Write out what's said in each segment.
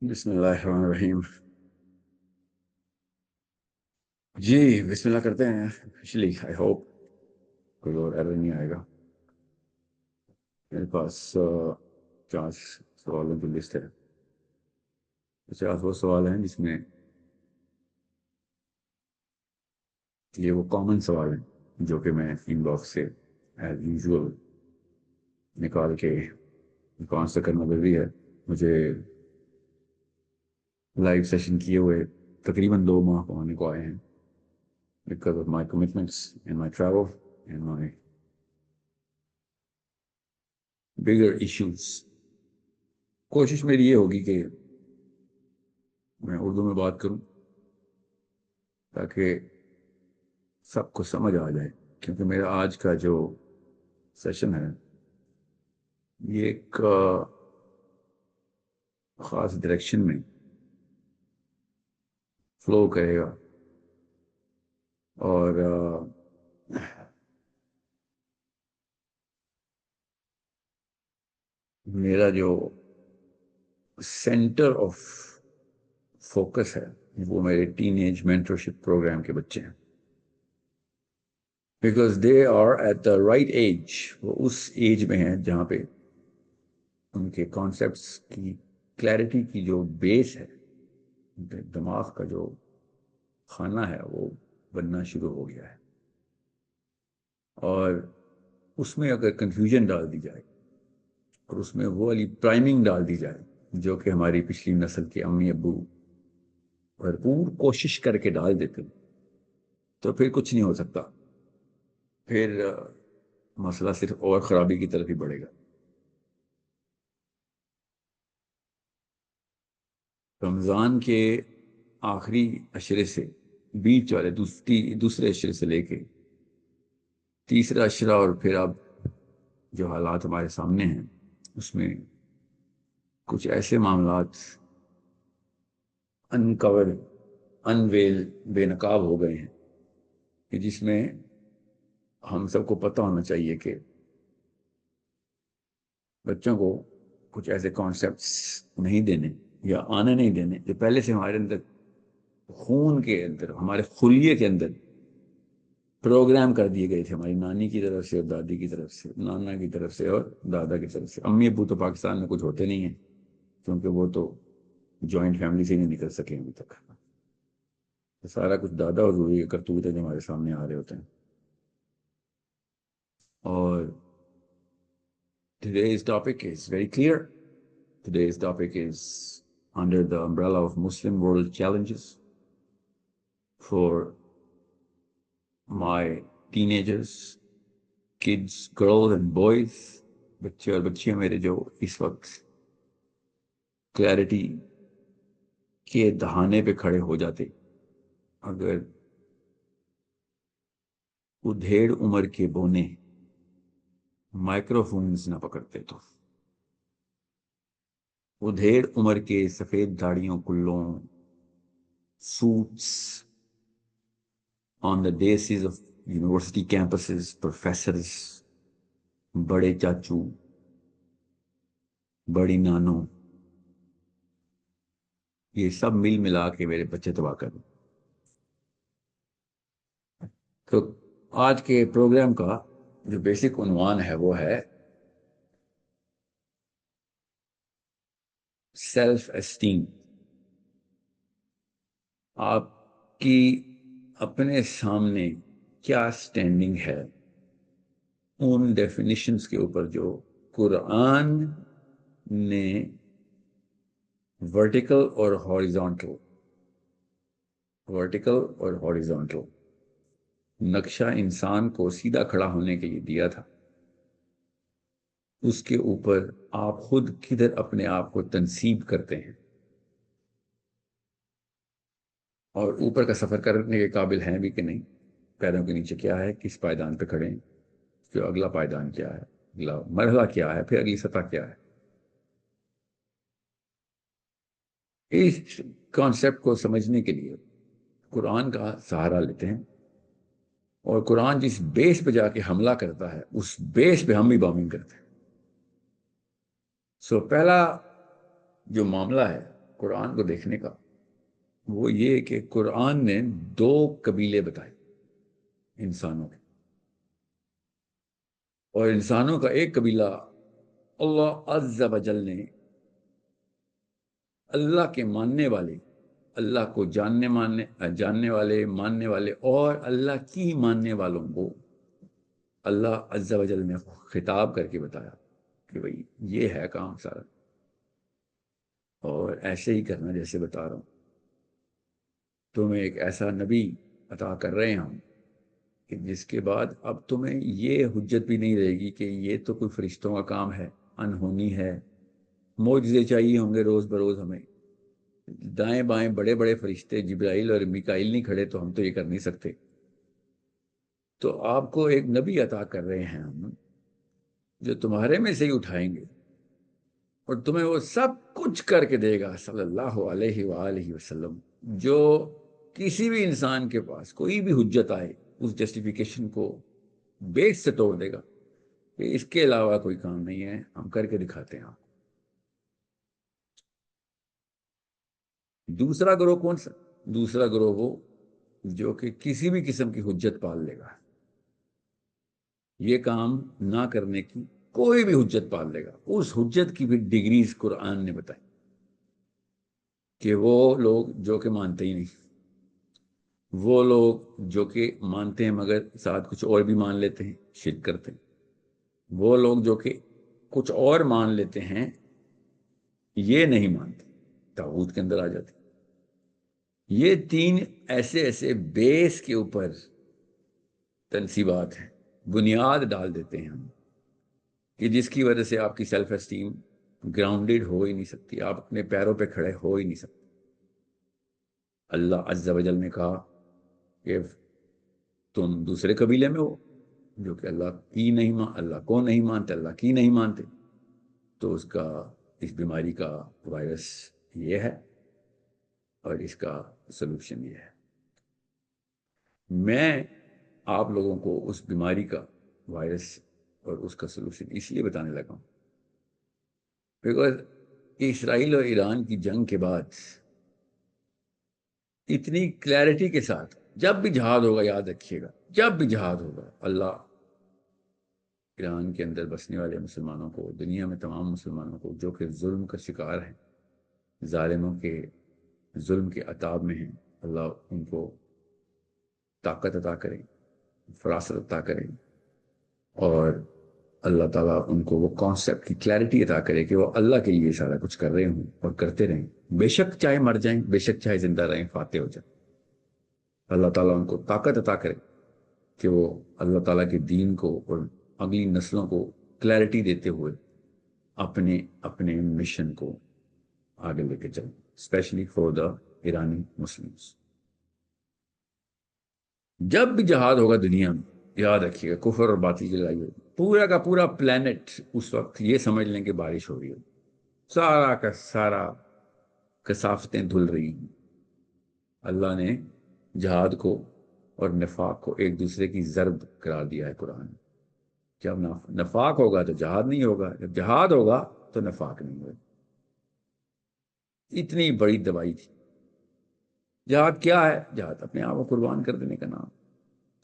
بسم اللہ الرحمن الرحیم. جی بسم اللہ کرتے ہیں. ایکچولی آئی ہوپ کوئی اور ایرر نہیں آئے گا. میرے پاس 50 سوالوں کی لسٹ ہے. 50 وہ سوال ہیں جس میں یہ وہ کامن سوال ہیں جو کہ میں ان باکس سے ایز یوزول نکال کے آنسر کرنا ضروری ہے. مجھے لائیو سیشن کیے ہوئے تقریباً 2 ماہ ہونے کو آئے ہیں because of my commitments and my travel and my bigger issues. کوشش میری یہ ہوگی کہ میں اردو میں بات کروں تاکہ سب کو سمجھ آ جائے، کیونکہ میرا آج کا جو سیشن ہے یہ ایک خاص ڈائریکشن میں فلو کرے گا. اور میرا جو سینٹر آف فوکس ہے وہ میرے ٹین ایج مینٹرشپ پروگرام کے بچے ہیں. Because they are at the right age. وہ اس ایج میں ہیں جہاں پہ ان کے کانسیپٹس کی کلیئرٹی کی جو بیس ہے، دماغ کا جو کھانا ہے وہ بننا شروع ہو گیا ہے. اور اس میں اگر کنفیوژن ڈال دی جائے اور اس میں وہ والی پرائمنگ ڈال دی جائے جو کہ ہماری پچھلی نسل کے امی ابو بھرپور کوشش کر کے ڈال دیتے تو پھر کچھ نہیں ہو سکتا. پھر مسئلہ صرف اور خرابی کی طرف ہی بڑھے گا. رمضان کے آخری عشرے سے بیچ والے دوسرے عشرے سے لے کے تیسرا عشرہ اور پھر اب جو حالات ہمارے سامنے ہیں اس میں کچھ ایسے معاملات انکور انویل بے نقاب ہو گئے ہیں کہ جس میں ہم سب کو پتہ ہونا چاہیے کہ بچوں کو کچھ ایسے کانسیپٹس نہیں دینے یا آنے نہیں دینے جو پہلے سے ہمارے اندر خون کے اندر، ہمارے خلیے کے اندر پروگرام کر دیے گئے تھے، ہماری نانی کی طرف سے اور دادی کی طرف سے، نانا کی طرف سے اور دادا کی طرف سے. امی ابو تو پاکستان میں کچھ ہوتے نہیں ہیں کیونکہ وہ تو جوائنٹ فیملی سے ہی نہیں نکل سکے ابھی تک. سارا کچھ دادا اور روحی کے کرتوت ہیں جو ہمارے سامنے آ رہے ہوتے ہیں. اور today's topic is very clear. Today's topic is under the umbrella of Muslim World Challenges for my teenagers, kids, girls and boys. بچے اور بچیاں میرے جو اس وقت کلیئرٹی کے دہانے پہ کھڑے ہو جاتے اگر ادھیڑ عمر کے بونے مائکرو فونز نہ پکڑتے تو. ادھیڑ عمر کے سفید داڑیوں کلوں suits on the dais of university campuses, professors, بڑے چاچو، بڑی نانوں، یہ سب مل ملا کے میرے بچے تباہ کر دیں. تو آج کے پروگرام کا جو بیسک عنوان ہے وہ ہے سیلف اسٹیم. آپ کی اپنے سامنے کیا سٹینڈنگ ہے ان ڈیفینیشنز کے اوپر جو قرآن نے ورٹیکل اور ہاریزونٹل نقشہ انسان کو سیدھا کھڑا ہونے کے لیے دیا تھا. اس کے اوپر آپ خود کدھر اپنے آپ کو تنصیب کرتے ہیں اور اوپر کا سفر کرنے کے قابل ہیں بھی کہ نہیں. پیروں کے نیچے کیا ہے، کس پائیدان پہ کھڑے ہیں، جو اگلا پائیدان کیا ہے، اگلا مرحلہ کیا ہے، پھر اگلی سطح کیا ہے. اس کانسیپٹ کو سمجھنے کے لیے قرآن کا سہارا لیتے ہیں اور قرآن جس بیس پہ جا کے حملہ کرتا ہے اس بیس پہ ہم بھی بامنگ کرتے ہیں. پہلا جو معاملہ ہے قرآن کو دیکھنے کا وہ یہ کہ قرآن نے 2 قبیلے بتائے انسانوں کے، اور انسانوں کا ایک قبیلہ اللہ عز و جل نے اللہ کے ماننے والے، اللہ کو جاننے والے، ماننے والے اور اللہ کی ماننے والوں کو اللہ عز و جل نے خطاب کر کے بتایا کہ بھئی یہ ہے کام سارا، اور ایسے ہی کرنا جیسے بتا رہا ہوں۔ تمہیں ایک ایسا نبی عطا کر رہے ہیں ہم کہ جس کے بعد اب تمہیں یہ حجت بھی نہیں رہے گی کہ یہ تو کوئی فرشتوں کا کام ہے، انہونی ہے، معجزے چاہیے ہوں گے روز بروز ہمیں، دائیں بائیں بڑے بڑے فرشتے جبرائیل اور میکائیل نہیں کھڑے تو ہم تو یہ کر نہیں سکتے۔ تو آپ کو ایک نبی عطا کر رہے ہیں ہم جو تمہارے میں سے ہی اٹھائیں گے اور تمہیں وہ سب کچھ کر کے دے گا صلی اللہ علیہ وآلہ وسلم، جو کسی بھی انسان کے پاس کوئی بھی حجت آئے اس جسٹیفیکیشن کو بیس سے توڑ دے گا کہ اس کے علاوہ کوئی کام نہیں ہے، ہم کر کے دکھاتے ہیں آپ کو۔ دوسرا گروہ کون سا؟ دوسرا گروہ وہ جو کہ کسی بھی قسم کی حجت پال لے گا، یہ کام نہ کرنے کی کوئی بھی حجت پال لے گا، اس حجت کی بھی ڈگریز قرآن نے بتائی کہ وہ لوگ جو کہ مانتے ہی نہیں، وہ لوگ جو کہ مانتے ہیں مگر ساتھ کچھ اور بھی مان لیتے ہیں، شرک کرتے ہیں، وہ لوگ جو کہ کچھ اور مان لیتے ہیں یہ نہیں مانتے، طاغوت کے اندر آ جاتے۔ یہ 3 ایسے ایسے بیس کے اوپر تنصیبات ہیں، بنیاد ڈال دیتے ہیں ہم کہ جس کی وجہ سے آپ کی سیلف اسٹیم گراؤنڈڈ ہو ہی نہیں سکتی، آپ اپنے پیروں پہ کھڑے ہو ہی نہیں سکتے۔ اللہ عز و جل نے کہا کہ تم دوسرے قبیلے میں ہو جو کہ اللہ کو نہیں مانتے، اللہ کی نہیں مانتے، تو اس بیماری کا وائرس یہ ہے اور اس کا سلوشن یہ ہے۔ میں آپ لوگوں کو اس بیماری کا وائرس اور اس کا سلوشن اس لیے بتانے لگا ہوں بیکاز اسرائیل اور ایران کی جنگ کے بعد اتنی کلیئرٹی کے ساتھ جب بھی جہاد ہوگا، یاد رکھیے گا، جب بھی جہاد ہوگا، اللہ ایران کے اندر بسنے والے مسلمانوں کو، دنیا میں تمام مسلمانوں کو جو کہ ظلم کا شکار ہیں، ظالموں کے ظلم کے عتاب میں ہیں، اللہ ان کو طاقت عطا کرے، فراست عطا کرے، اور اللہ تعالیٰ ان کو وہ کانسیپٹ کی کلیئرٹی عطا کرے کہ وہ اللہ کے لیے سارا کچھ کر رہے ہوں اور کرتے رہیں، بے شک چاہے مر جائیں، بے شک چاہے زندہ رہیں، فاتح ہو جائیں۔ اللہ تعالیٰ ان کو طاقت عطا کرے کہ وہ اللہ تعالیٰ کے دین کو اور اگلی نسلوں کو کلیئرٹی دیتے ہوئے اپنے اپنے مشن کو آگے لے کے چلیں، اسپیشلی فار دا ایرانی مسلمس۔ جب بھی جہاد ہوگا دنیا میں، یاد رکھیے گا کفر اور باطل کی لڑائی ہوگی، پورا کا پورا پلانٹ اس وقت یہ سمجھ لیں کہ بارش ہو رہی ہے، سارا کا سارا کثافتیں دھل رہی ہیں۔ اللہ نے جہاد کو اور نفاق کو ایک دوسرے کی ضرب قرار دیا ہے قرآن۔ جب نفاق ہوگا تو جہاد نہیں ہوگا، جب جہاد ہوگا تو نفاق نہیں ہوگا۔ اتنی بڑی دوائی تھی۔ جہاد کیا ہے؟ جہاد اپنے آپ کو قربان کر دینے کا نام۔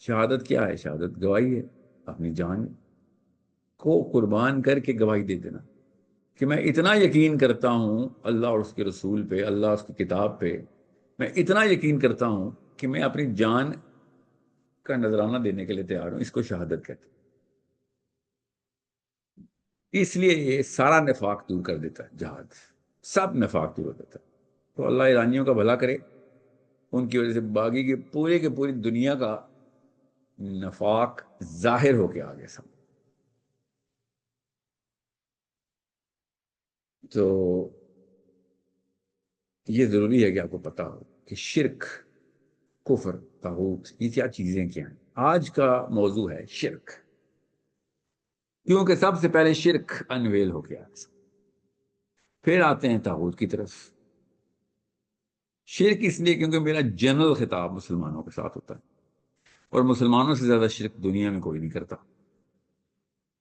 شہادت کیا ہے؟ شہادت گواہی ہے، اپنی جان کو قربان کر کے گواہی دے دینا کہ میں اتنا یقین کرتا ہوں اللہ اور اس کے رسول پہ، اللہ اس کی کتاب پہ، میں اتنا یقین کرتا ہوں کہ میں اپنی جان کا نذرانہ دینے کے لیے تیار ہوں۔ اس کو شہادت کہتے ہیں۔ اس لیے یہ سارا نفاق دور کر دیتا ہے جہاد، سب نفاق دور کر دیتا ہے۔ تو اللہ ایرانیوں کا بھلا کرے، ان کی وجہ سے باقی کی پوری دنیا کا نفاق ظاہر ہو کے آگے سب۔ تو یہ ضروری ہے کہ آپ کو پتا ہو کہ شرک، کفر، طاغوت، یہ کیا چیزیں کیا ہیں۔ آج کا موضوع ہے شرک، کیونکہ سب سے پہلے شرک انویل ہو گیا، پھر آتے ہیں طاغوت کی طرف۔ شرک اس لیے کیونکہ میرا جنرل خطاب مسلمانوں کے ساتھ ہوتا ہے، اور مسلمانوں سے زیادہ شرک دنیا میں کوئی نہیں کرتا۔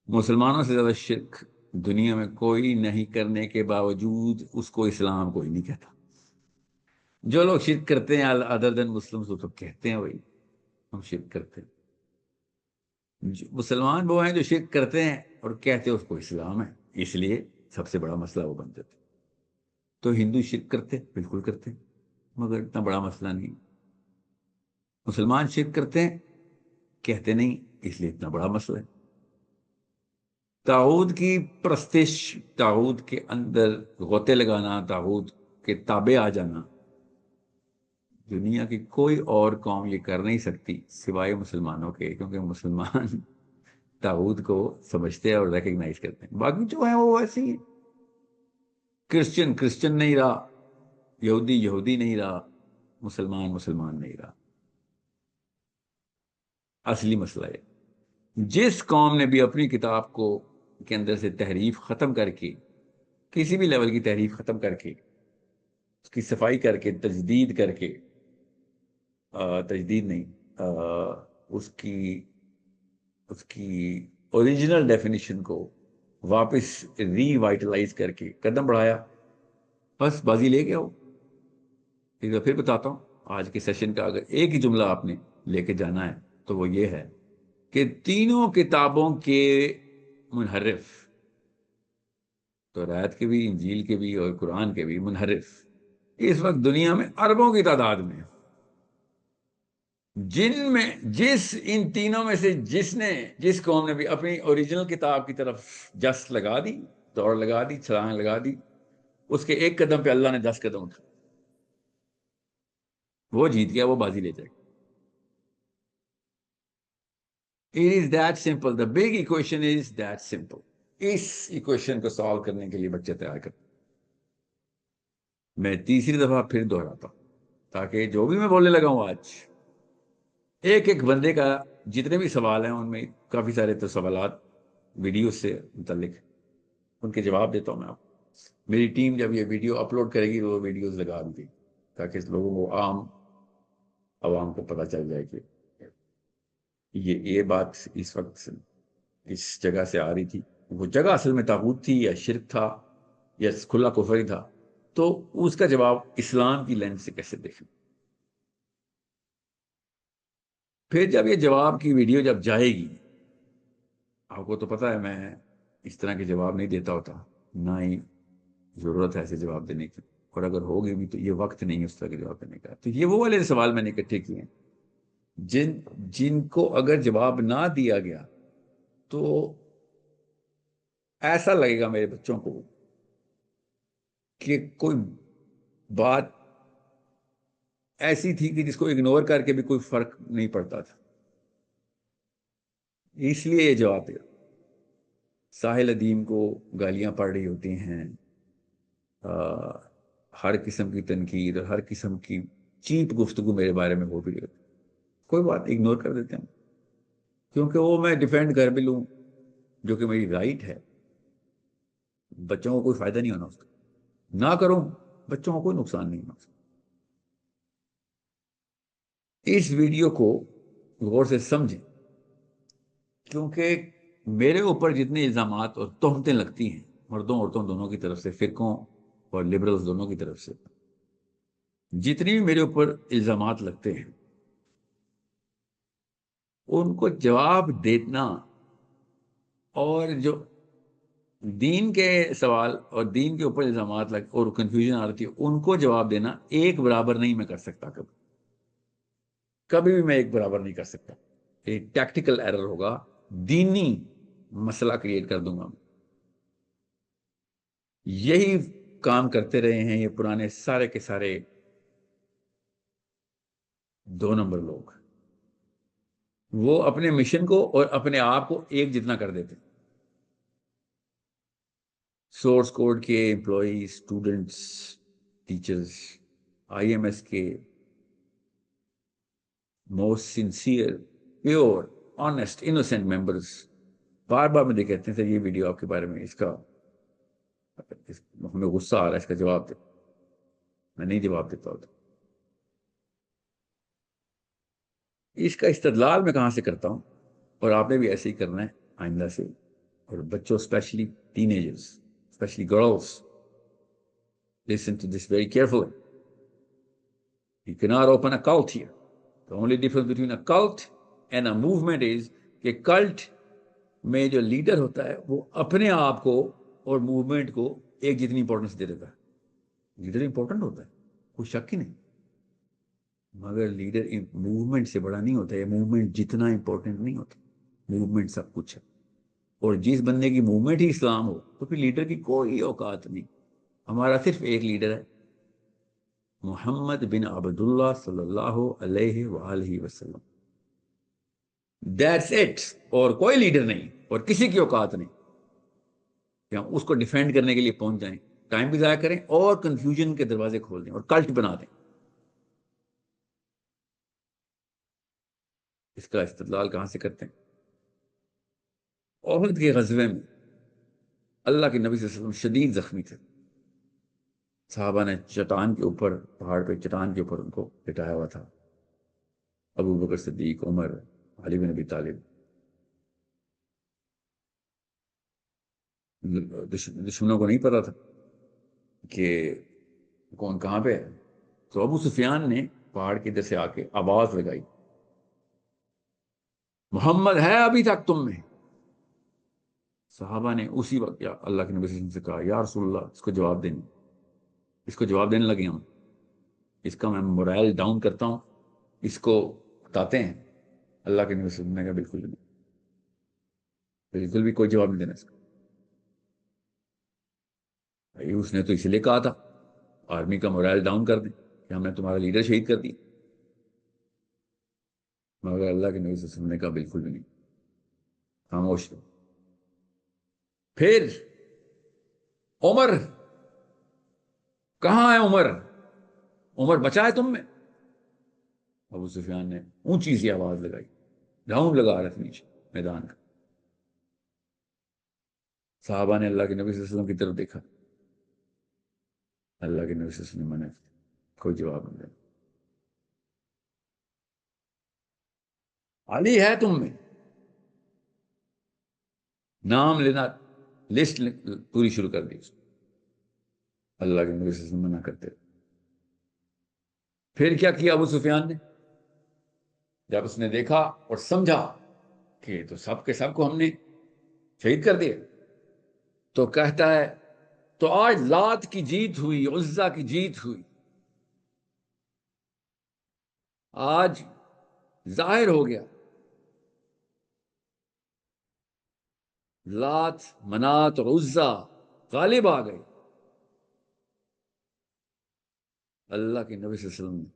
مسلمانوں سے زیادہ شرک دنیا میں کوئی نہیں کرنے کے باوجود اس کو اسلام کوئی نہیں کہتا۔ جو لوگ شرک کرتے ہیں ادر دین مسلم وہ تو کہتے ہیں بھائی ہم شرک کرتے ہیں. مسلمان وہ ہیں جو شرک کرتے ہیں اور کہتے ہیں اس کو اسلام ہے، اس لیے سب سے بڑا مسئلہ وہ بن جاتے. تو ہندو شرک کرتے بالکل کرتے مگر اتنا بڑا مسئلہ نہیں. مسلمان شرک کرتے ہیں کہتے نہیں اس لیے اتنا بڑا مسئلہ ہے. طاغوت کی پرستش، طاغوت کے اندر غوطے لگانا، طاغوت کے تابع آ جانا، دنیا کی کوئی اور قوم یہ کر نہیں سکتی سوائے مسلمانوں کے، کیونکہ مسلمان طاغوت کو سمجھتے ہیں اور ریکگنائز کرتے ہیں. باقی جو ہیں وہ ایسے ہی، کرسچن کرسچن نہیں رہا، یہودی یہودی نہیں رہا، مسلمان مسلمان نہیں رہا. اصلی مسئلہ ہے جس قوم نے بھی اپنی کتاب کو کے اندر سے تحریف ختم کر کے، کسی بھی لیول کی تحریف ختم کر کے، اس کی صفائی کر کے، تجدید کر کے، تجدید نہیں، اس کی اوریجنل ڈیفینیشن کو واپس ری وائٹلائز کر کے قدم بڑھایا، بس بازی لے گیا. ایک بار پھر بتاتا ہوں، آج کے سیشن کا اگر ایک ہی جملہ آپ نے لے کے جانا ہے تو وہ یہ ہے کہ تینوں کتابوں کے منحرف، توریت کے بھی، انجیل کے بھی اور قرآن کے بھی منحرف اس وقت دنیا میں اربوں کی تعداد میں ہیں. جن میں جس ان تینوں میں سے جس قوم نے بھی اپنی اوریجنل کتاب کی طرف جس لگا دی، دوڑ لگا دی، چھلانگ لگا دی، اس کے ایک قدم پہ اللہ نے 10 قدم اٹھا، وہ جیت گیا، وہ بازی لے جائے گا. It is that simple. The big equation is that simple. اس ایکویشن کو سالو کرنے کے لیے بچے تیار کرتے. میں تیسری دفعہ پھر دہراتا ہوں تاکہ جو بھی میں بولنے لگا ہوں آج، ایک ایک بندے کا جتنے بھی سوال ہیں ان میں کافی سارے تو سوالات ویڈیو سے متعلق، ان کے جواب دیتا ہوں میں آپ. میری ٹیم جب یہ ویڈیو اپلوڈ کرے گی وہ ویڈیوز لگا دی تاکہ لوگوں کو، عام عوام کو پتہ چل جائے کہ یہ بات اس وقت اس جگہ سے آ رہی تھی. وہ جگہ اصل میں طاغوت تھی یا شرک تھا یا کھلا کفر ہی تھا، تو اس کا جواب اسلام کی لینس سے کیسے دیکھیں. پھر جب یہ جواب کی ویڈیو جب جائے گی، آپ کو تو پتا ہے میں اس طرح کے جواب نہیں دیتا ہوتا، نہ ہی ضرورت ہے ایسے جواب دینے کی، اور اگر ہوگی بھی تو یہ وقت نہیں ہے اس طرح کے جواب دینے کا. تو یہ وہ والے سوال میں نے اکٹھے کیے ہیں جن کو اگر جواب نہ دیا گیا تو ایسا لگے گا میرے بچوں کو کہ کوئی بات ایسی تھی کہ جس کو اگنور کر کے بھی کوئی فرق نہیں پڑتا تھا. اس لیے یہ جواب دیا. ساحل ادیم کو گالیاں پڑ رہی ہوتی ہیں، ہر قسم کی تنقید اور ہر قسم کی چیپ گفتگو میرے بارے میں ہو بھی رہی ہوتی، کوئی بات اگنور کر دیتے ہیں، کیونکہ وہ میں ڈیفینڈ کر بھی لوں جو کہ میری رائٹ ہے. بچوں کو کوئی فائدہ نہیں ہونا اس کا، نہ کروں بچوں کو کوئی نقصان نہیں ہونا. اس ویڈیو کو غور سے سمجھیں، کیونکہ میرے اوپر جتنے الزامات اور تہمتیں لگتی ہیں مردوں عورتوں دونوں کی طرف سے، فرقوں اور لبرلز دونوں کی طرف سے، جتنی بھی میرے اوپر الزامات لگتے ہیں ان کو جواب دینا، اور جو دین کے سوال اور دین کے اوپر الزامات اور کنفیوژن آ رہی ہے ان کو جواب دینا ایک برابر نہیں میں کر سکتا. کبھی بھی میں ایک برابر نہیں کر سکتا. ایک ٹیکٹیکل ایرر ہوگا، دینی مسئلہ کریٹ کر دوں گا. یہی کام کرتے رہے ہیں یہ پرانے سارے کے سارے 2 نمبر لوگ. وہ اپنے مشن کو اور اپنے آپ کو ایک جتنا کر دیتے. سورس کوڈ کے employee, students, teachers, I M S کے most sincere, pure, honest, innocent members بار بار مجھے کہتے ہیں سر یہ ویڈیو آپ کے بارے میں ہمیں غصہ آ رہا ہے، اس کا جواب دے. میں نہیں جواب دیتا ہوتا. اس کا استدلال میں کہاں سے کرتا ہوں، اور آپ نے بھی ایسے ہی کرنا ہے آئندہ سے. اور بچوں especially teenagers, especially girls, listen to this very carefully. You cannot open a cult here. The only difference between a cult and a movement is کہ کلٹ میں جو لیڈر ہوتا ہے وہ اپنے آپ کو اور موومنٹ کو ایک جتنی امپورٹنس دے دیتا ہے. لیڈر امپورٹنٹ ہوتا ہے, کوئی شک ہی نہیں, مگر لیڈر موومنٹ سے بڑا نہیں ہوتا ہے. موومنٹ جتنا امپورٹنٹ نہیں ہوتا, موومنٹ سب کچھ ہے. اور جس بندے کی موومنٹ ہی اسلام ہو تو پھر لیڈر کی کوئی اوقات نہیں. ہمارا صرف ایک لیڈر ہے, محمد بن عبداللہ صلی اللہ علیہ وآلہ وسلم. That's it. اور کوئی لیڈر نہیں اور کسی کی اوقات نہیں کہ ہم اس کو ڈیفینڈ کرنے کے لیے پہنچ جائیں, ٹائم بھی ضائع کریں اور کنفیوژن کے دروازے کھول دیں اور کلٹ بنا دیں. اس کا استدلال کہاں سے کرتے ہیں؟ احد کے غزوے میں اللہ کے نبی صلی اللہ علیہ وسلم شدید زخمی تھے. صحابہ نے چٹان کے اوپر, پہاڑ پہ چٹان کے اوپر ان کو لٹایا ہوا تھا. ابو بکر صدیق, عمر, علی بن ابی طالب. دشمنوں کو نہیں پتا تھا کہ کون کہاں پہ ہے. تو ابو سفیان نے پہاڑ کی ادھر سے آ کے آواز لگائی, محمد ہے ابھی تک تم میں؟ صحابہ نے اسی وقت اللہ کے نبی صلی اللہ علیہ وسلم سے کہا, یا رسول اللہ, اس کو جواب دینے, اس کو جواب دینے لگے ہم, اس کا میں مورائل ڈاؤن کرتا ہوں, اس کو بتاتے ہیں. اللہ کے نبی صلی اللہ علیہ وسلم نے کہا بالکل نہیں, بالکل بھی کوئی جواب نہیں دینا اس کا. اس نے تو اس لیے کہا تھا آرمی کا مورائل ڈاؤن کر دیں کہ ہم نے تمہارا لیڈر شہید کر دیا. مگر اللہ کے نبی صلی اللہ علیہ وسلم نے کہا بالکل بھی نہیں, خاموش رہو. پھر عمر کہاں ہے؟ عمر, عمر بچا ہے تم میں؟ ابو سفیان نے اونچی سی آواز لگائی, ڈاؤن لگا رہا تھا نیچے میدان کا. صحابہ نے اللہ کے نبی صلی اللہ علیہ وسلم کی طرف دیکھا, اللہ کے نبی صلی اللہ علیہ وسلم نے کوئی جواب نہیں دیا. علی ہے تم میں؟ نام لینا, لسٹ پوری شروع کر دی. اللہ کے نبی صلی اللہ علیہ وسلم منع کرتے. پھر کیا کیا ابو سفیان نے؟ جب اس نے دیکھا اور سمجھا کہ تو سب کے سب کو ہم نے شہید کر دیا, تو کہتا ہے تو آج لات کی جیت ہوئی, عزا کی جیت ہوئی, آج ظاہر ہو گیا, لات, منات اور عزا غالب آ گئے. اللہ کے نبی صلی اللہ علیہ وسلم نے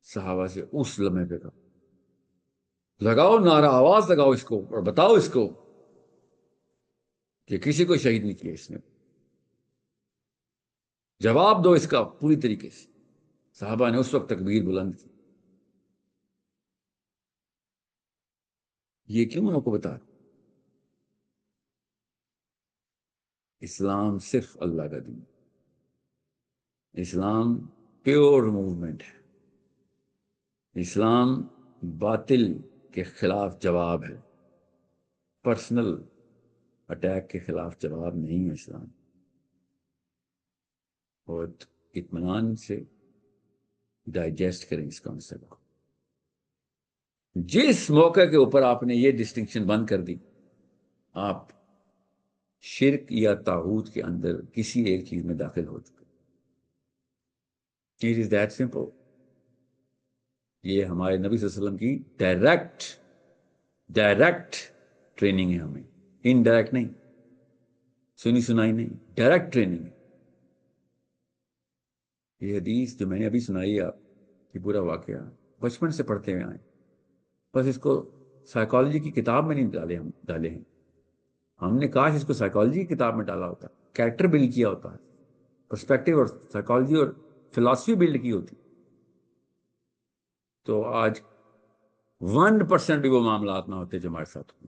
صحابہ سے اس لمحے پہ کہا, لگاؤ نعرہ, آواز لگاؤ اس کو اور بتاؤ اس کو کہ کسی کو شہید نہیں کیا اس نے, جواب دو اس کا پوری طریقے سے. صحابہ نے اس وقت تکبیر بلند کی. یہ کیوں میں آپ کو بتا رہا ہوں؟ اسلام صرف اللہ کا دین, اسلام پیور موومنٹ ہے. اسلام باطل کے خلاف جواب ہے, پرسنل اٹیک کے خلاف جواب نہیں ہے اسلام. اور اطمینان سے ڈائجسٹ کریں اس کانسیپٹ کو. جس موقع کے اوپر آپ نے یہ ڈسٹنکشن بند کر دی, آپ شرک یا طاغوت کے اندر کسی ایک چیز میں داخل ہو چکے. It is that simple. یہ ہمارے نبی صلی اللہ علیہ وسلم کی ڈائریکٹ ٹریننگ ہے ہمیں, انڈائریکٹ نہیں, سنی سنائی نہیں, ڈائریکٹ ٹریننگ ہے. یہ حدیث جو میں نے ابھی سنائی ہے آپ, یہ پورا واقعہ بچپن سے پڑھتے ہوئے آئے, بس اس کو سائیکالوجی کی کتاب میں نہیں ڈالے ہیں. ہم نے کاش اس کو سائیکالوجی کی کتاب میں ڈالا ہوتا, کیریکٹر بلڈ کیا ہوتا ہے, پرسپیکٹیو اور سائیکالوجی اور فلاسفی بلڈ کی ہوتی, تو آج 1% بھی وہ معاملات نہ ہوتے جو ہمارے ساتھ ہوئے.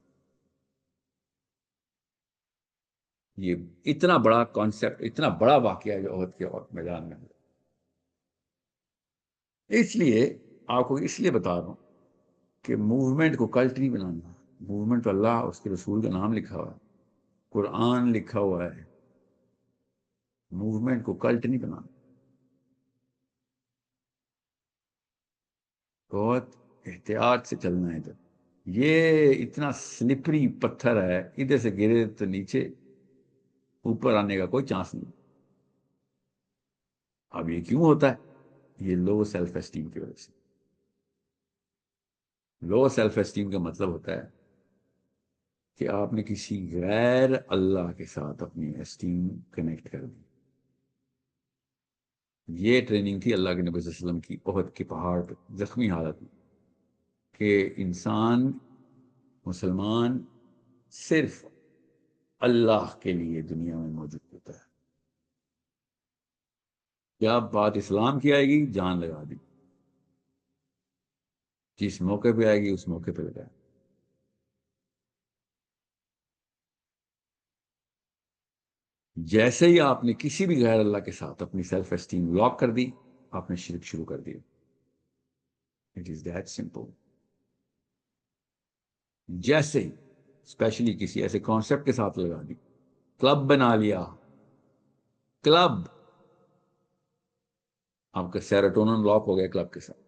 یہ اتنا بڑا کانسیپٹ, اتنا بڑا واقعہ جو عہد کے میدان میں. اس لیے آپ کو اس لیے بتا رہا ہوں کہ موومنٹ کو کلٹ نہیں بنانا. موومنٹ تو اللہ, اس کے رسول کا نام لکھا ہوا ہے, قرآن لکھا ہوا ہے. موومنٹ کو کلٹ نہیں بنانا. بہت احتیاط سے چلنا ہے ادھر، یہ اتنا سلپری پتھر ہے، ادھر سے گرے تو نیچے، اوپر آنے کا کوئی چانس نہیں۔ اب یہ کیوں ہوتا ہے؟ یہ لو سیلف اسٹیم کی وجہ سے۔ لو سیلف اسٹیم کا مطلب ہوتا ہے کہ آپ نے کسی غیر اللہ کے ساتھ اپنی اسٹیم کنیکٹ کر دی۔ یہ ٹریننگ تھی اللہ کے نبی صلی اللہ علیہ وسلم کی احد کے پہاڑ پہ زخمی حالت میں، کہ انسان مسلمان صرف اللہ کے لیے دنیا میں موجود ہوتا ہے۔ جب بات اسلام کی آئے گی، جان لگا دی، جس موقع پہ آئے گی اس موقع پہ لگا۔ جیسے ہی آپ نے کسی بھی غیر اللہ کے ساتھ اپنی سیلف اسٹیم لاک کر دی، آپ نے شرک شروع کر دیا۔ It is that simple. جیسے ہی اسپیشلی کسی ایسے کانسیپٹ کے ساتھ لگا دی، کلب بنا لیا، کلب، آپ کا سیروٹونن لاک ہو گیا کلب کے ساتھ۔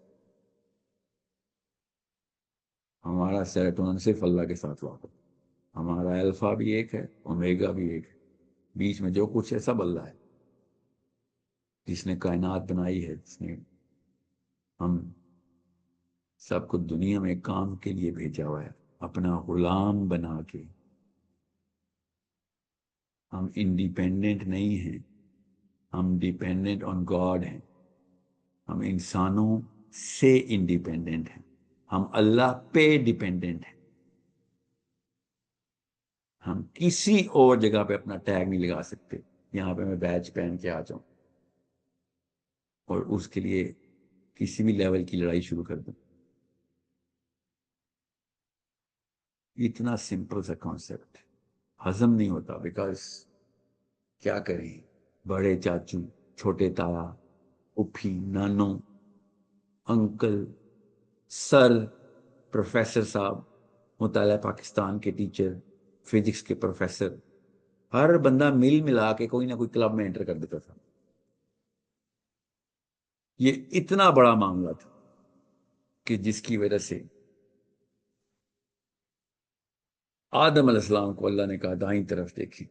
ہمارا سیروٹونن صرف اللہ کے ساتھ لاک ہو، ہمارا الفا بھی ایک ہے، اومیگا بھی ایک ہے، بیچ میں جو کچھ ہے سب اللہ ہے، جس نے کائنات بنائی ہے، جس نے ہم سب کو دنیا میں کام کے لیے بھیجا ہوا ہے، اپنا غلام بنا کے۔ ہم انڈیپینڈنٹ نہیں ہیں، ہم ڈیپینڈنٹ آن گاڈ ہیں۔ ہم انسانوں سے انڈیپینڈنٹ ہیں، ہم اللہ پہ ڈیپینڈنٹ ہیں۔ ہم کسی اور جگہ پہ اپنا ٹیگ نہیں لگا سکتے، یہاں پہ میں بیچ پہن کے آ جاؤں اور اس کے لیے کسی بھی لیول کی لڑائی شروع کر دوں۔ اتنا سمپل سا کانسیپٹ ہضم نہیں ہوتا، بیکاز کیا کریں، بڑے چاچو، چھوٹے تایا، پھوپھی، نانو، انکل، سر، پروفیسر صاحب، مطالعہ پاکستان کے ٹیچر، فزکس کے پروفیسر، ہر بندہ مل ملا کے کوئی نہ کوئی کلب میں انٹر کر دیتا تھا۔ یہ اتنا بڑا معاملہ تھا کہ جس کی وجہ سے آدم علیہ السلام کو اللہ نے کہا دائیں طرف دیکھی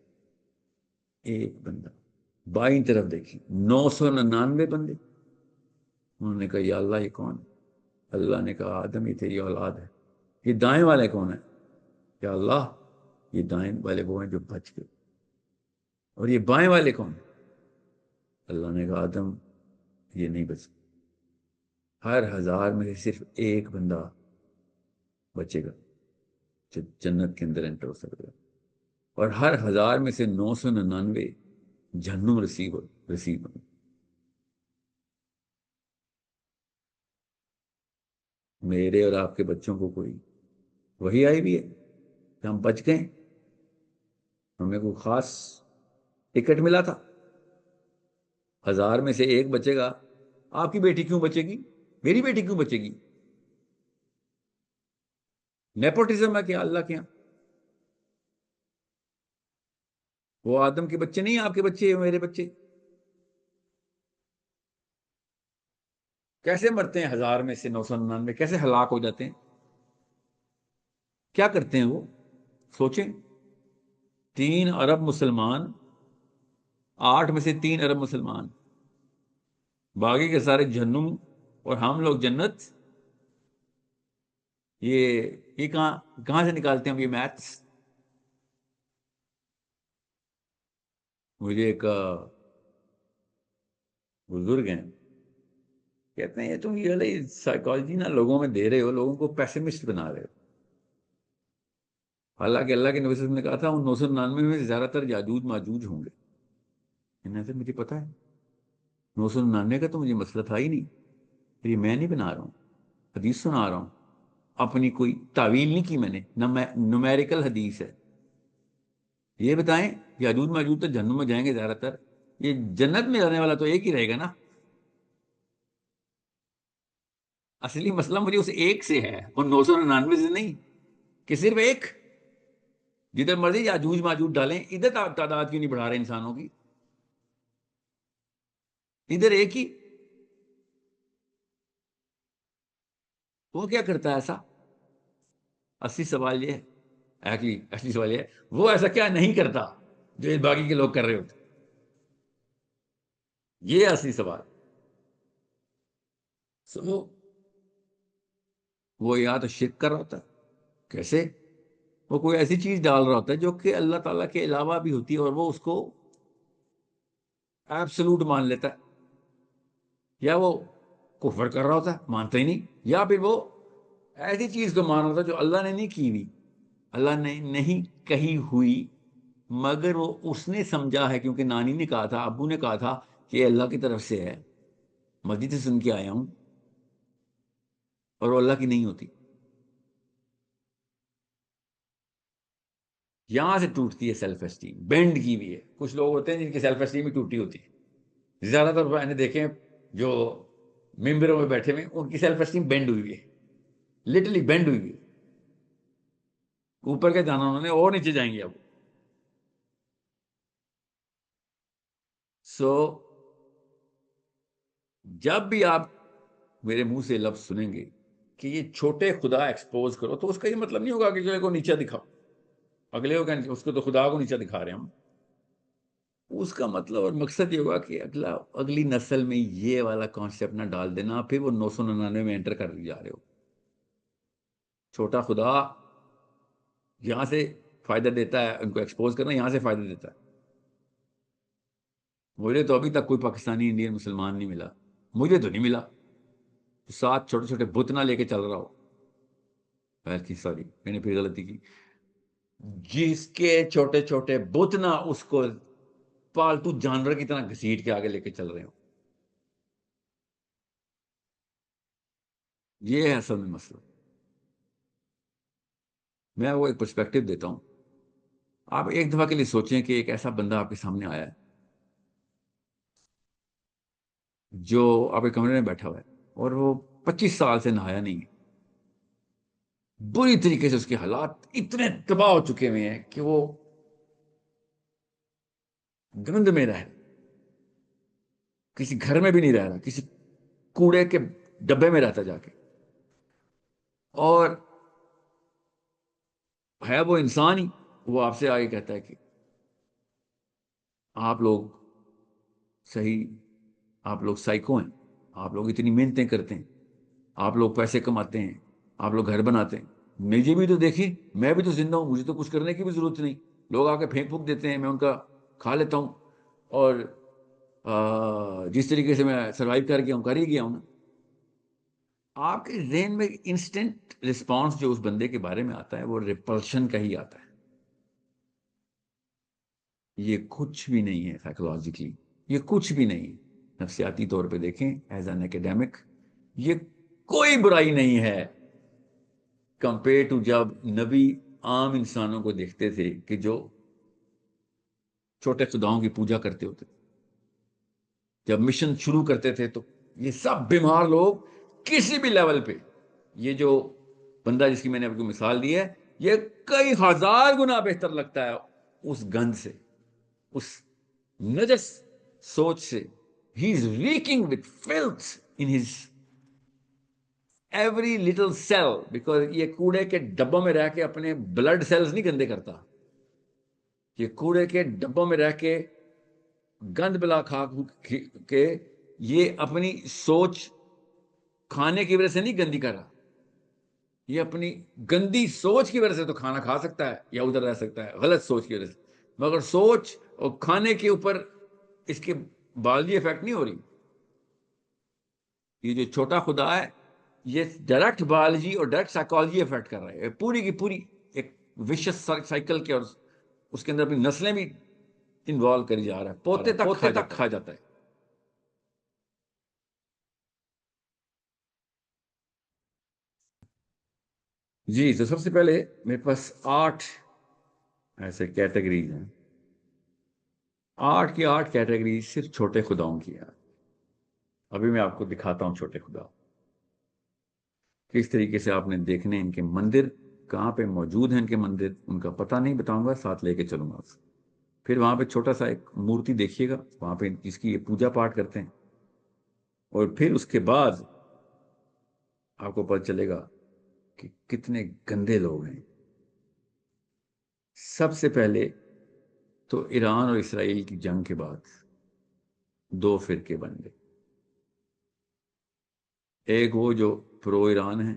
ایک بندہ، بائیں طرف دیکھی 999 بندے۔ انہوں نے کہا یا اللہ یہ کون ہے؟ اللہ نے کہا آدم یہ تیری اولاد ہے۔ یہ دائیں والے کون ہیں؟ یا اللہ یہ دائیں والے وہ ہیں جو بچ گئے۔ اور یہ بائیں والے کون ہیں؟ اللہ نے کہا آدم یہ نہیں بچ، ہر 1000 میں سے صرف ایک بندہ بچے گا جو جنت کے اندر انٹر ہو سکے گا، اور ہر 1000 میں سے 999 جہنم رسیو ہوں۔ میرے اور آپ کے بچوں کو کوئی وہی آئی بھی ہے کہ ہم بچ گئے، ہمیں کوئی خاص ٹکٹ ملا تھا؟ 1000 میں سے ایک بچے گا، آپ کی بیٹی کیوں بچے گی؟ میری بیٹی کیوں بچے گی؟ نیپوٹزم ہے کیا اللہ کے یہاں؟ وہ آدم کے بچے نہیں، آپ کے بچے، میرے بچے کیسے مرتے ہیں؟ 1000 میں سے 999 کیسے ہلاک ہو جاتے ہیں؟ کیا کرتے ہیں وہ؟ سوچیں، 3 ارب مسلمان، 8 میں سے 3 ارب مسلمان، باقی کے سارے جہنم اور ہم لوگ جنت۔ یہ کہاں سے نکالتے ہیں ہم یہ میتھس؟ مجھے ایک بزرگ ہیں، کہتے ہیں یہ تم یہ والی سائیکالوجی نا لوگوں میں دے رہے ہو، لوگوں کو پیسمسٹ بنا رہے ہو۔ حالانکہ اللہ کے نبی صلی اللہ علیہ وسلم نے کہا تھا ان 999 میں سے زیادہ تر یاجوج ماجوج ہوں گے۔ مجھے پتا ہے 999 کا تو مجھے مسئلہ تھا ہی نہیں، یہ میں نہیں بنا رہا ہوں، حدیث سنا رہا ہوں، اپنی کوئی تعویل نہیں کی میں نے، نومیریکل حدیث ہے۔ یہ بتائیں یاجوج ماجوج تو جہنم میں جائیں گے زیادہ تر، یہ جنت میں جانے والا تو ایک ہی رہے گا نا۔ اصلی مسئلہ مجھے اس ایک سے ہے، ان 999 سے نہیں، کہ صرف ایک۔ جدھر مرضی یاجوج ماجوج ڈالیں، ادھر تعداد کیوں نہیں بڑھا رہے انسانوں کی؟ ادھر ایک ہی۔ وہ کیا کرتا ہے ایسا؟ اصلی سوال یہ ہے، اصلی سوال یہ ہے، وہ ایسا کیا نہیں کرتا جو یہ باقی کے لوگ کر رہے ہوتے؟ یہ اصلی سوال. سو وہ یا تو شرک کر رہا ہوتا ہے. کیسے؟ وہ کوئی ایسی چیز ڈال رہا ہوتا ہے جو کہ اللہ تعالیٰ کے علاوہ بھی ہوتی ہے، اور وہ اس کو ایبسلوٹ مان لیتا ہے. یا وہ کفر کر رہا ہوتا ہے، مانتا ہی نہیں. یا پھر وہ ایسی چیز کو مان رہا ہوتا ہے جو اللہ نے نہیں کی ہوئی، اللہ نے نہیں کہی ہوئی، مگر وہ اس نے سمجھا ہے کیونکہ نانی نے کہا تھا، ابو نے کہا تھا کہ یہ اللہ کی طرف سے ہے، مسجد سے سن کے آیا ہوں، اور وہ اللہ کی نہیں ہوتی. یہاں سے ٹوٹتی ہے سیلف اسٹیم، بینڈ کی ہوئی ہے. کچھ لوگ ہوتے ہیں جن کی سیلف اسٹیم ہی ٹوٹی ہوتی ہے. زیادہ تر میں نے دیکھے جو ممبروں میں بیٹھے ہوئے ان کی سیلف اسٹیم بینڈ ہوئی ہے، لٹرلی بینڈ ہوئی ہے. اوپر کا جانا انہوں نے اور نیچے جائیں گے اب. سو جب بھی آپ میرے منہ سے لفظ سنیں گے کہ یہ چھوٹے خدا ایکسپوز کرو، تو اس کا یہ مطلب نہیں ہوگا کہ جو کو نیچا دکھاؤ. اگلے کو اس کو تو خدا کو نیچا دکھا رہے ہیں ہم. اس کا مطلب اور مقصد یہ ہوگا کہ اگلی نسل میں یہ والا کانسیپٹ نہ ڈال دینا، پھر وہ 999 میں انٹر کر جا رہے ہو. چھوٹا خدا یہاں سے فائدہ دیتا ہے، ان کو ایکسپوز کرنا یہاں سے فائدہ دیتا ہے. مجھے تو ابھی تک کوئی پاکستانی انڈین مسلمان نہیں ملا، مجھے تو نہیں ملا، ساتھ چھوٹے چھوٹے بت نہ لے کے چل رہا ہو. سوری میں نے پھر غلطی کی. جس کے چھوٹے چھوٹے بت نہ اس کو پالتو جانور کی طرح گھسیٹ کے آگے لے کے چل رہے ہو. یہ ہے اصل میں مسئلہ. میں وہ ایک پرسپیکٹو دیتا ہوں. آپ ایک دفعہ کے لیے سوچیں کہ ایک ایسا بندہ آپ کے سامنے آیا ہے جو آپ کے کمرے میں بیٹھا ہوا ہے، اور وہ 25 سال سے نہایا نہیں ہے. بری طریقے سے اس کے حالات اتنے تباہ ہو چکے ہوئے ہیں کہ وہ گند میں رہ، کسی گھر میں بھی نہیں رہ رہا، کسی کوڑے کے ڈبے میں رہتا جا کے. اور ہے وہ انسان ہی. وہ آپ سے آگے کہتا ہے کہ آپ لوگ صحیح، آپ لوگ سائیکو ہیں، آپ لوگ اتنی محنتیں کرتے ہیں، آپ لوگ پیسے کماتے ہیں، آپ لوگ گھر بناتے ہیں، مجھے بھی تو دیکھیں، میں بھی تو زندہ ہوں، مجھے تو کچھ کرنے کی بھی ضرورت نہیں. لوگ آ کے پھینک پھونک دیتے ہیں، میں ان کا کھا لیتا ہوں، اور جس طریقے سے میں سروائیو کر گیا ہوں کر ہی گیا ہوں نا. آپ کے ذہن میں انسٹنٹ رسپانس جو اس بندے کے بارے میں آتا ہے وہ ریپلشن کا ہی آتا ہے. یہ کچھ بھی نہیں ہے سائیکولوجیکلی، یہ کچھ بھی نہیں. نفسیاتی طور پہ دیکھیں ایز این ایکیڈیمک، یہ کوئی برائی نہیں ہے کمپیئر ٹو جب نبی عام انسانوں کو دیکھتے تھے کہ جو چھوٹے خداؤں کی پوجا کرتے ہوتے. جب مشن شروع کرتے تھے تو یہ سب بیمار لوگ کسی بھی لیول پہ، یہ جو بندہ جس کی میں نے آپ کو مثال دی ہے، یہ کئی ہزار گنا بہتر لگتا ہے اس گند سے، اس نجس سوچ سے. He is reeking with filth in his every little cell, because یہ کوڑے کے ڈبوں میں رہ کے اپنے بلڈ سیلز نہیں گندے کرتا. یہ کوڑے کے ڈبوں میں رہ کے گند بلا کھا کے یہ اپنی سوچ کھانے کی وجہ سے نہیں گندی کر رہا. یہ اپنی گندی سوچ کی وجہ سے تو کھانا کھا سکتا ہے یا ادھر رہ سکتا ہے غلط سوچ کی وجہ سے، مگر سوچ اور کھانے کے اوپر اس کے بالجی افیکٹ نہیں ہو رہی. یہ جو چھوٹا خدا ہے یہ ڈائریکٹ بایولوجی اور ڈائریکٹ سائیکالوجی افیکٹ کر رہے ہیں پوری کی پوری ایک وشس سائیکل کے، اور اس کے اندر اپنی نسلیں بھی انوالو کری جا رہا ہے، پوتے تک کھا جاتا ہے. جی تو سب سے پہلے میرے پاس 8 ایسے کیٹیگریز ہیں. 8 کی 8 کیٹیگری صرف چھوٹے خداؤں کی ہے. ابھی میں آپ کو دکھاتا ہوں چھوٹے خدا کس طریقے سے آپ نے دیکھنے. ان کے مندر کہاں پہ موجود ہیں، ان کے مندر ان کا پتہ نہیں بتاؤں گا، ساتھ لے کے چلوں گا. پھر وہاں پہ چھوٹا سا ایک مورتی دیکھیے گا وہاں پہ جس کی یہ پوجا پاٹ کرتے ہیں. اور پھر اس کے بعد آپ کو پتہ چلے گا کہ کتنے گندے لوگ ہیں. سب سے پہلے تو ایران اور اسرائیل کی جنگ کے بعد دو فرقے بن گئے. ایک وہ جو پرو ایران ہیں،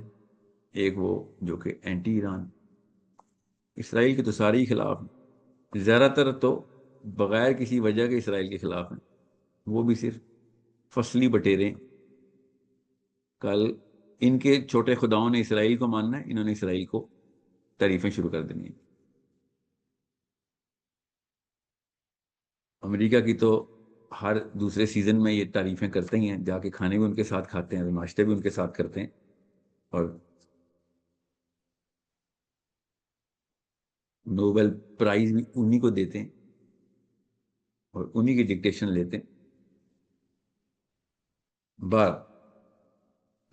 ایک وہ جو کہ اینٹی ایران. اسرائیل کے تو سارے ہی خلاف ہیں، زیادہ تر تو بغیر کسی وجہ کے اسرائیل کے خلاف ہیں، وہ بھی صرف فصلی بٹیرے. کل ان کے چھوٹے خداؤں نے اسرائیل کو ماننا ہے، انہوں نے اسرائیل کو تعریفیں شروع کر دینی ہیں. امریکہ کی تو ہر دوسرے سیزن میں یہ تعریفیں کرتے ہی ہیں، جا کے کھانے بھی ان کے ساتھ کھاتے ہیں، ناشتے بھی ان کے ساتھ کرتے ہیں، اور نوبل پرائز بھی انہی کو دیتے ہیں اور انہی کی ڈکٹیشن لیتے ہیں. بار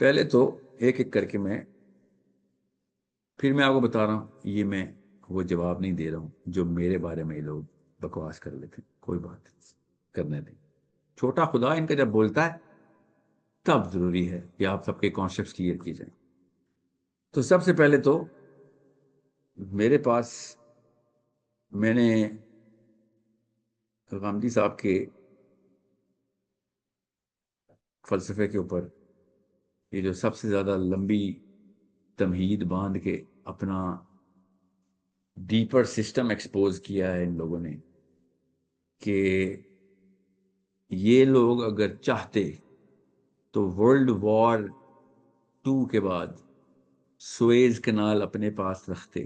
پہلے تو ایک ایک کر کے پھر میں آپ کو بتا رہا ہوں، یہ میں وہ جواب نہیں دے رہا ہوں جو میرے بارے میں یہ لوگ بکواس کر لیتے ہیں. کوئی بات نہیں، کرنے دیں. چھوٹا خدا ان کا جب بولتا ہے تب ضروری ہے کہ آپ سب کے کانسیپٹس کلیئر کی جائیں. تو سب سے پہلے تو میرے پاس، میں نے غامدی صاحب کے فلسفے کے اوپر یہ جو سب سے زیادہ لمبی تمہید باندھ کے اپنا ڈیپر سسٹم ایکسپوز کیا ہے ان لوگوں نے، کہ یہ لوگ اگر چاہتے تو ورلڈ وار 2 کے بعد سویز کنال اپنے پاس رکھتے،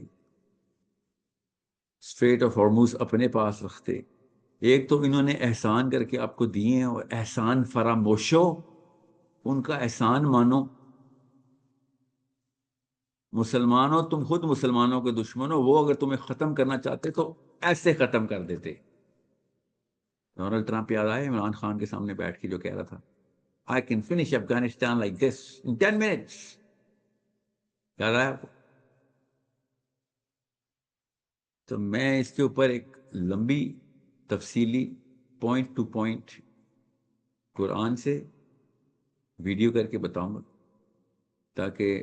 اسٹریٹ آف ہارموز اپنے پاس رکھتے. ایک تو انہوں نے احسان کر کے آپ کو دیے ہیں، اور احسان فراموشو، ان کا احسان مانو. مسلمانوں، تم خود مسلمانوں کے دشمن ہو، وہ اگر تمہیں ختم کرنا چاہتے تو ایسے ختم کر دیتے. ڈونلڈ ٹرمپ یاد آئے عمران خان کے سامنے بیٹھ کے جو کہہ رہا تھا I can finish Afghanistan like this in 10 minutes. یاد آیا آپ کو؟ تو میں اس کے اوپر ایک لمبی تفصیلی پوائنٹ ٹو پوائنٹ قرآن سے ویڈیو کر کے بتاؤں گا تاکہ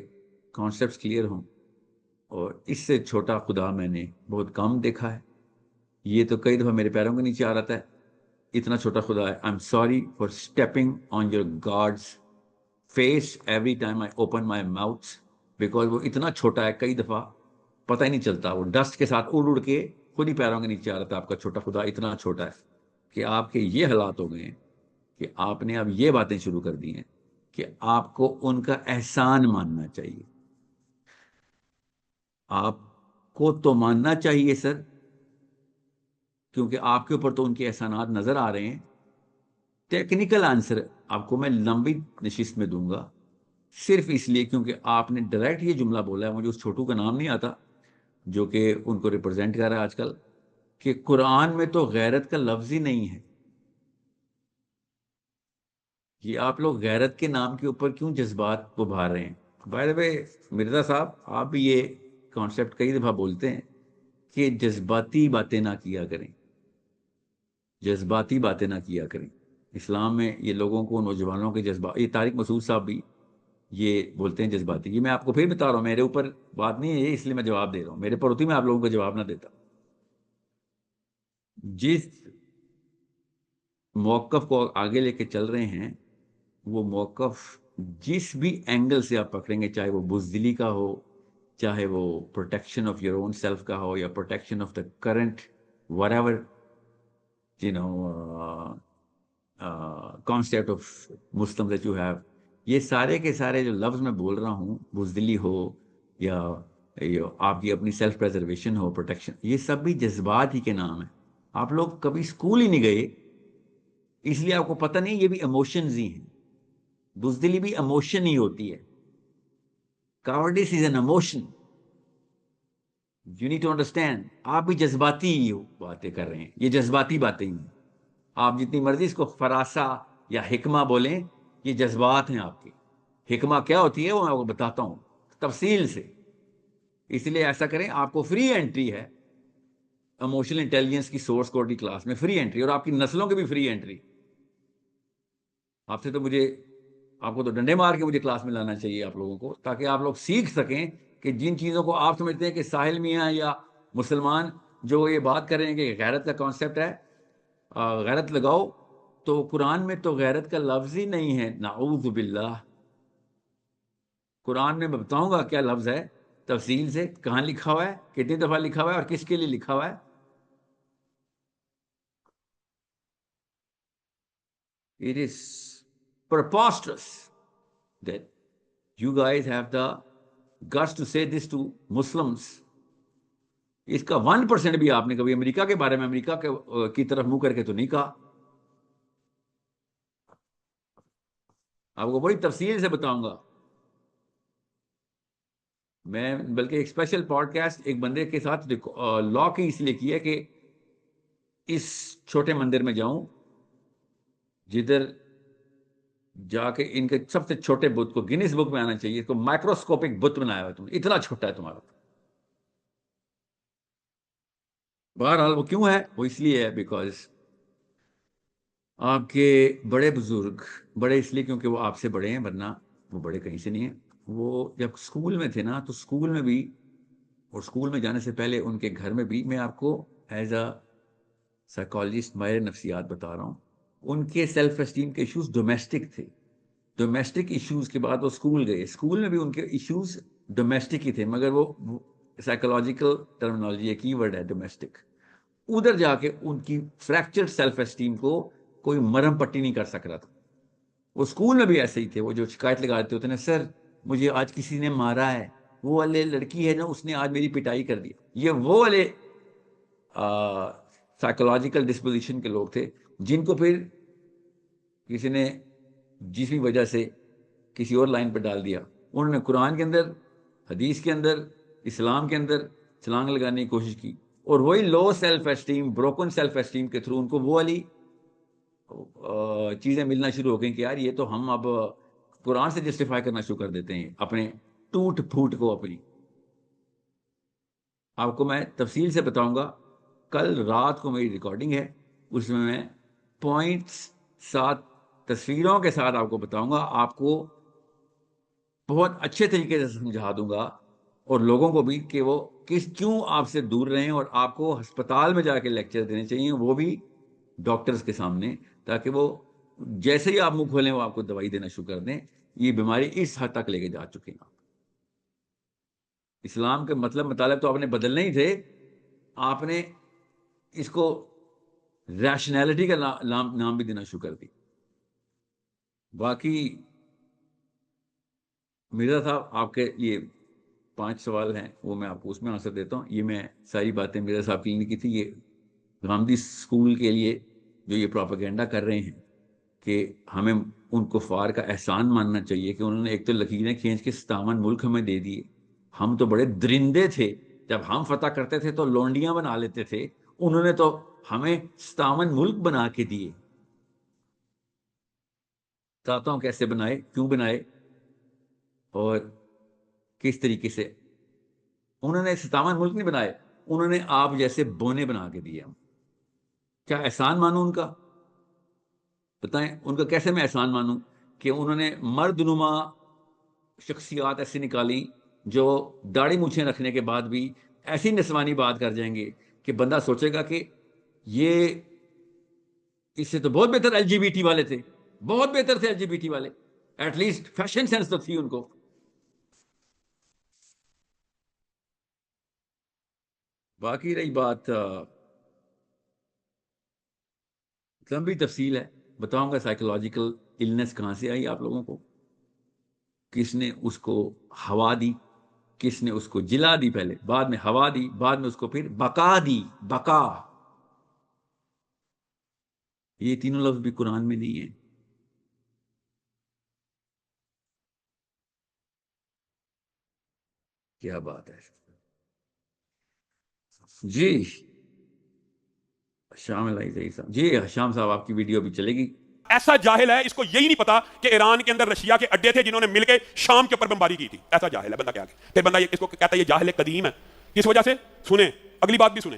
کانسیپٹس کلیئر ہوں. اور اس سے چھوٹا خدا میں نے بہت کم دیکھا ہے. یہ تو کئی دفعہ میرے پیروں کے نیچے آ رہا ہے، اتنا چھوٹا خدا ہے. I am sorry for stepping on your God's face every time I open my mouth, because وہ اتنا چھوٹا ہے کئی دفعہ پتہ ہی نہیں چلتا. وہ ڈسٹ کے ساتھ اڑ اڑ کے خود ہی پیروں کے نیچے آ رہا تھا. آپ کا چھوٹا خدا اتنا چھوٹا ہے کہ آپ کے یہ حالات ہو گئے ہیں کہ آپ نے اب یہ باتیں شروع کر دی ہیں کہ آپ کو ان کا احسان ماننا چاہیے. آپ کو تو ماننا چاہیے سر، کیونکہ آپ کے اوپر تو ان کے احسانات نظر آ رہے ہیں. ٹیکنیکل آنسر آپ کو میں لمبی نشست میں دوں گا، صرف اس لیے کیونکہ آپ نے ڈائریکٹ یہ جملہ بولا ہے. مجھے اس چھوٹو کا نام نہیں آتا جو کہ ان کو ریپرزینٹ کر رہا ہے آج کل، کہ قرآن میں تو غیرت کا لفظ ہی نہیں ہے. یہ آپ لوگ غیرت کے نام کے اوپر کیوں جذبات ابھار رہے ہیں؟ بائی دا وے مرزا صاحب، آپ بھی یہ کانسیپٹ کئی دفعہ بولتے ہیں کہ جذباتی باتیں نہ کیا کریں، جذباتی باتیں نہ کیا کریں. اسلام میں یہ لوگوں کو، نوجوانوں کے جذبات، یہ طارق مسعود صاحب بھی یہ بولتے ہیں جذباتی. یہ میں آپ کو پھر بتا رہا ہوں، میرے اوپر بات نہیں ہے یہ، اس لیے میں جواب دے رہا ہوں. میرے پر ہوتی میں آپ لوگوں کو جواب نہ دیتا. جس موقف کو آگے لے کے چل رہے ہیں، وہ موقف جس بھی اینگل سے آپ پکڑیں گے، چاہے وہ بزدلی کا ہو، چاہے وہ protection of your own self کا ہو، یا protection of the current what ever concept of Muslim that you have, یہ سارے کے سارے جو لفظ میں بول رہا ہوں، بزدلی ہو یا آپ کی اپنی سیلف پریزرویشن ہو، پروٹیکشن، یہ سب بھی جذبات ہی کے نام ہیں. آپ لوگ کبھی اسکول ہی نہیں گئے، اس لیے آپ کو پتہ نہیں یہ بھی ایموشنز ہی ہیں. بزدلی بھی ایموشن ہی ہوتی ہے. Cowardice is an emotion. You need to understand. آپ بھی جذباتی ہی باتیں کر رہے ہیں، یہ جذباتی باتیں ہی ہیں. آپ جتنی مرضی اس کو فراسہ یا حکمہ بولیں، یہ جذبات ہیں آپ کے. حکمہ کیا ہوتی ہے وہ میں آپ کو بتاتا ہوں تفصیل سے. اس لیے ایسا کریں، آپ کو فری انٹری ہے ایموشنل انٹیلیجنس کی سورس کوڈ کی کلاس میں، فری انٹری، اور آپ کی نسلوں کی بھی فری انٹری. آپ سے تو مجھے آپ کو تو ڈنڈے مار کے مجھے کلاس میں لانا چاہیے آپ لوگوں کو، تاکہ آپ لوگ سیکھ سکیں کہ جن چیزوں کو آپ سمجھتے ہیں کہ ساحل میاں یا مسلمان جو یہ بات کر رہے ہیں کہ غیرت کا کانسیپٹ ہے، غیرت لگاؤ، تو قرآن میں تو غیرت کا لفظ ہی نہیں ہے، نعوذ باللہ۔ قرآن میں میں بتاؤں گا کیا لفظ ہے تفصیل سے، کہاں لکھا ہوا ہے، کتنی دفعہ لکھا ہوا ہے، اور کس کے لیے لکھا ہوا ہے۔ It is preposterous that you guys have the guts to say this to Muslims. اس کا 1% بھی آپ نے کبھی امریکہ کے بارے میں، امریکہ کی طرف منہ کر کے تو نہیں کہا۔ آپ کو بڑی تفصیل سے بتاؤں گا میں، بلکہ ایک اسپیشل پوڈ کاسٹ ایک بندے کے ساتھ لا کی اس لیے کی ہے کہ اس چھوٹے مندر میں جاؤں جدھر جا کے ان کے سب سے چھوٹے بت کو گینس بک میں آنا چاہیے، اس کو مائکروسکوپک بت بنایا ہوا تم نے، اتنا چھوٹا ہے تمہارا۔ بہرحال وہ کیوں ہے، وہ اس لیے ہے بیکاز آپ کے بڑے بزرگ، بڑے اس لیے کیونکہ وہ آپ سے بڑے ہیں، ورنہ وہ بڑے کہیں سے نہیں ہیں۔ وہ جب اسکول میں تھے نا، تو اسکول میں بھی، اور اسکول میں جانے سے پہلے ان کے گھر میں بھی، میں آپ کو ایز اے سائیکالوجسٹ ماہر نفسیات بتا رہا ہوں، ان کے سیلف اسٹیم کے ایشوز ڈومیسٹک تھے۔ ڈومیسٹک ایشوز کے بعد وہ اسکول گئے، اسکول میں بھی ان کے ایشوز ڈومیسٹک ہی تھے، مگر وہ سائیکولوجیکل ٹرمینالوجی، ایک کی ورڈ ہے ڈومیسٹک۔ ادھر جا کے ان کی فریکچرڈ سیلف اسٹیم کو کوئی مرہم پٹی نہیں کر سک رہا تھا۔ وہ اسکول میں بھی ایسے ہی تھے، وہ جو شکایت لگا دیتے ہوتے نا، سر مجھے آج کسی نے مارا ہے، وہ والے لڑکی ہے نا اس نے آج میری پٹائی کر دی۔ یہ وہ والے سائیکولوجیکل ڈسپوزیشن کے لوگ تھے جن کو پھر کسی نے جس بھی وجہ سے کسی اور لائن پہ ڈال دیا، انہوں نے قرآن کے اندر، حدیث کے اندر، اسلام کے اندر چھلانگ لگانے کی کوشش کی، اور وہی love self esteem, broken self esteem کے تھرو ان کو وہ والی چیزیں ملنا شروع ہو گئیں کہ یار یہ تو ہم اب قرآن سے جسٹیفائی کرنا شروع کر دیتے ہیں اپنے ٹوٹ پھوٹ کو اپنی۔ آپ کو میں تفصیل سے بتاؤں گا، کل رات کو میری ریکارڈنگ ہے، اس میں پوائنٹس ساتھ تصویروں کے ساتھ آپ کو بتاؤں گا، آپ کو بہت اچھے طریقے سے سمجھا دوں گا، اور لوگوں کو بھی کہ وہ کیوں آپ سے دور رہیں، اور آپ کو ہسپتال میں جا کے لیکچر دینے چاہیے، وہ بھی ڈاکٹرز کے سامنے، تاکہ وہ جیسے ہی آپ منہ کھولیں وہ آپ کو دوائی دینا شروع کر دیں۔ یہ بیماری اس حد تک لے کے جا چکے ہیں۔ اسلام کے مطالب تو آپ نے بدلنے ہی تھے، آپ نے اس کو ریشنلٹی کا نام بھی دینا شروع کر دی۔ باقی مرزا صاحب، آپ کے یہ 5 سوال ہیں، وہ میں آپ کو اس میں آنسر دیتا ہوں۔ یہ میں ساری باتیں مرزا صاحب کی نہیں کی تھی، یہ غامدی اسکول کے لیے جو یہ پروپیگنڈا کر رہے ہیں کہ ہمیں ان کفار کا احسان ماننا چاہیے کہ انہوں نے ایک تو لکیریں کھینچ کے 57 ملک ہمیں دے دیے، ہم تو بڑے درندے تھے، جب ہم فتح کرتے تھے تو لونڈیاں بنا لیتے تھے، انہوں نے تو ہمیں 57 ملک بنا کے دیے۔ بتاتا ہوں کیسے بنائے، کیوں بنائے، اور کس طریقے سے۔ انہوں نے 57 ملک نہیں بنائے، انہوں نے آپ جیسے بونے بنا کے دیے۔ ہم کیا احسان مانوں ان کا؟ بتائیں ان کا کیسے میں احسان مانوں کہ انہوں نے مرد نما شخصیات ایسی نکالی جو داڑھی مونچھیں رکھنے کے بعد بھی ایسی نسوانی بات کر جائیں گے کہ بندہ سوچے گا کہ یہ اس سے تو بہت بہتر ایل جی بی ٹی والے تھے، بہت بہتر تھے ایل جی بی ٹی والے، ایٹ لیسٹ فیشن سینس تو تھی ان کو۔ باقی رہی بات لمبی تفصیل ہے، بتاؤں گا سائیکولوجیکل النس کہاں سے آئی آپ لوگوں کو، کس نے اس کو ہوا دی، کس نے اس کو جلا دی، پہلے بعد میں ہوا دی، بعد میں اس کو پھر بقا دی، بقا۔ یہ تینوں لفظ بھی قرآن میں نہیں ہیں۔ کیا بات ہے جی۔ شام علیہ صاحب جی، شام صاحب آپ کی ویڈیو بھی چلے گی۔ ایسا جاہل ہے، اس کو یہی نہیں پتا کہ ایران کے اندر رشیا کے اڈے تھے جنہوں نے مل کے شام کے اوپر بمباری کی تھی۔ ایسا جاہل ہے بندہ، کیا پھر بندہ اس کو کہتا ہے یہ جاہل قدیم ہے، کس وجہ سے؟ سنیں اگلی بات بھی سنیں۔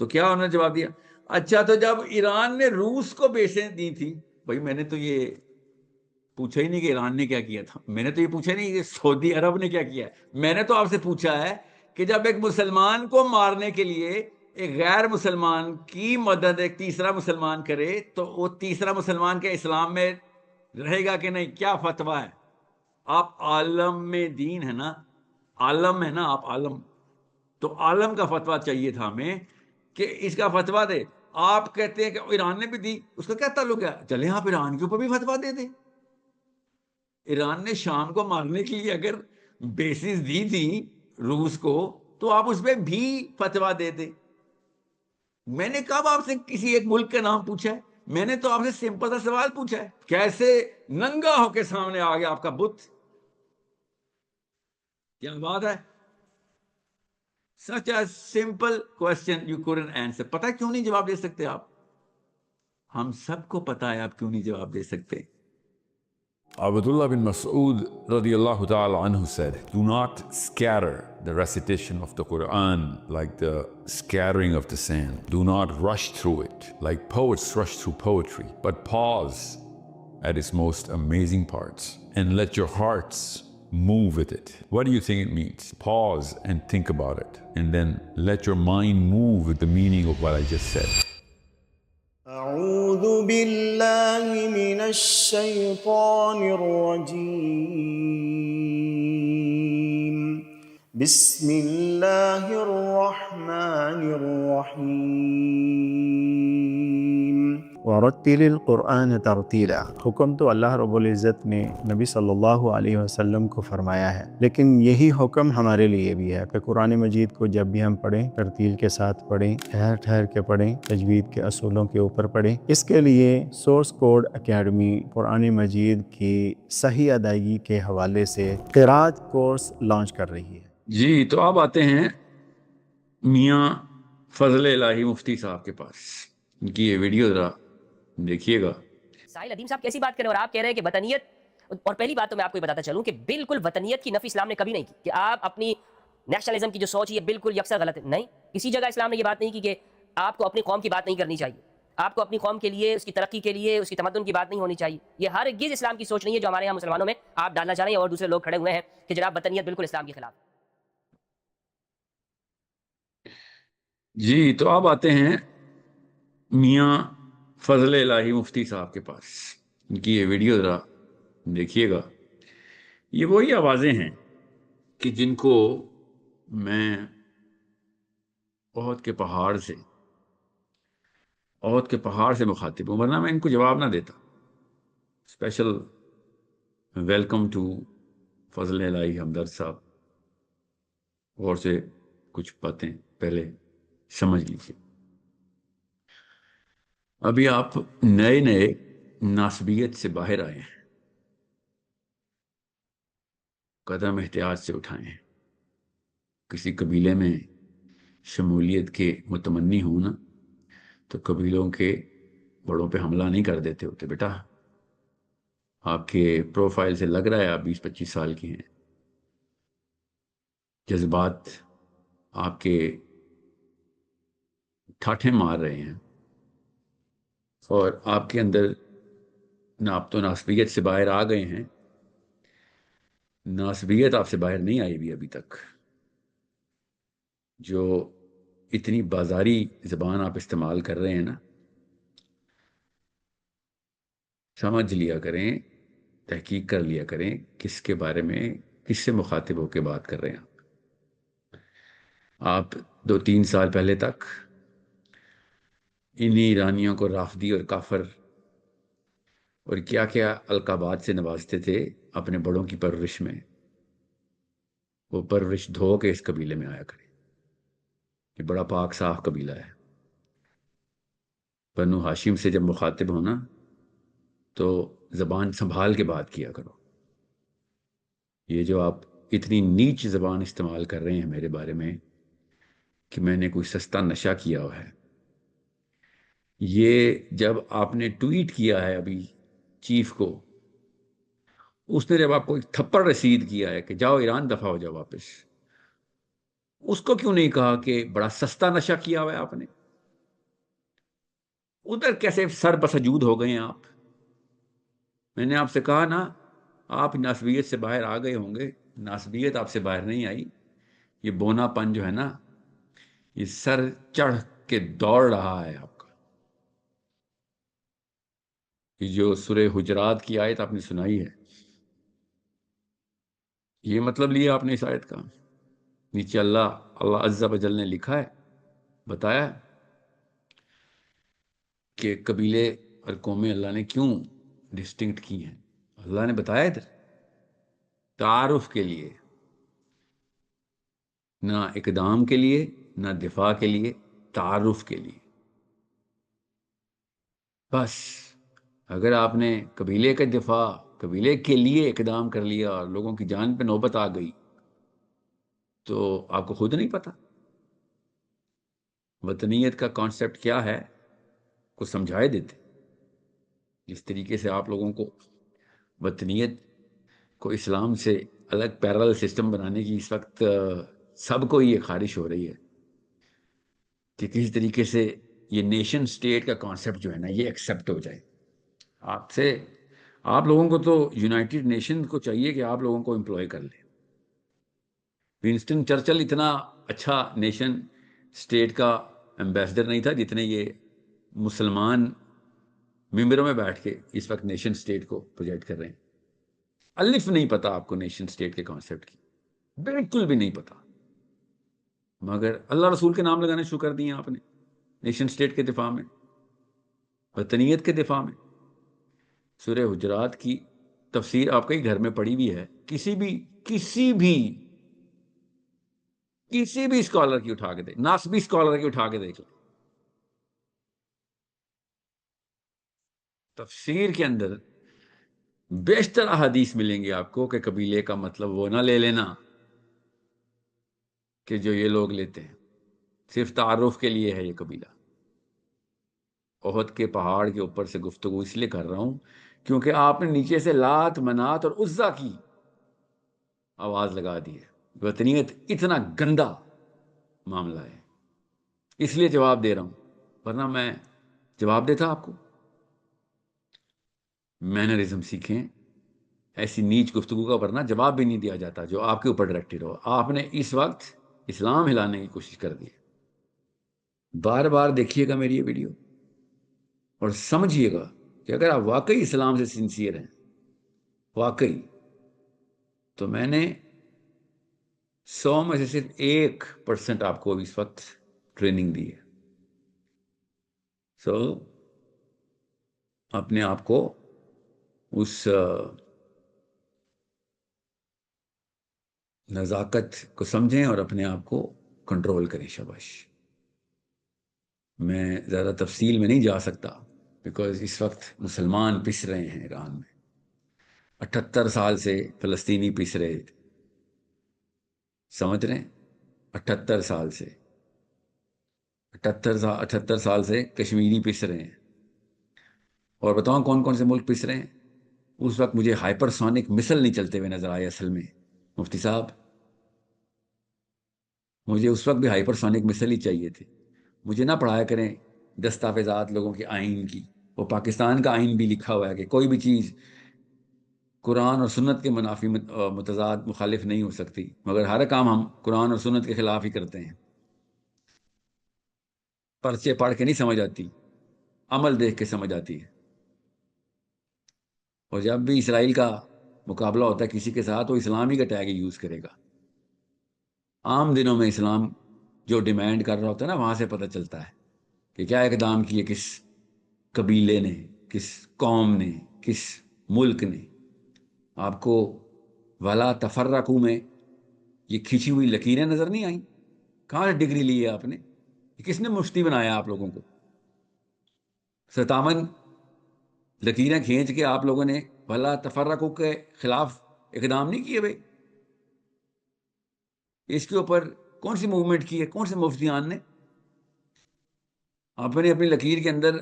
تو کیا انہوں نے جواب دیا؟ اچھا تو جب ایران نے روس کو بیسیں دی تھی، بھائی میں نے تو یہ پوچھا ہی نہیں کہ ایران نے کیا کیا تھا، میں نے تو یہ پوچھا نہیں کہ سعودی عرب نے کیا کیا ہے، میں نے تو آپ سے پوچھا ہے کہ جب ایک مسلمان کو مارنے کے لیے ایک غیر مسلمان کی مدد ایک تیسرا مسلمان کرے تو وہ تیسرا مسلمان کے اسلام میں رہے گا کہ نہیں؟ کیا فتویٰ ہے؟ آپ عالم میں دین ہے نا، عالم ہے نا آپ، عالم، تو عالم کا فتویٰ چاہیے تھا ہمیں کہ اس کا فتویٰ دے۔ آپ کہتے ہیں کہ ایران نے بھی دی، اس کا کیا تعلق ہے؟ چلیں آپ ایران کے اوپر بھی فتویٰ دے دیں۔ ایران نے شام کو مارنے کے لیے اگر بیسز دی تھی روس کو، تو آپ اس پہ بھی فتویٰ دے دیں۔ میں نے کب آپ سے کسی ایک ملک کا نام پوچھا ہے؟ میں نے تو آپ سے سمپل سا سوال پوچھا ہے، کیسے ننگا ہو کے سامنے آ گیا آپ کا بت؟ کیا بات ہے؟ such a simple question you couldn't answer. پتہ ہے کیوں نہیں جواب دے سکتے آپ؟ ہم سب کو پتا ہے آپ کیوں نہیں جواب دے سکتے۔ Abdullah bin Mas'ud radiallahu ta'ala anhu said, do not scatter the recitation of the Quran like the scattering of the sand. Do not rush through it like poets rush through poetry, but pause at its most amazing parts and let your hearts move with it. What do you think it means? Pause and think about it, and then let your mind move with the meaning of what I just said. أعوذ بالله من الشيطان الرجيم بسم الله الرحمن الرحيم ورتل القرآن ترتیلا۔ حکم تو اللہ رب العزت نے نبی صلی اللہ علیہ وسلم کو فرمایا ہے، لیکن یہی حکم ہمارے لیے بھی ہے کہ قرآن مجید کو جب بھی ہم پڑھیں ترتیل کے ساتھ پڑھیں، ٹھہر ٹھہر کے پڑھیں، تجوید کے اصولوں کے اوپر پڑھیں۔ اس کے لیے سورس کوڈ اکیڈمی قرآن مجید کی صحیح ادائیگی کے حوالے سے قراءت کورس لانچ کر رہی ہے۔ جی تو آپ آتے ہیں میاں فضل الہی مفتی صاحب کے پاس، ان کی یہ ویڈیو ذرا دیکھیے گا۔ ساحل ادیم صاحب کیسی بات کریں، اور آپ کہہ رہے ہیں کہ وطنیت، اور پہلی بات تو میں آپ کو یہ بتاتا چلوں کہ بالکل وطنیت کی نفی اسلام نے کبھی نہیں کی، کہ آپ اپنی نیشنلزم کی جو سوچ ہے یہ بالکل یکسر غلط ہے، نہیں، کسی جگہ اسلام نے یہ بات نہیں کی کہ آپ کو اپنی قوم کی بات نہیں کرنی چاہیے، آپ کو اپنی قوم کے لیے، اس کی ترقی کے لیے، اس کی تمدن کی بات نہیں ہونی چاہیے۔ یہ ہرگز اسلام کی سوچ نہیں ہے جو ہمارے یہاں مسلمانوں میں آپ ڈالنا چاہ رہے ہیں، اور دوسرے لوگ کھڑے ہوئے ہیں کہ جناب وطنیت بالکل اسلام کے خلاف۔ جی تو آپ آتے ہیں میاں فضل الہی مفتی صاحب کے پاس، ان کی یہ ویڈیو ذرا دیکھیے گا۔ یہ وہی آوازیں ہیں کہ جن کو میں احد کے پہاڑ سے مخاطب ہوں، ورنہ میں ان کو جواب نہ دیتا۔ اسپیشل ویلکم ٹو فضل الہی ہمدرد صاحب، اور سے کچھ باتیں پہلے سمجھ لیجیے۔ ابھی آپ نئے ناسبیت سے باہر آئے ہیں، قدم احتیاط سے اٹھائے ہیں۔ کسی قبیلے میں شمولیت کے متمنی ہوں نا تو قبیلوں کے بڑوں پہ حملہ نہیں کر دیتے ہوتے بیٹا۔ آپ کے پروفائل سے لگ رہا ہے آپ 20-25 سال کی ہیں، جذبات آپ کے ٹھاٹھیں مار رہے ہیں، اور آپ کے اندر آپ تو ناسبیت سے باہر آ گئے ہیں، ناسبیت آپ سے باہر نہیں آئی بھی ابھی تک۔ جو اتنی بازاری زبان آپ استعمال کر رہے ہیں نا، سمجھ لیا کریں، تحقیق کر لیا کریں کس کے بارے میں، کس سے مخاطب ہو کے بات کر رہے ہیں۔ آپ 2-3 سال پہلے تک انہی ایرانیوں کو رافضی اور کافر اور کیا کیا القابات سے نوازتے تھے اپنے بڑوں کی پرورش میں۔ وہ پرورش دھو کے اس قبیلے میں آیا کرے، یہ بڑا پاک صاف قبیلہ ہے۔ بنو ہاشم سے جب مخاطب ہونا تو زبان سنبھال کے بات کیا کرو۔ یہ جو آپ اتنی نیچ زبان استعمال کر رہے ہیں میرے بارے میں کہ میں نے کوئی سستا نشہ کیا ہوا ہے، یہ جب آپ نے ٹویٹ کیا ہے ابھی چیف کو، اس نے جب آپ کو ایک تھپڑ رسید کیا ہے کہ جاؤ ایران دفع ہو جاؤ واپس، اس کو کیوں نہیں کہا کہ بڑا سستا نشہ کیا ہوا ہے آپ نے؟ ادھر کیسے سر بسجود ہو گئے ہیں آپ؟ میں نے آپ سے کہا نا، آپ ناسبیت سے باہر آ گئے ہوں گے. ناسبیت آپ سے باہر نہیں آئی. یہ بونا پن جو ہے نا، یہ سر چڑھ کے دوڑ رہا ہے آپ کا. یہ جو سورہ حجرات کی آیت آپ نے سنائی ہے، یہ مطلب لیا آپ نے اس آیت کا. نیچے اللہ عز و جل نے لکھا ہے، بتایا ہے کہ قبیلے اور قومیں اللہ نے کیوں ڈسٹنکٹ کی ہیں. اللہ نے بتایا ادھر تعارف کے لیے، نہ اقدام کے لیے، نہ دفاع کے لیے، تعارف کے لیے. بس اگر آپ نے قبیلے کا دفاع، قبیلے کے لیے اقدام کر لیا اور لوگوں کی جان پہ نوبت آ گئی، تو آپ کو خود نہیں پتا وطنیت کا کانسیپٹ کیا ہے. کو سمجھائے دیتے. جس طریقے سے آپ لوگوں کو وطنیت کو اسلام سے الگ پیرل سسٹم بنانے کی اس وقت سب کو یہ خواہش ہو رہی ہے کہ کسی طریقے سے یہ نیشن سٹیٹ کا کانسیپٹ جو ہے نا، یہ ایکسیپٹ ہو جائے. آپ لوگوں کو تو یونائٹڈ نیشن کو چاہیے کہ آپ لوگوں کو امپلوائے کر لے. ونسٹن چرچل اتنا اچھا نیشن سٹیٹ کا ایمبیسڈر نہیں تھا جتنے یہ مسلمان ممبروں میں بیٹھ کے اس وقت نیشن سٹیٹ کو پروجیکٹ کر رہے ہیں. الف نہیں پتا آپ کو نیشن سٹیٹ کے کانسیپٹ کی، بالکل بھی نہیں پتا. مگر اللہ رسول کے نام لگانے شروع کر دیے آپ نے نیشن سٹیٹ کے دفاع میں، وطنیت کے دفاع میں. سورہ حجرات کی تفسیر آپ کے ہی گھر میں پڑی ہوئی ہے. کسی بھی اسکالر کی اٹھا کے دے، ناسبی اسکالر کی اٹھا کے دیکھ لیں. تفسیر کے اندر بیشتر احادیث ملیں گے آپ کو کہ قبیلے کا مطلب وہ نہ لے لینا کہ جو یہ لوگ لیتے ہیں. صرف تعارف کے لیے ہے یہ قبیلہ. احد کے پہاڑ کے اوپر سے گفتگو اس لیے کر رہا ہوں کیونکہ آپ نے نیچے سے لات، منات اور عزا کی آواز لگا دی ہے. وطنیت اتنا گندا معاملہ ہے، اس لیے جواب دے رہا ہوں، ورنہ میں جواب دیتا آپ کو. مینرزم سیکھیں، ایسی نیچ گفتگو کا ورنہ جواب بھی نہیں دیا جاتا جو آپ کے اوپر ڈائریکٹڈ ہو. آپ نے اس وقت اسلام ہلانے کی کوشش کر دی. بار بار دیکھیے گا میری یہ ویڈیو اور سمجھیے گا کہ اگر آپ واقعی اسلام سے سنسیئر ہیں، واقعی، تو میں نے 100 میں سے صرف 1% آپ کو اس وقت ٹریننگ دی ہے. سو اپنے آپ کو اس نزاکت کو سمجھیں اور اپنے آپ کو کنٹرول کریں. شاباش. میں زیادہ تفصیل میں نہیں جا سکتا بیکاز اس وقت مسلمان پس رہے ہیں ایران میں. 78 سال سے فلسطینی پس رہے تھے، سمجھ رہے ہیں؟ 78 سال سے 78 سال سے کشمیری پس رہے ہیں. اور بتاؤں کون کون سے ملک پس رہے ہیں؟ اس وقت مجھے ہائپر سونک مسل نہیں چلتے ہوئے نظر آئے. اصل میں مفتی صاحب، مجھے اس وقت بھی ہائپر سونک مسل ہی چاہیے تھے. مجھے نہ پڑھایا کریں دستاویزات لوگوں کے آئین کی. وہ پاکستان کا آئین بھی لکھا ہوا ہے کہ کوئی بھی چیز قرآن اور سنت کے منافی متضاد مخالف نہیں ہو سکتی، مگر ہر کام ہم قرآن اور سنت کے خلاف ہی کرتے ہیں. پرچے پڑھ کے نہیں سمجھ آتی، عمل دیکھ کے سمجھ آتی ہے. اور جب بھی اسرائیل کا مقابلہ ہوتا ہے کسی کے ساتھ، وہ اسلامی کا ٹیگ یوز کرے گا. عام دنوں میں اسلام جو ڈیمانڈ کر رہا ہوتا ہے نا، وہاں سے پتہ چلتا ہے کہ کیا اقدام کیے کس قبیلے نے، کس قوم نے، کس ملک نے. آپ کو ولا تفرقو میں یہ کھینچی ہوئی لکیریں نظر نہیں آئیں؟ کہاں سے ڈگری لی ہے آپ نے؟ کس نے مفتی بنایا آپ لوگوں کو؟ 57 لکیریں کھینچ کے آپ لوگوں نے ولا تفرقو کے خلاف اقدام نہیں کیے بھائی. اس کے اوپر کون سی موومنٹ کی ہے؟ کون سے مفتیان نے؟ اپنی لکیر کے اندر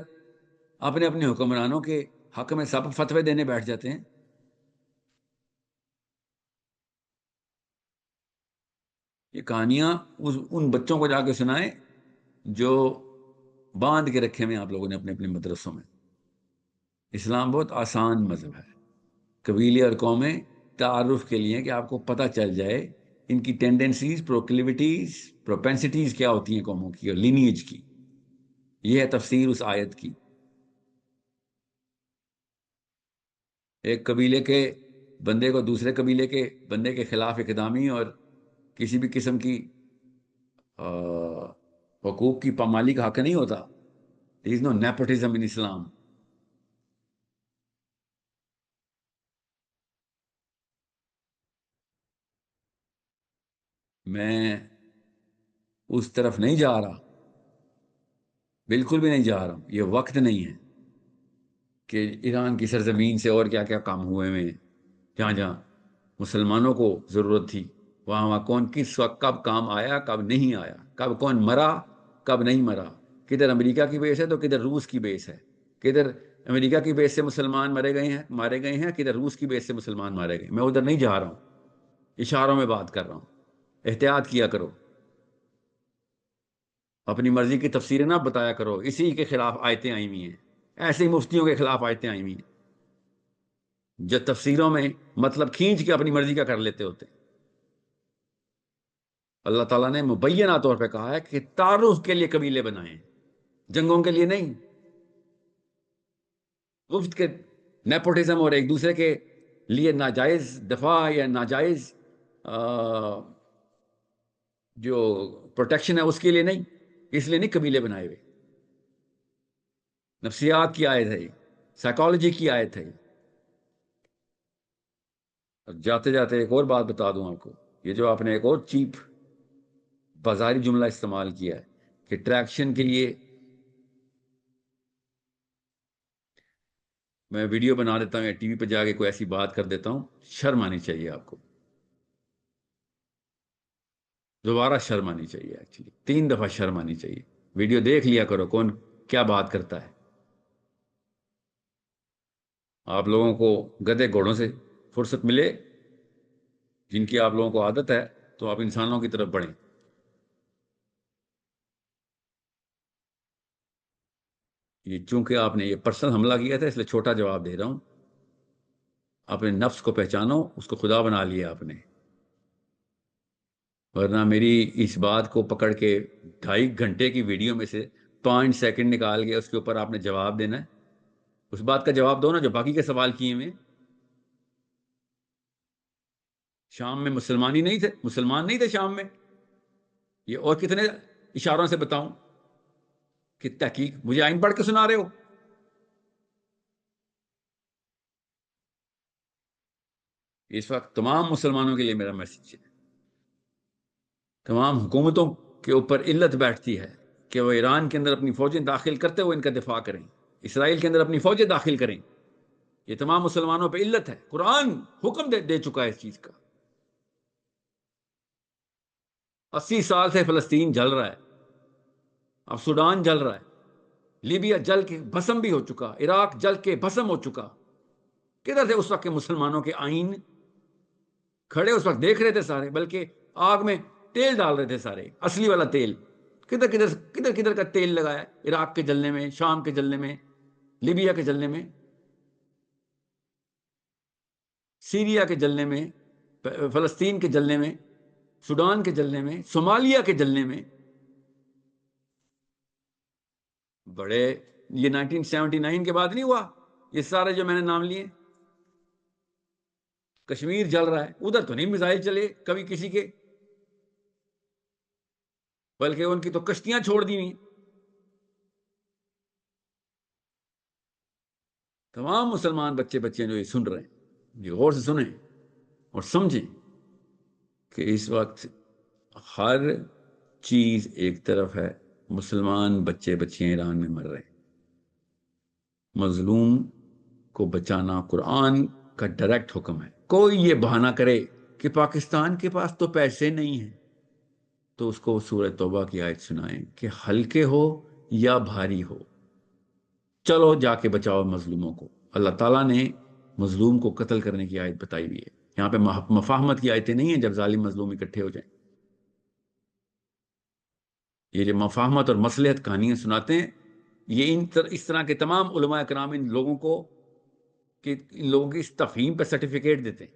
اپنے حکمرانوں کے حق میں سب فتوے دینے بیٹھ جاتے ہیں. یہ کہانیاں ان بچوں کو جا کے سنائیں جو باندھ کے رکھے ہوئے آپ لوگوں نے اپنے اپنے مدرسوں میں. اسلام بہت آسان مذہب ہے. قبیلے اور قومیں تعارف کے لیے کہ آپ کو پتہ چل جائے ان کی ٹینڈنسیز، پروکلیوٹیز، پروپینسٹیز کیا ہوتی ہیں قوموں کی اور لینیج کی. یہ ہے تفسیر اس آیت کی. ایک قبیلے کے بندے کو دوسرے قبیلے کے بندے کے خلاف اقدامی اور کسی بھی قسم کی حقوق کی پامالی کا حق نہیں ہوتا. There is no nepotism in Islam. میں اس طرف نہیں جا رہا، بالکل بھی نہیں جا رہا ہوں. یہ وقت نہیں ہے کہ ایران کی سرزمین سے اور کیا کیا کام ہوئے ہیں. جہاں جہاں مسلمانوں کو ضرورت تھی وہاں وہاں کون کس وقت کب کام آیا، کب نہیں آیا، کب کون مرا، کب نہیں مرا. کدھر امریکہ کی بیس ہے تو کدھر روس کی بیس ہے. کدھر امریکہ کی بیس سے مسلمان مارے گئے ہیں، کدھر روس کی بیس سے مسلمان مارے گئے. میں ادھر نہیں جا رہا ہوں، اشاروں میں بات کر رہا ہوں. احتیاط کیا کرو، اپنی مرضی کی تفسیریں نہ بتایا کرو. اسی کے خلاف آیتیں آئی ہوئی ہیں، ایسے ہی مفتیوں کے خلاف آیتیں آئی ہوئی ہیں جو تفسیروں میں مطلب کھینچ کے اپنی مرضی کا کر لیتے ہوتے ہیں. اللہ تعالیٰ نے مبینہ طور پہ کہا ہے کہ تعارف کے لیے قبیلے بنائیں، جنگوں کے لیے نہیں. مفت کے نیپوٹزم اور ایک دوسرے کے لیے ناجائز دفاع یا ناجائز جو پروٹیکشن ہے اس کے لیے نہیں. اس لیے نہیں قبیلے بنائے ہوئے. نفسیات کی آیت ہے، سائیکالوجی کی آیت ہے. اور جاتے جاتے ایک اور بات بتا دوں آپ کو. یہ جو آپ نے ایک اور چیپ بازاری جملہ استعمال کیا ہے کہ ٹریکشن کے لیے میں ویڈیو بنا دیتا ہوں یا ٹی وی پہ جا کے کوئی ایسی بات کر دیتا ہوں. شرم آنی چاہیے آپ کو، دوبارہ شرم آنی چاہیے. ایکچولی 3 دفعہ شرم آنی چاہیے. ویڈیو دیکھ لیا کرو کون کیا بات کرتا ہے. آپ لوگوں کو گدھے گھوڑوں سے فرصت ملے جن کی آپ لوگوں کو عادت ہے تو آپ انسانوں کی طرف بڑھیں. یہ چونکہ آپ نے یہ پرسنل حملہ کیا تھا اس لیے چھوٹا جواب دے رہا ہوں. اپنے نفس کو پہچانو، اس کو خدا بنا لیا آپ نے. ورنہ میری اس بات کو پکڑ کے 2.5 گھنٹے کی ویڈیو میں سے 5 سیکنڈ نکال کے اس کے اوپر آپ نے جواب دینا ہے. اس بات کا جواب دو نا جو باقی کے سوال کیے ہوئے. شام میں مسلمان نہیں تھے شام میں. یہ اور کتنے اشاروں سے بتاؤں کہ تحقیق مجھے آئین پڑھ کے سنا رہے ہو. اس وقت تمام مسلمانوں کے لیے میرا میسج ہے. تمام حکومتوں کے اوپر علت بیٹھتی ہے کہ وہ ایران کے اندر اپنی فوجیں داخل کرتے ہوئے ان کا دفاع کریں، اسرائیل کے اندر اپنی فوجیں داخل کریں. یہ تمام مسلمانوں پہ علت ہے. قرآن حکم دے چکا ہے اس چیز کا. 80 سال سے فلسطین جل رہا ہے، اب سوڈان جل رہا ہے، لیبیا جل کے بھسم بھی ہو چکا، عراق جل کے بھسم ہو چکا. کدھر تھے اس وقت کے مسلمانوں کے آئین؟ کھڑے اس وقت دیکھ رہے تھے سارے، بلکہ آگ میں تیل ڈال رہے تھے سارے، اصلی والا تیل. کدھر کا تیل لگایا؟ عراق کے جلنے میں، شام کے جلنے میں، لیبیا کے جلنے میں، سیریا کے جلنے میں، فلسطین کے جلنے میں، سوڈان کے جلنے میں، صومالیہ کے جلنے میں. بڑے یہ 1979 کے بعد نہیں ہوا یہ سارے جو میں نے نام لیے. کشمیر جل رہا ہے، ادھر تو نہیں میزائل چلے کبھی کسی کے، بلکہ ان کی تو کشتیاں چھوڑ دی ہوئی. تمام مسلمان بچے جو یہ سن رہے ہیں یہ غور سے سنیں اور سمجھیں کہ اس وقت ہر چیز ایک طرف ہے. مسلمان بچیاں ایران میں مر رہے ہیں. مظلوم کو بچانا قرآن کا ڈائریکٹ حکم ہے. کوئی یہ بہانہ کرے کہ پاکستان کے پاس تو پیسے نہیں ہیں تو اس کو سورہ توبہ کی آیت سنائیں کہ ہلکے ہو یا بھاری ہو چلو جا کے بچاؤ مظلوموں کو. اللہ تعالیٰ نے مظلوم کو قتل کرنے کی آیت بتائی ہوئی ہے. یہاں پہ مفاہمت کی آیتیں نہیں ہیں جب ظالم مظلوم اکٹھے ہو جائیں. یہ جو مفاہمت اور مصلحت کہانیاں سناتے ہیں یہ اس طرح کے تمام علماء کرام ان لوگوں کی اس تفہیم پہ سرٹیفکیٹ دیتے ہیں.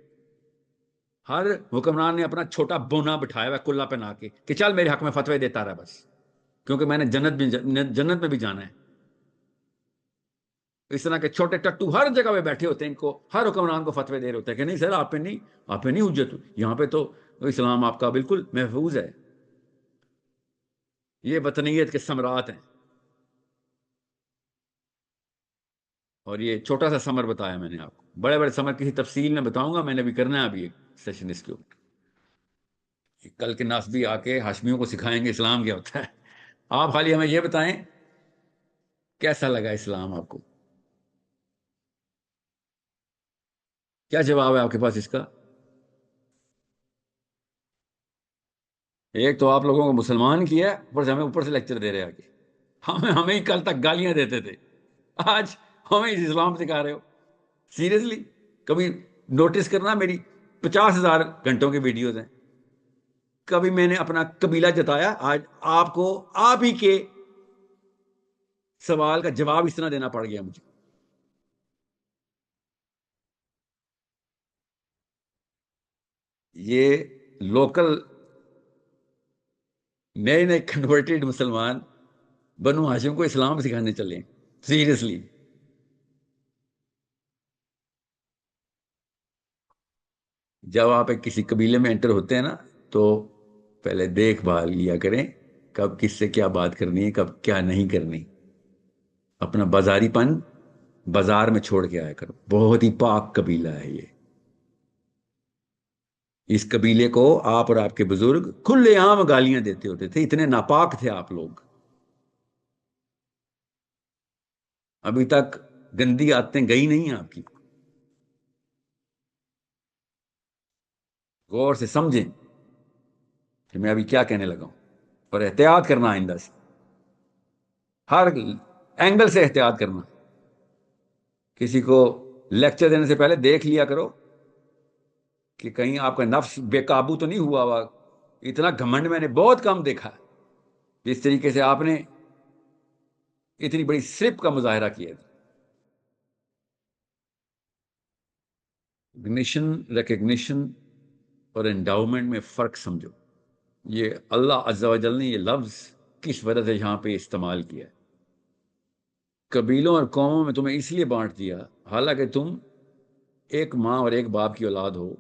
ہر حکمران نے اپنا چھوٹا بونا بٹھایا ہوا کلا پہنا کے کہ چل میرے حق میں فتوے دیتا رہا بس، کیونکہ میں نے جنت میں بھی جانا ہے. اس طرح کے چھوٹے ٹٹو ہر جگہ پہ بیٹھے ہوتے ہیں، ان کو ہر حکمران کو فتوے دے رہے ہوتے ہیں کہ نہیں سر آپ پہ نہیں حجت، یہاں پہ تو اسلام آپ کا بالکل محفوظ ہے. یہ وطنیت کے ثمرات ہیں. اور یہ چھوٹا سا سمر بتایا میں نے آپ کو، بڑے بڑے سمر کسی تفصیل میں بتاؤں گا، میں نے بھی کرنا ہے ابھی ایک سیشن اس کے اوپر. کل کے ناس بھی آ کے ہاشمیوں کو سکھائیں گے اسلام کیا ہوتا ہے. آپ خالی ہمیں یہ بتائیں کیسا لگا اسلام آپ کو، کیا جواب ہے آپ کے پاس اس کا؟ ایک تو آپ لوگوں کو مسلمان کیا، اوپر سے ہمیں اوپر سے لیکچر دے رہے آگے. ہمیں ہی کل تک گالیاں دیتے تھے، آج ہمیں اسلام سکھا رہے ہو. سیریسلی کبھی نوٹس کرنا، میری 50,000 گھنٹوں کی ویڈیوز ہیں، کبھی میں نے اپنا قبیلہ جتایا؟ آج آپ کو آپ ہی کے سوال کا جواب اس طرح دینا پڑ گیا مجھے. یہ لوکل نئے کنورٹڈ مسلمان بنو ہاشم کو اسلام سکھانے چلے ہیں. سیریسلی جب آپ ایک کسی قبیلے میں انٹر ہوتے ہیں نا، تو پہلے دیکھ بھال لیا کریں کب کس سے کیا بات کرنی ہے، کب کیا نہیں کرنی. اپنا بازاری پن بازار میں چھوڑ کے آیا کرو. بہت ہی پاک قبیلہ ہے یہ. اس قبیلے کو آپ اور آپ کے بزرگ کھلے عام گالیاں دیتے ہوتے تھے، اتنے ناپاک تھے آپ لوگ. ابھی تک گندی عادتیں گئی نہیں ہیں آپ کی. غور سے سمجھیں کہ میں ابھی کیا کہنے لگا ہوں، اور احتیاط کرنا آئندہ سے، ہر اینگل سے احتیاط کرنا. کسی کو لیکچر دینے سے پہلے دیکھ لیا کرو کہ کہیں آپ کا نفس بے قابو تو نہیں ہوا ہوا. اتنا گھمنڈ میں نے بہت کم دیکھا جس طریقے سے آپ نے اتنی بڑی صرف کا مظاہرہ کیا. اگنیشن، ریکگنیشن اور انڈاؤمنٹ میں فرق سمجھو. یہ اللہ عز و جل نے یہ لفظ کس وجہ سے یہاں پہ استعمال کیا ہے. قبیلوں اور قوموں میں تمہیں اس لیے بانٹ دیا، حالانکہ تم ایک ماں اور ایک باپ کی اولاد ہو،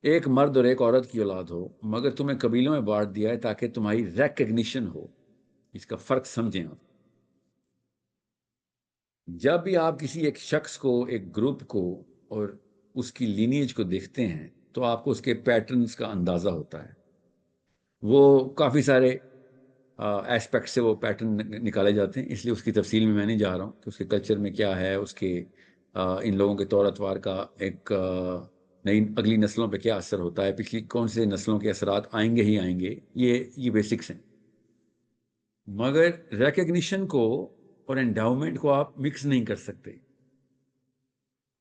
ایک مرد اور ایک عورت کی اولاد ہو، مگر تمہیں قبیلوں میں بانٹ دیا ہے تاکہ تمہاری ریکگنیشن ہو. اس کا فرق سمجھیں آپ. جب بھی آپ کسی ایک شخص کو، ایک گروپ کو اور اس کی لینیج کو دیکھتے ہیں تو آپ کو اس کے پیٹرنز کا اندازہ ہوتا ہے. وہ کافی سارے ایسپیکٹ سے وہ پیٹرن نکالے جاتے ہیں، اس لیے اس کی تفصیل میں نہیں جا رہا ہوں کہ اس کے کلچر میں کیا ہے، اس کے ان لوگوں کے طور اطوار کا ایک نئی اگلی نسلوں پہ کیا اثر ہوتا ہے، پچھلی کون سے نسلوں کے اثرات آئیں گے ہی آئیں گے. یہ بیسکس ہیں. مگر ریکگنیشن کو اور انڈاؤمنٹ کو آپ مکس نہیں کر سکتے.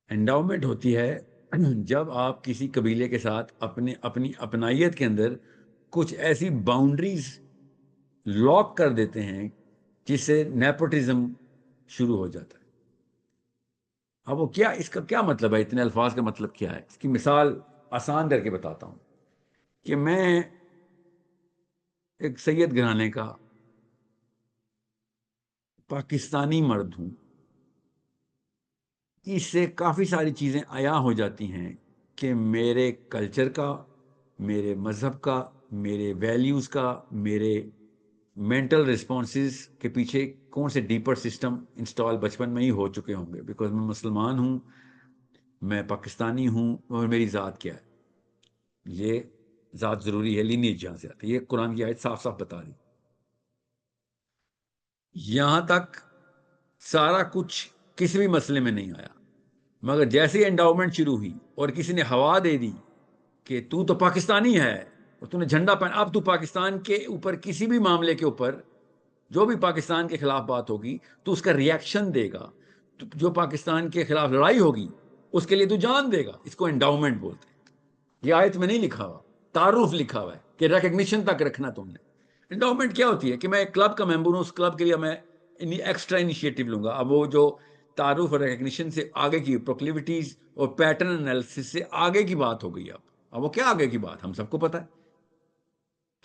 انڈاؤمنٹ ہوتی ہے جب آپ کسی قبیلے کے ساتھ اپنی اپنائیت کے اندر کچھ ایسی باؤنڈریز لاک کر دیتے ہیں جس سے نیپوٹزم شروع ہو جاتا ہے. اب وہ کیا، اس کا کیا مطلب ہے، اتنے الفاظ کا مطلب کیا ہے؟ اس کی مثال آسان کر کے بتاتا ہوں کہ میں ایک سید گھرانے کا پاکستانی مرد ہوں. اس سے کافی ساری چیزیں عیاں ہو جاتی ہیں کہ میرے کلچر کا، میرے مذہب کا، میرے ویلیوز کا، میرے مینٹل رسپانسز کے پیچھے کون سے ڈیپر سسٹم انسٹال بچپن میں ہی ہو چکے ہوں گے. بیکاز میں مسلمان ہوں، میں پاکستانی ہوں، اور میری ذات کیا ہے. یہ ذات ضروری ہے، لینیج جہاں سے آتی ہے. یہ قرآن کی آیت صاف صاف بتا دی. یہاں تک سارا کچھ کسی بھی مسئلے میں نہیں آیا، مگر جیسے ہی انڈاؤمنٹ شروع ہوئی اور کسی نے ہوا دے دی کہ تو پاکستانی ہے اور تو نے جھنڈا پہنا، اب تو پاکستان کے اوپر کسی بھی معاملے کے اوپر جو بھی پاکستان کے خلاف بات ہوگی تو اس کا ریاکشن دے گا. جو پاکستان کے خلاف لڑائی ہوگی اس کے لیے تو جان دے گا. اس کو انڈاؤمنٹ بولتے ہیں. یہ آیت میں نہیں لکھا ہوا، تعارف لکھا ہوا ہے کہ ریکگنیشن تک رکھنا تم نے. انڈاؤمنٹ کیا ہوتی ہے کہ میں ایک کلب کا ممبر ہوں، اس کلب کے لیے میں ایکسٹرا انیشیٹو لوں گا. اب وہ جو تعارف اور ریکگنیشن سے آگے کی پروکلیوٹیز اور پیٹرن انالیسس سے آگے کی بات ہو گئی. اب وہ کیا آگے کی بات؟ ہم سب کو پتا ہے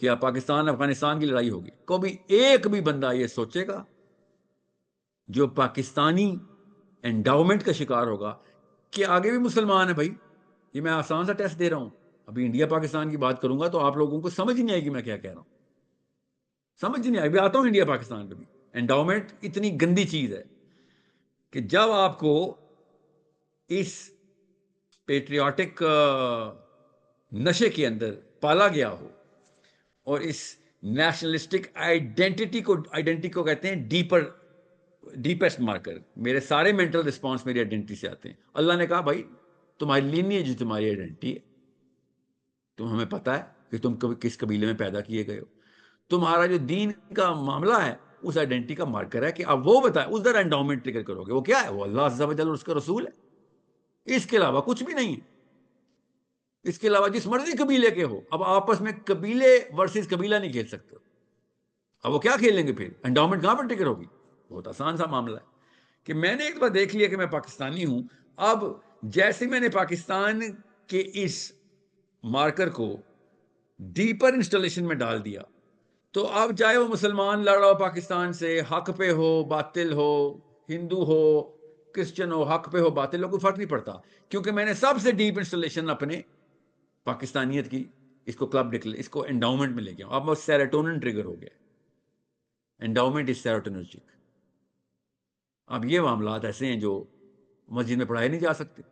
کہ اب پاکستان افغانستان کی لڑائی ہوگی. کوئی ایک بھی بندہ یہ سوچے گا جو پاکستانی انڈاؤمنٹ کا شکار ہوگا کہ آگے بھی مسلمان ہے بھائی؟ یہ میں آسان سا ٹیسٹ دے رہا ہوں. ابھی انڈیا پاکستان کی بات کروں گا تو آپ لوگوں کو سمجھ نہیں آئے گی میں کیا کہہ رہا ہوں. سمجھ نہیں آئے. ابھی آتا ہوں انڈیا پاکستان پہ بھی. انڈاؤمنٹ اتنی گندی چیز ہے کہ جب آپ کو اس پیٹریوٹک نشے کے اندر پالا گیا ہو اور اس نیشنلسٹک آئیڈینٹی کو کہتے ہیں ڈیپسٹ مارکر. میرے سارے مینٹل رسپانس میری آئیڈینٹی سے آتے ہیں. اللہ نے کہا بھائی تمہاری لینیج جو تمہاری آئیڈینٹی ہے, تم ہمیں پتا ہے کہ تم کس قبیلے میں پیدا کیے گئے ہو. تمہارا جو دین کا معاملہ ہے اس آئیڈینٹی کا مارکر ہے کہ اب وہ بتائیں اس در انڈاؤمنٹ ٹریگر کرو گے. وہ کیا ہے؟ وہ اللہ عز و جل اور اس کا رسول ہے. اس کے علاوہ کچھ بھی نہیں ہے. اس کے علاوہ جس مرضی قبیلے کے ہو, اب آپس میں قبیلے ورسز قبیلہ نہیں کھیل سکتے. اب وہ کیا کھیلیں گے پھر؟ انڈاؤمنٹ کہاں پر ٹریگر ہوگی؟ بہت آسان سا معاملہ ہے کہ میں نے ایک بار دیکھ لیا کہ میں پاکستانی ہوں. اب جیسے میں نے پاکستان کے اس مارکر کو ڈیپر انسٹالیشن میں ڈال دیا تو اب چاہے وہ مسلمان لڑ رہا ہو پاکستان سے, حق پہ ہو باطل ہو, ہندو ہو کرسچن ہو, حق پہ ہو باطل ہو, کوئی فرق نہیں پڑتا, کیونکہ میں نے سب سے ڈیپ انسٹالیشن اپنے پاکستانیت کی اس کو کلب اس کو انڈاؤمنٹ میں لے گیا. اب وہ سیروٹونن ٹریگر ہو گیا. انڈاؤمنٹ از سیروٹونرجک. اب یہ معاملات ایسے ہیں جو مسجد میں پڑھائے نہیں جا سکتے.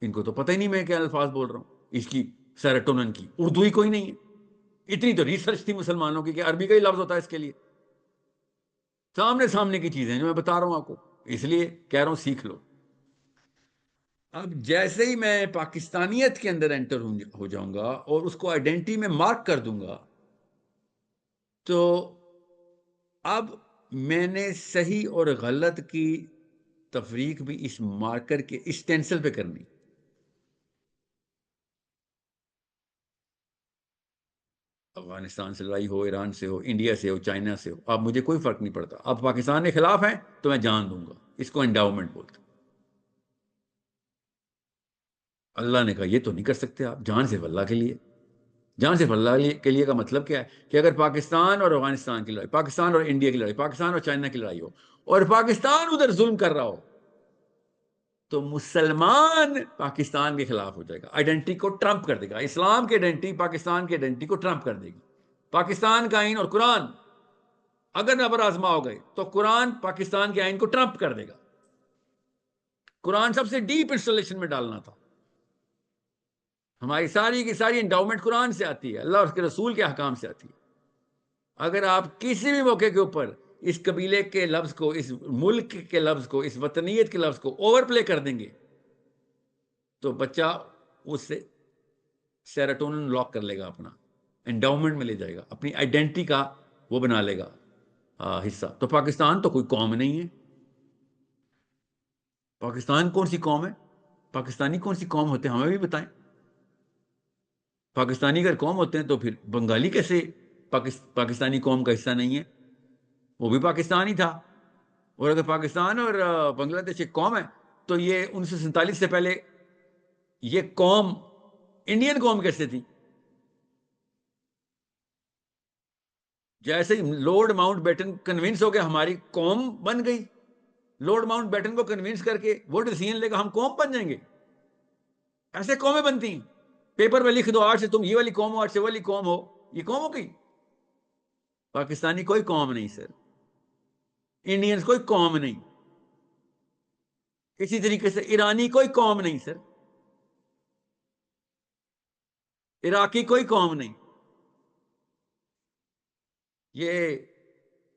ان کو تو پتہ ہی نہیں میں کیا الفاظ بول رہا ہوں. اس کی سیروٹونن کی اردو ہی کوئی نہیں ہے. اتنی تو ریسرچ تھی مسلمانوں کی کہ عربی کا ہی لفظ ہوتا ہے اس کے لیے. سامنے کی چیزیں جو میں بتا رہا ہوں آپ کو, اس لیے کہہ رہا ہوں سیکھ لو. اب جیسے ہی میں پاکستانیت کے اندر انٹر ہو جاؤں گا اور اس کو آئیڈینٹی میں مارک کر دوں گا تو اب میں نے صحیح اور غلط کی تفریق بھی اس مارکر کے اس ٹینسل پہ کرنی. افغانستان سے لڑائی ہو, ایران سے ہو, انڈیا سے ہو, چائنا سے ہو, اب مجھے کوئی فرق نہیں پڑتا. اب پاکستان کے خلاف ہیں تو میں جان دوں گا. اس کو انڈاؤمنٹ بولتے. اللہ نے کہا یہ تو نہیں کر سکتے آپ. جان صرف اللہ کے لیے. جان صرف اللہ کے لیے کا مطلب کیا ہے کہ اگر پاکستان اور افغانستان کی لڑائی, پاکستان اور انڈیا کی لڑائی, پاکستان اور چائنا کی لڑائی ہو اور پاکستان ادھر ظلم کر رہا ہو تو مسلمان پاکستان کے خلاف ہو جائے گا. آئیڈینٹی کو ٹرمپ کر دے گا. اسلام کی آئیڈینٹی پاکستان کی آئیڈینٹی کو ٹرمپ کر دے گی. پاکستان کا آئین اور قرآن اگر نبر آزما ہو گئے تو قرآن پاکستان کے آئین کو ٹرمپ کر دے گا. قرآن سب سے ڈیپ انسٹالیشن میں ڈالنا تھا. ہماری ساری کی ساری انڈاؤمنٹ قرآن سے آتی ہے, اللہ اور اس کے رسول کے احکام سے آتی ہے. اگر آپ کسی بھی موقع کے اوپر اس قبیلے کے لفظ کو, اس ملک کے لفظ کو, اس وطنیت کے لفظ کو اوور پلے کر دیں گے تو بچہ اس سے سیروٹونن لاک کر لے گا, اپنا انڈاؤمنٹ میں لے جائے گا, اپنی آئیڈینٹی کا وہ بنا لے گا حصہ. تو پاکستان تو کوئی قوم نہیں ہے. پاکستان کون سی قوم ہے؟ پاکستانی کون سی قوم ہوتے ہیں ہمیں بھی بتائیں. پاکستانی اگر قوم ہوتے ہیں تو پھر بنگالی کیسے پاکستانی قوم کا حصہ نہیں ہے؟ وہ بھی پاکستان ہی تھا. اور اگر پاکستان اور بنگلہ دیش ایک قوم ہے تو یہ 1947 سے پہلے یہ قوم انڈین قوم کیسے تھی؟ جیسے ہی لارڈ ماؤنٹ بیٹن کنونس ہو گیا ہماری قوم بن گئی. لارڈ ماؤنٹ بیٹن کو کنونس کر کے وہ ڈیسیژن لے گا ہم قوم بن جائیں گے. ایسے قومیں بنتی ہیں. پیپر میں لکھ دو آج سے تم یہ والی قوم ہو, آج سے والی قوم ہو. یہ قوم ہو گئی. پاکستانی کوئی قوم نہیں سر. انڈینز کوئی قوم نہیں. اسی طریقے سے ایرانی کوئی قوم نہیں سر. عراقی کوئی قوم نہیں. یہ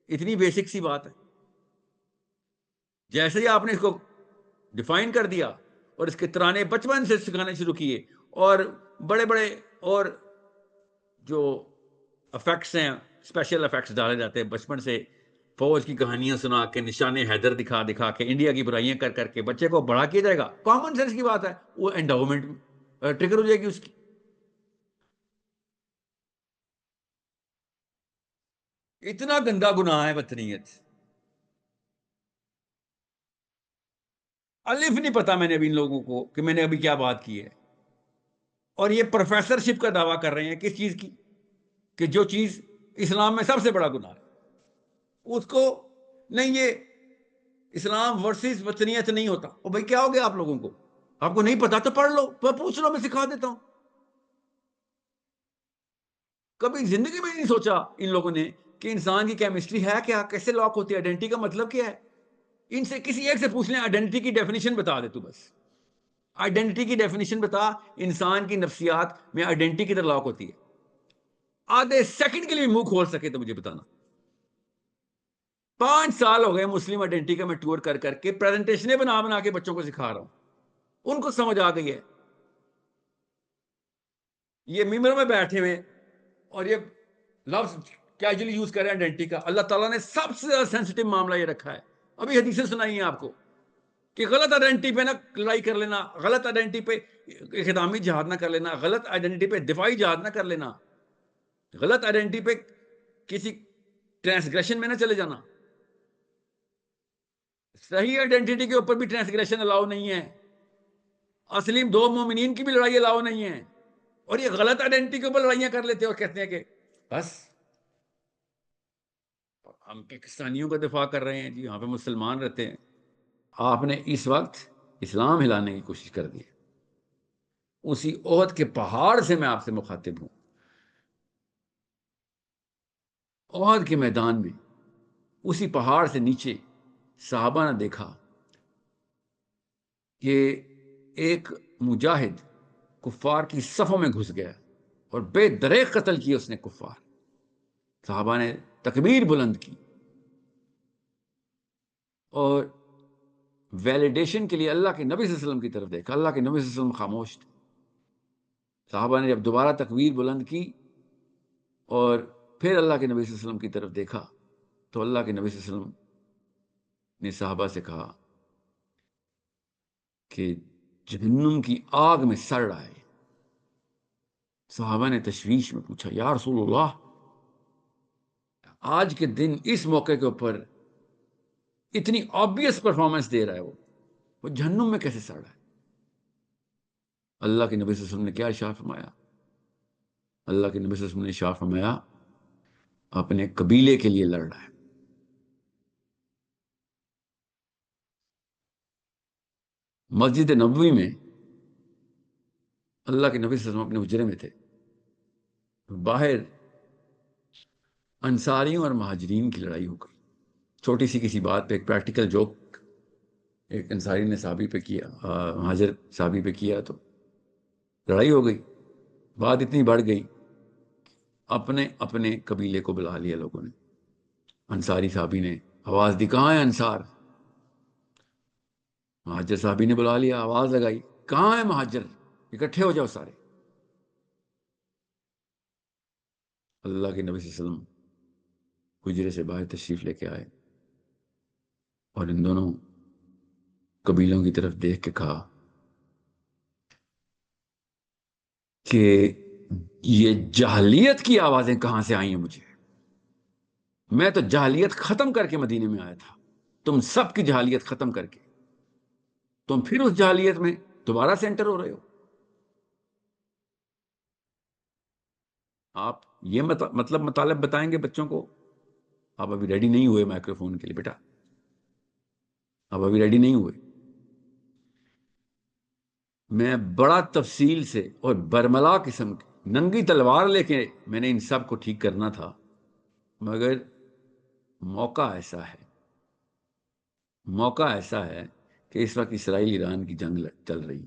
اتنی بیسک سی بات ہے. جیسے ہی آپ نے اس کو ڈیفائن کر دیا اور اس کے ترانے بچپن سے سکھانے شروع کیے اور بڑے بڑے اور جو افیکٹس ہیں, اسپیشل افیکٹس ڈالے جاتے ہیں بچپن سے, فوج کی کہانیاں سنا کے, نشان حیدر دکھا دکھا کے, انڈیا کی برائیاں کر کر کے بچے کو بڑا کیا جائے گا. کامن سینس کی بات ہے. وہ انڈاؤمنٹ ٹریگر ہو جائے گی اس کی. اتنا گندا گناہ ہے وطنیت. الف نہیں پتا میں نے ابھی ان لوگوں کو کہ میں نے ابھی کیا بات کی ہے، اور یہ پروفیسر شپ کا دعویٰ کر رہے ہیں کس چیز کی؟ کہ جو چیز اسلام میں سب سے بڑا گناہ ہے اس کو نہیں، یہ اسلام ورسز وطنیت نہیں ہوتا۔ اور بھائی کیا ہو گیا آپ لوگوں کو؟ آپ کو نہیں پتا تو پڑھ لو، پوچھ لو، میں سکھا دیتا ہوں۔ کبھی زندگی میں نہیں سوچا ان لوگوں نے کہ انسان کی کیمسٹری ہے کیا، کیسے لاک ہوتی ہے، آئیڈینٹی کا مطلب کیا ہے۔ ان سے کسی ایک سے پوچھ لیں آئیڈینٹی کی ڈیفینیشن بتا دے تو بس، آئیڈینٹی کی ڈیفینیشن بتا، انسان کی نفسیات میں آئیڈینٹی کدھر لاک ہوتی ہے، آدھے سیکنڈ کے لیے منہ کھول سکے تو مجھے بتانا۔ 5 سال ہو گئے مسلم آئیڈینٹی کا میں ٹور کر کر کے پریزنٹیشنیں بنا بنا کے بچوں کو سکھا رہا ہوں، ان کو سمجھ آ گئی ہے۔ یہ ممبر میں بیٹھے ہوئے اور یہ لفظ کیجولی یوز کر رہے ہیں آئیڈینٹی کا۔ اللہ تعالیٰ نے سب سے زیادہ سینسٹیو معاملہ یہ رکھا ہے۔ ابھی حدیثیں سنائی ہیں آپ کو کہ غلط آئیڈینٹی پہ نہ لڑائی کر لینا، غلط آئیڈینٹی پہ اقدامی جہاد نہ کر لینا، غلط آئیڈینٹی پہ دفاعی جہاد نہ کر لینا، غلط آئیڈینٹی پہ کسی ٹرانسگریشن میں نہ چلے جانا۔ صحیح آئیڈینٹی کے اوپر بھی ٹرانسگریشن الاؤ نہیں ہے، اصلی دو مومنین کی بھی لڑائی الاؤ نہیں ہے، اور یہ غلط آئیڈینٹی کے اوپر لڑائیاں کر لیتے اور کہتے ہیں کہ بس ہم پاکستانیوں کا دفاع کر رہے ہیں جی، یہاں پہ مسلمان رہتے ہیں۔ آپ نے اس وقت اسلام ہلانے کی کوشش کر دی ہے۔ اسی احد کے پہاڑ سے میں آپ سے مخاطب ہوں۔ احد کے میدان میں اسی پہاڑ سے نیچے صحابہ نے دیکھا کہ ایک مجاہد کفار کی صفوں میں گھس گیا اور بے دریغ قتل کیا اس نے کفار۔ صحابہ نے تکبیر بلند کی اور ویلیڈیشن کے لیے اللہ کے نبی صلی اللہ علیہ وسلم کی طرف دیکھا۔ اللہ کے نبی صلی اللہ علیہ وسلم خاموش تھے۔ صحابہ نے جب دوبارہ تکبیر بلند کی اور پھر اللہ کے نبی صلی اللہ علیہ وسلم کی طرف دیکھا تو اللہ کے نبی صلی اللہ علیہ وسلم نے صحابہ سے کہا کہ جہنم کی آگ میں سڑ رہا ہے۔ صحابہ نے تشویش میں پوچھا یا رسول اللہ، آج کے دن اس موقع کے اوپر اتنی آبویس پرفارمنس دے رہا ہے، وہ جہنم میں کیسے سڑ رہا ہے؟ اللہ کے نبی صلی اللہ علیہ وسلم نے کیا ارشاد فرمایا؟ اللہ کے نبی صلی اللہ علیہ وسلم نے ارشاد فرمایا اپنے قبیلے کے لیے لڑ رہا ہے۔ مسجد نبوی میں اللہ کے نبی صلی اللہ علیہ وسلم اپنے حجرے میں تھے، باہر انصاریوں اور مہاجرین کی لڑائی ہو گئی۔ چھوٹی سی کسی بات پہ ایک پریکٹیکل جوک ایک انصاری نے صحابی پہ کیا، مہاجر صحابی پہ کیا، تو لڑائی ہو گئی۔ بات اتنی بڑھ گئی، اپنے اپنے قبیلے کو بلا لیا لوگوں نے۔ انصاری صحابی نے آواز دی کہاں ہے انصار؟ مہاجر صحابی نے بلا لیا، آواز لگائی کہاں ہے مہاجر؟ اکٹھے ہو جاؤ سارے۔ اللہ کے نبی صلی اللہ علیہ وسلم حجرے سے باہر تشریف لے کے آئے اور ان دونوں قبیلوں کی طرف دیکھ کے کہا کہ یہ جاہلیت کی آوازیں کہاں سے آئی ہیں مجھے؟ میں تو جاہلیت ختم کر کے مدینے میں آیا تھا، تم سب کی جاہلیت ختم کر کے تم پھر اس جاہلیت میں دوبارہ سے انٹر ہو رہے ہو۔ آپ یہ مطلب مطالب بتائیں گے بچوں کو؟ آپ ابھی ریڈی نہیں ہوئے مائکرو فون کے لیے بیٹا، آپ ابھی ریڈی نہیں ہوئے۔ میں بڑا تفصیل سے اور برملا قسم کی ننگی تلوار لے کے میں نے ان سب کو ٹھیک کرنا تھا، مگر موقع ایسا ہے کہ اس وقت اسرائیل ایران کی جنگ چل رہی۔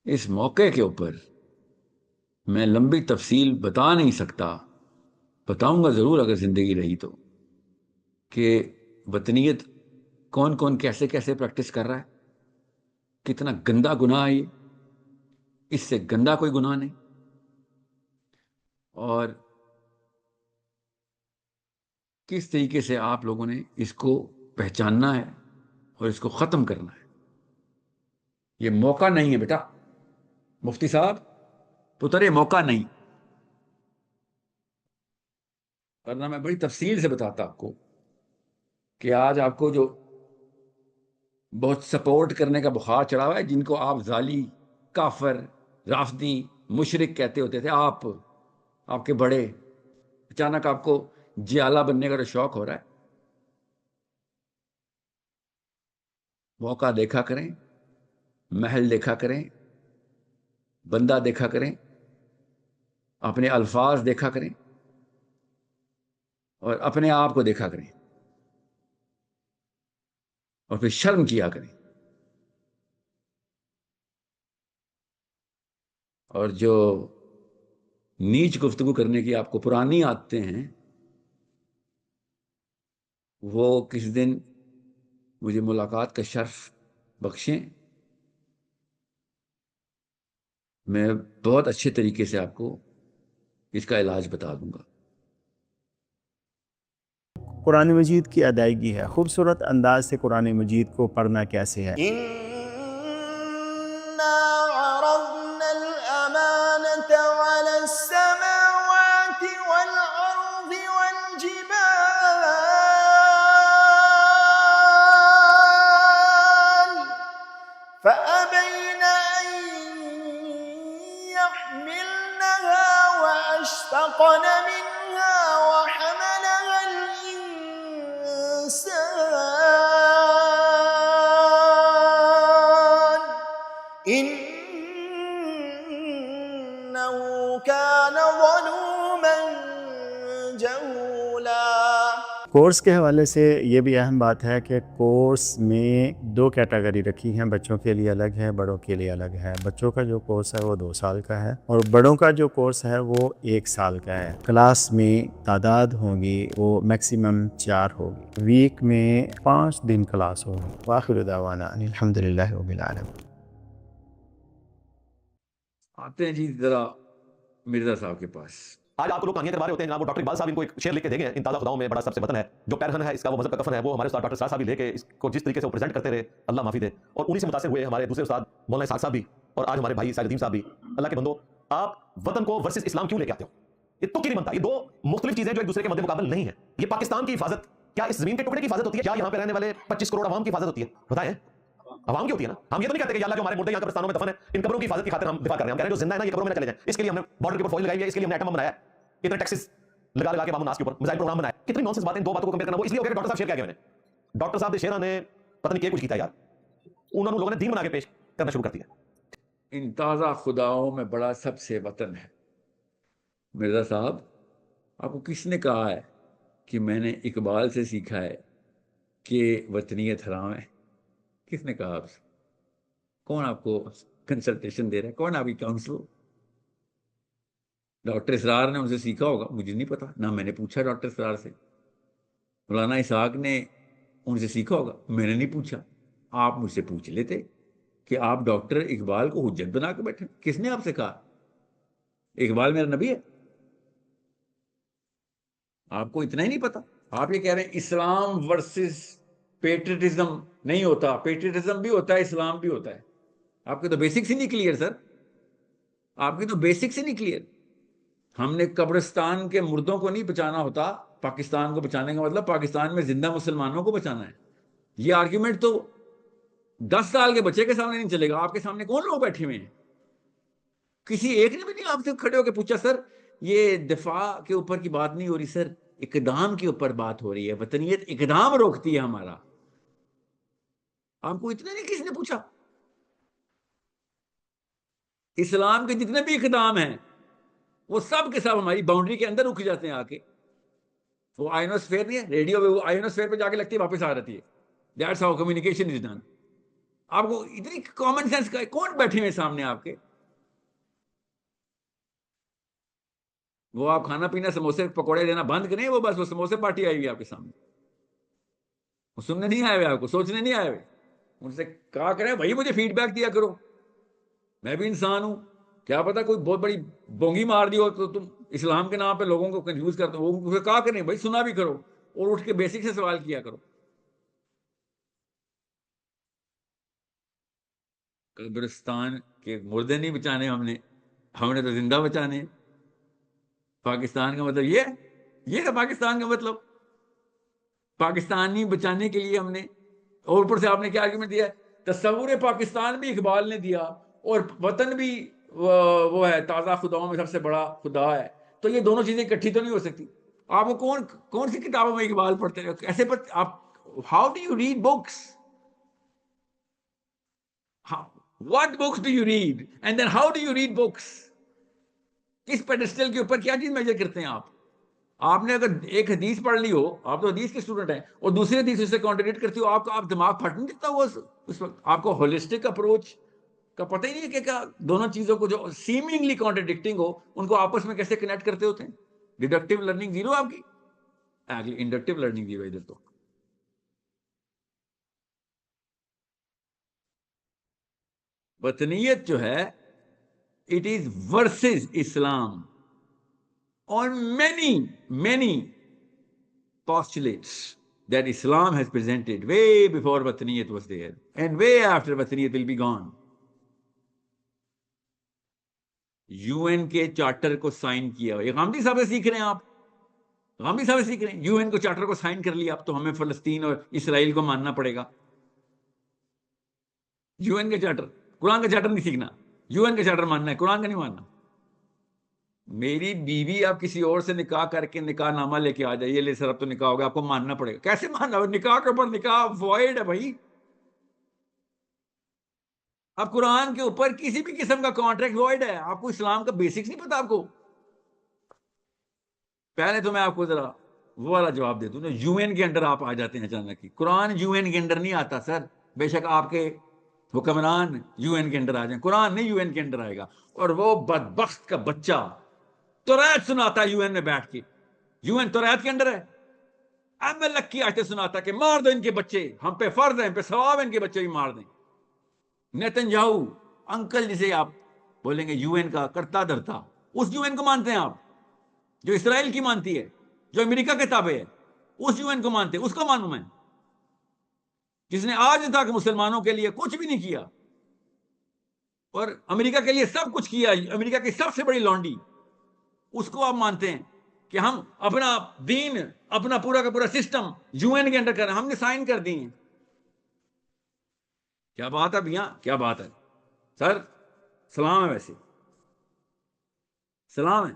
اس موقع کے اوپر میں لمبی تفصیل بتا نہیں سکتا، بتاؤں گا ضرور اگر زندگی رہی تو، کہ وطنیت کون کون کیسے کیسے پریکٹس کر رہا ہے، کتنا گندا گناہ ہے یہ، اس سے گندا کوئی گناہ نہیں، اور کس طریقے سے آپ لوگوں نے اس کو پہچاننا ہے اور اس کو ختم کرنا ہے۔ یہ موقع نہیں ہے بیٹا، مفتی صاحب پتر، یہ موقع نہیں، ورنہ میں بڑی تفصیل سے بتاتا آپ کو کہ آج آپ کو جو بہت سپورٹ کرنے کا بخار چڑھا ہوا ہے، جن کو آپ ظالی، کافر، رافضی، مشرک کہتے ہوتے تھے، آپ کے بڑے، اچانک آپ کو جیالہ بننے کا جو شوق ہو رہا ہے. موقع دیکھا کریں، محل دیکھا کریں، بندہ دیکھا کریں، اپنے الفاظ دیکھا کریں، اور اپنے آپ کو دیکھا کریں، اور پھر شرم کیا کریں. اور جو نیچ گفتگو کرنے کی آپ کو پرانی عادتیں ہیں، وہ کس دن مجھے ملاقات کا شرف بخشیں، میں بہت اچھے طریقے سے آپ کو اس کا علاج بتا دوں گا. قرآن مجید کی ادائیگی ہے. خوبصورت انداز سے قرآن مجید کو پڑھنا کیسے ہے؟ إنا عرضنا الأمانة على السماوات والأرض والجبال فأبين أن يحملنها وأشفقن منها وحملها الإنسان إنه كان ظلوما جهولا. کورس کے حوالے سے یہ بھی اہم بات ہے کہ کورس میں 2 کیٹیگری رکھی ہیں، بچوں کے لیے الگ ہے، بڑوں کے لیے الگ ہے. بچوں کا جو کورس ہے وہ 2 سال کا ہے، اور بڑوں کا جو کورس ہے وہ 1 سال کا ہے. کلاس میں تعداد ہوگی وہ میکسیمم 4 ہوگی، ویک میں 5 دن کلاس ہوگی. وآخر دعوانا ان الحمدللہ رب العالمین. آتے ہیں جی ذرا مرزا صاحب کے پاس. آج آپ کو لوگ کہانیاں کروا رہے ہوتے ہیں جناب. وہ ڈاکٹر اقبال صاحب ان کو ایک شعر لکھ کے دے گئے، ان تازہ خداؤں میں بڑا سب سے وطن ہے، جو پیرہن ہے اس کا وہ مذہب کا کفن ہے. وہ ہمارے استاد ڈاکٹر سعد صاحب بھی لے کے اس کو جس طریقے سے وہ پریزنٹ کرتے رہے، اللہ معافی دے، اور انہی سے متاثر ہوئے ہمارے دوسرے استاد مولانا اسحاق صاحب بھی، اور آج ہمارے بھائی سعید الدین صاحب بھی. اللہ کے بندو، آپ وطن کو ورسز اسلام کیوں لے کے آتے ہو؟ یہ تو نہیں بنتا. یہ 2 مختلف چیزیں جو ایک دوسرے کے مد مقابل نہیں ہیں. یہ پاکستان کی حفاظت کیا اس زمین کے ٹکڑے کی حفاظت ہوتی ہے، کیا یہاں پہ رہنے والے 25 کروڑ عوام کی حفاظت ہوتی ہے؟ بتائیں. عوام کی ہوتی ہے نا. ہم یہ تو نہیں کہتے کہ یا اللہ جو ہمارے مردے یہاں قبرستانوں میں دفن ہے، ان قبروں کی حفاظت کی خاطر ہم دفاع کر رہے ہیں. ہم کہہ رہے ہیں جو زندہ ہے نا یہ قبروں میں نہ چلے جائیں. اس کے لیے ہم نے بارڈر کے اوپر فوج لگائی ہے، اس کے لیے ہم نے ایٹم بم بنایا ہے، اتنے ٹیکسز لگا کے بام الناس کے اوپر میزائل پروگرام بنایا. کتنی نانسنس باتیں 2 باتوں کو کمپیئر کرنا. وہ اس لیے ہو گیا کہ ڈاکٹر صاحب شیئر کیا گیا. میں نے ڈاکٹر صاحب دے شیرا نے پتہ نہیں کیا کچھ کیتا یار، انہوں نے لوگوں نے دین بنا کے پیش کرنا شروع کر دیا. ان تازہ خداؤں میں بڑا سب سے وطن ہے. مرزا صاحب، آپ کو کس نے کہا ہے کہ میں نے اقبال سے سیکھا ہے کہ وطنیت حرام ہے؟ کس نے کہا آپ سے؟ کون آپ کو کنسلٹیشن دے رہا ہے؟ کون آپ کی کاؤنسلر؟ ڈاکٹر اسرار نے ان سے سیکھا ہوگا، مجھے نہیں پتا، نہ میں نے پوچھا ڈاکٹر اسرار سے. مولانا اسحاق نے ان سے سیکھا ہوگا، میں نے نہیں پوچھا. آپ مجھ سے پوچھ لیتے کہ آپ ڈاکٹر اقبال کو حجت بنا کے بیٹھے. کس نے آپ سے کہا اقبال میرا نبی ہے؟ آپ کو اتنا ہی نہیں پتا. آپ یہ کہہ رہے ہیں اسلام ورسز پیٹریٹزم نہیں ہوتا. پیٹریٹزم بھی ہوتا ہے، اسلام بھی ہوتا ہے. آپ کے تو بیسکس ہی نہیں کلیئر سر، آپ کی تو بیسکس ہی نہیں کلیئر. ہم نے قبرستان کے مردوں کو نہیں بچانا ہوتا، پاکستان کو بچانے کا مطلب پاکستان میں زندہ مسلمانوں کو بچانا ہے. یہ آرگیومنٹ تو 10 سال کے بچے کے سامنے نہیں چلے گا. آپ کے سامنے کون لوگ بیٹھے ہوئے ہیں؟ کسی ایک نے بھی نہیں آپ سے کھڑے ہو کے پوچھا سر یہ دفاع کے اوپر کی بات نہیں ہو رہی سر، اقدام کے اوپر بات ہو رہی ہے، وطنیت اقدام روکتی ہے ہمارا. آپ کو اتنا نہیں کسی نے پوچھا؟ اسلام کے جتنے بھی اقدام ہیں وہ سب کے سب ہماری باؤنڈری کے اندر رک جاتے ہیں. آ کے وہ آئنوسفیئر نہیں ہے، ریڈیو پہ وہ آئنوسفیئر پہ جا کے لگتی ہے، واپس آ رہتی ہے. That's how communication is done. آپ کو اتنی کامن سینس کا کون بیٹھے ہوئے سامنے آپ کے؟ وہ آپ کھانا پینا سموسے پکوڑے دینا بند کریں، وہ بس وہ سموسے پارٹی آئی ہوئی آپ کے سامنے. وہ سننے نہیں آئے ہوئے، آپ کو سوچنے نہیں آئے ہوئے. ان سے کہا کریں بھائی مجھے فیڈ بیک دیا کرو، میں بھی انسان ہوں. کیا پتا کوئی بہت بڑی بونگی مار دی ہو تو تم اسلام کے نام پہ لوگوں کو کنفیوز کرتے ہو. وہ کہا کریں بھائی سنا بھی کرو اور اٹھ کے بیسک سے سوال کیا کرو. قبرستان کے مردے نہیں بچانے ہم نے تو زندہ بچانے. پاکستان کا مطلب یہ تھا. پاکستان کا مطلب پاکستانی بچانے کے لیے ہم نے اور اوپر سے آپ نے کیا آرگیومنٹ دیا ہے؟ تصور پاکستان بھی اقبال نے دیا اور وطن بھی وہ ہے تازہ خداؤں میں سب سے بڑا خدا ہے، تو یہ دونوں چیزیں اکٹھی تو نہیں ہو سکتی. آپ کو کون سی کتابوں میں اقبال پڑھتے ہیں ایسے؟ آپ how do you read books? What books do you read and then how do you read books? کس پیڈسٹل کے اوپر کیا چیز میجر کرتے ہیں آپ نے اگر ایک حدیث پڑھ لی ہو، آپ تو حدیث کے اسٹوڈنٹ ہیں، اور دوسری حدیث اس سے کانٹریڈکٹ کرتی ہو، آپ دماغ پھٹ نہیں دیتا ہوا اس وقت؟ آپ کو ہولسٹک اپروچ کا پتہ ہی نہیں ہے کہ کیا دونوں چیزوں کو جو سیمنگلی کانٹریڈکٹنگ ہو ان کو آپس میں کیسے کنیکٹ کرتے ہوتے ہیں. ڈیڈکٹیو لرننگ زیرو آپ کی، انڈکٹیو لرننگ زیرو ادھر تو. وطنیت جو ہے it is versus Islam on many postulates that Islam has presented way before Wataniyat was there and way after Wataniyat will be gone. UN کے چارٹر کو sign کیا، یہ غامدی صاحب سے سیکھ رہے ہیں آپ، غامدی صاحب سے سیکھ رہے ہیں. UN کو چارٹر کو سائن کر لیا، اب تو ہمیں فلسطین اور اسرائیل کو ماننا پڑے گا. UN کا چارٹر، قرآن کا چارٹر نہیں سیکھنا، UN کا چارٹر ماننا ہے، قرآن کا نہیں ماننا. میری بیوی آپ کسی اور سے نکاح کر کے نکاح نامہ لے کے آ جائیے، لے سر اب تو نکاح ہوگا، آپ کو ماننا پڑے گا. کیسے ماننا؟ نکاح کے اوپر نکاح وائڈ ہے بھائی. اب قرآن کے اوپر کسی بھی قسم کا کانٹریکٹ وائڈ ہے. آپ کو اسلام کا بیسکس نہیں پتا آپ کو؟ پہلے تو میں آپ کو ذرا وہ والا جواب دے دوں نا. UN کے اندر آپ آ جاتے ہیں اچانک ہی. قرآن UN کے اندر نہیں آتا سر. بے شک آپ کے حکمران UN کے اندر آ جائیں، قرآن نہیں UN کے اندر آئے گا. اور وہ بدبخت کا بچہ توریت سناتا ہے UN میں بیٹھ کے. UN توریت کے اندر ہے. ML کی آیتیں سناتا کہ مار دو ان کے بچے، ہم پہ فرض ہے، ہم پہ ثواب ہے ان کے بچے بھی مار دیں. نیتن یاہو انکل جسے آپ بولیں گے UN کا کرتا دھرتا، اس UN کو مانتے ہیں آپ جو اسرائیل کی مانتی ہے، جو امریکہ کے تابع ہے، اس UN کو مانتے ہیں. اس کو مانوں میں جس نے آج تک مسلمانوں کے لیے کچھ بھی نہیں کیا اور امریکہ کے لیے سب کچھ کیا، امریکہ کی سب سے بڑی لانڈی. اس کو آپ مانتے ہیں کہ ہم اپنا دین، اپنا پورا کا پورا سسٹم UN کے اندر کر رہے ہیں، ہم نے سائن کر دی ہیں. کیا بات ہے بھیا، کیا بات ہے سر. سلام ہے، ویسے سلام ہے.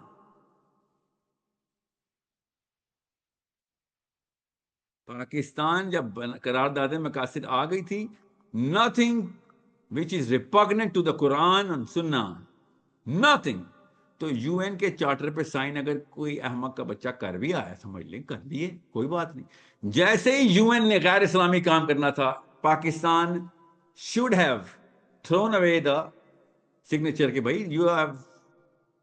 پاکستان جب قرارداد مقاصد آ گئی تھی، nothing which is repugnant to the Quran and Sunnah, nothing. تو UN کے چارٹر پہ سائن اگر کوئی احمق کا بچہ کر بھی آیا، سمجھ لیں کر لیے، کوئی بات نہیں. جیسے ہی UN نے غیر اسلامی کام کرنا تھا، Pakistan should have thrown away the signature کہ بھائی you have،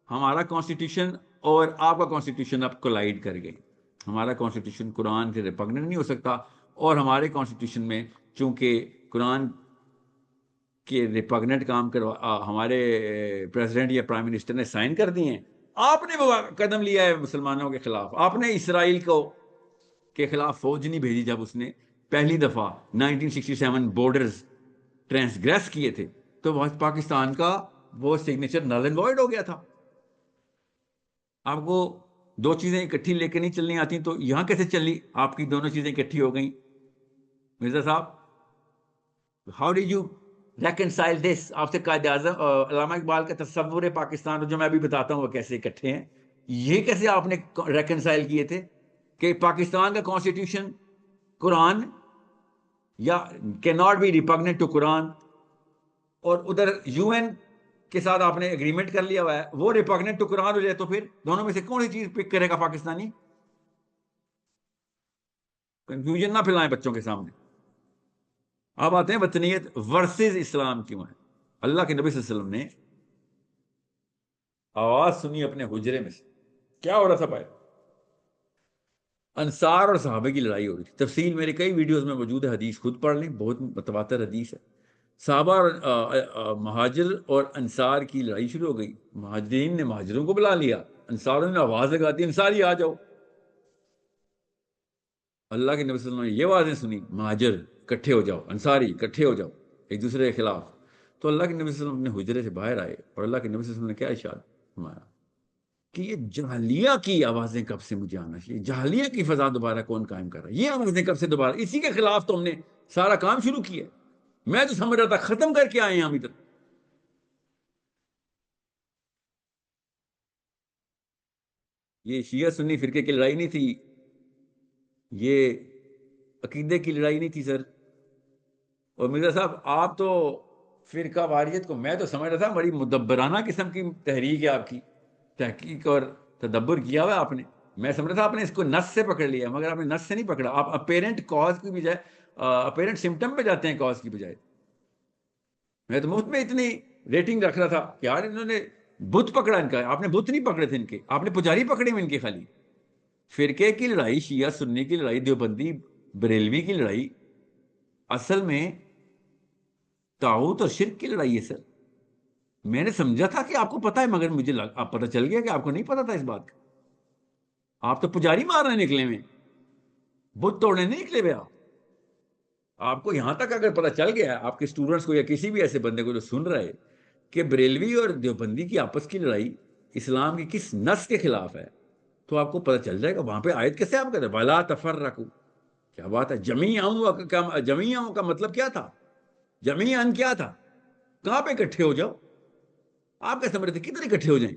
ہمارا کانسٹیٹیوشن اور آپ کا کانسٹیٹیوشن اب کولائڈ کر گئے. ہمارا کانسٹیٹیوشن قرآن سے ریپگننٹ نہیں ہو سکتا، اور ہمارے کانسٹیٹیوشن میں چونکہ قرآن کے ریپگننٹ کام ہمارے پریزیڈنٹ یا پرائم منسٹر نے سائن کر دی ہیں. آپ نے وہ قدم لیا ہے مسلمانوں کے خلاف. آپ نے اسرائیل کے خلاف فوج نہیں بھیجی جب اس نے پہلی دفعہ 1967 بارڈرز ٹرانسگریس کیے تھے، تو پاکستان کا وہ سگنیچر نل اینڈ وائڈ ہو گیا تھا. آپ کو دو چیزیں اکٹھی لے کے نہیں چلنی آتی، تو یہاں کیسے چلی؟ آپ کی دونوں چیزیں اکٹھی ہو گئیں. مرزا صاحب، ہاؤ ڈیڈ یو ریکنسائل دس؟ آپ سے قائد اعظم علامہ اقبال کا تصور پاکستان جو میں ابھی بتاتا ہوں وہ کیسے اکٹھے ہیں، یہ کیسے آپ نے ریکنسائل کیے تھے کہ پاکستان کا کانسٹیٹیوشن قرآن یا can not be repugnant to Quran, اور ادھر UN کے ساتھ آپ نے اگریمنٹ کر لیا ہوا ہے وہ ریپگننٹ ٹو قرآن ہو جائے، تو پھر دونوں میں سے کون سی چیز پک کرے گا پاکستانی؟ کنفیوژن نہ پھیلائیں بچوں کے سامنے. اب آتے ہیں وطنیت ورسز اسلام کیوں ہے. اللہ کے نبی صلی اللہ علیہ وسلم نے آواز سنی اپنے حجرے میں سے، کیا ہو رہا تھا بھائی؟ انصار اور صحابہ کی لڑائی ہو رہی تھی. تفصیل میرے کئی ویڈیوز میں موجود ہے، حدیث خود پڑھ لیں، بہت متواتر حدیث ہے. صحابہ اور مہاجر اور انصار کی لڑائی شروع ہو گئی. مہاجرین نے مہاجروں کو بلا لیا، انصاروں نے آواز لگا دی انصاری آ جاؤ. اللہ کے نبی صلی اللہ علیہ وسلم نے یہ آوازیں سنی، مہاجر اکٹھے ہو جاؤ، انصاری اکٹھے ہو جاؤ ایک دوسرے کے خلاف. تو اللہ کے نبی صلی اللہ علیہ وسلم اپنے حجرے سے باہر آئے، اور اللہ کے نبی صلی اللہ علیہ وسلم نے کیا ارشاد فرمایا کہ یہ جاہلیہ کی آوازیں کب سے مجھے آنا چاہیے، جاہلیہ کی فضا دوبارہ کون قائم کر رہا ہے، یہ آوازیں کب سے دوبارہ، اسی کے خلاف تو ہم نے سارا کام شروع کیا. میں تو سمجھ رہا تھا ختم کر کے آئے ہیں ہم ادھر. یہ شیعہ سنی فرقے کی لڑائی نہیں تھی, یہ عقیدے کی لڑائی نہیں تھی سر. اور مرزا صاحب آپ تو فرقہ واریت کو, میں تو سمجھ رہا تھا بڑی مدبرانہ قسم کی تحریک ہے آپ کی, تحقیق اور تدبر کیا ہوا آپ نے. میں سمجھ رہا تھا آپ نے اس کو نس سے پکڑ لیا, مگر آپ نے نس سے نہیں پکڑا. آپ اپیرنٹ کاز کی بجائے اپیرنٹ سمٹم پہ جاتے ہیں کاز کی بجائے. میں تو مفت میں اتنی ریٹنگ رکھ رہا تھا کہ یار انہوں نے بت پکڑا ان کا. آپ نے بت نہیں پکڑے تھے ان کے, آپ نے پجاری پکڑے ہوئے ان کے. خالی فرقے کی لڑائی, شیعہ سنی کی لڑائی, دیوبندی بریلوی کی لڑائی اصل میں طاغوت اور شرک کی لڑائی ہے سر. میں نے سمجھا تھا کہ آپ کو پتا ہے, مگر مجھے آپ پتہ چل گیا کہ آپ کو نہیں پتا تھا اس بات کا. آپ تو پجاری مارنے نکلے ہوئے, بت توڑنے نہیں نکلے ہوئے. آپ کو یہاں تک اگر پتہ چل گیا آپ کے اسٹوڈنٹس کو یا کسی بھی ایسے بندے کو جو سن رہا ہے کہ بریلوی اور دیوبندی کی آپس کی لڑائی اسلام کی کس نس کے خلاف ہے, تو آپ کو پتہ چل جائے گا. وہاں پہ آیت کیسے آپ کہتے ہیں وَلَا تَفَرَّقُوا, کیا بات ہے. جمیعاً کا مطلب کیا تھا؟ جمیعاً کیا تھا؟ کہاں پہ اکٹھے ہو جاؤ. آپ کیا سمجھ رہے تھے کدھر اکٹھے ہو جائیں؟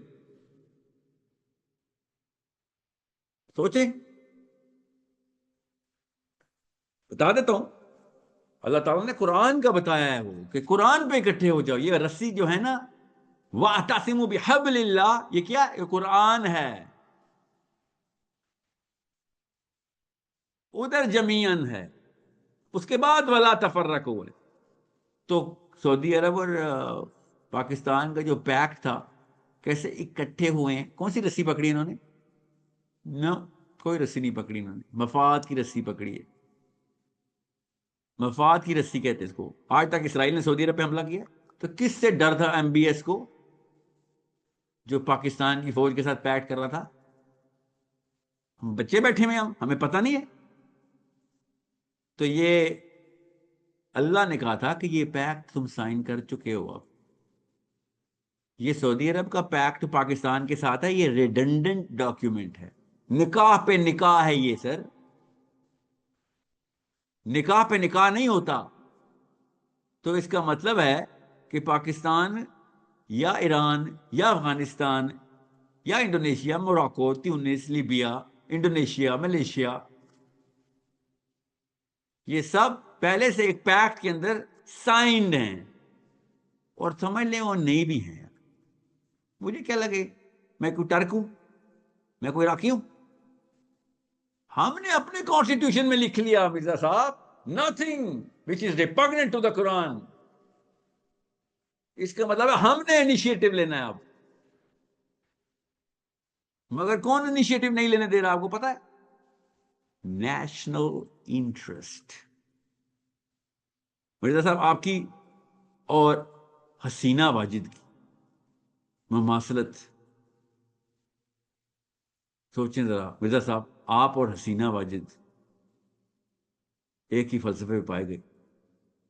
سوچیں. بتا دیتا ہوں, اللہ تعالیٰ نے قرآن کا بتایا ہے وہ کہ قرآن پہ اکٹھے ہو جاؤ. یہ رسی جو ہے نا, وَاعْتَصِمُوا بِحَبْلِ اللَّهِ, یہ کیا؟ یہ قرآن ہے. ادھر جمیعاً ہے, اس کے بعد وَلَا تَفَرَّقُوا. تو سعودی عرب اور پاکستان کا جو پیکٹ تھا, کیسے اکٹھے ہوئے ہیں؟ کون سی رسی پکڑی انہوں نے؟ نو, کوئی رسی نہیں پکڑی انہوں نے. مفاد کی رسی پکڑی ہے. مفاد کی رسی کہتے ہیں اس کو. آج تک اسرائیل نے سعودی عرب پہ حملہ کیا تو کس سے ڈر تھا ایم بی ایس کو, جو پاکستان کی فوج کے ساتھ پیکٹ کر رہا تھا؟ ہم بچے بیٹھے ہوئے, ہمیں پتہ نہیں ہے. تو یہ اللہ نے کہا تھا کہ یہ پیکٹ تم سائن کر چکے ہو. اب یہ سعودی عرب کا پیکٹ پاکستان کے ساتھ ہے, یہ ریڈنڈنٹ ڈاکیومنٹ ہے. نکاح پہ نکاح ہے یہ سر, نکاح پہ نکاح نہیں ہوتا. تو اس کا مطلب ہے کہ پاکستان یا ایران یا افغانستان یا انڈونیشیا, موراکو, تیونس, لیبیا, انڈونیشیا, ملیشیا, یہ سب پہلے سے ایک پیکٹ کے اندر سائنڈ ہیں. اور سمجھ لیں وہ نہیں بھی ہیں. مجھے کیا لگے میں کوئی ٹرک ہوں, میں کوئی عراقی ہوں؟ ہم نے اپنے کانسٹیٹیوشن میں لکھ لیا مرزا صاحب, nothing which is repugnant to the Quran. اس کا مطلب ہے ہم نے انیشیٹو لینا ہے اب. مگر کون انیشیٹو نہیں لینے دے رہا آپ کو پتا ہے؟ National interest. مرزا صاحب آپ کی اور حسینہ واجد کی مماثلت سوچیں ذرا. مرزا صاحب آپ اور حسینہ واجد ایک ہی فلسفے پہ پائے گئے.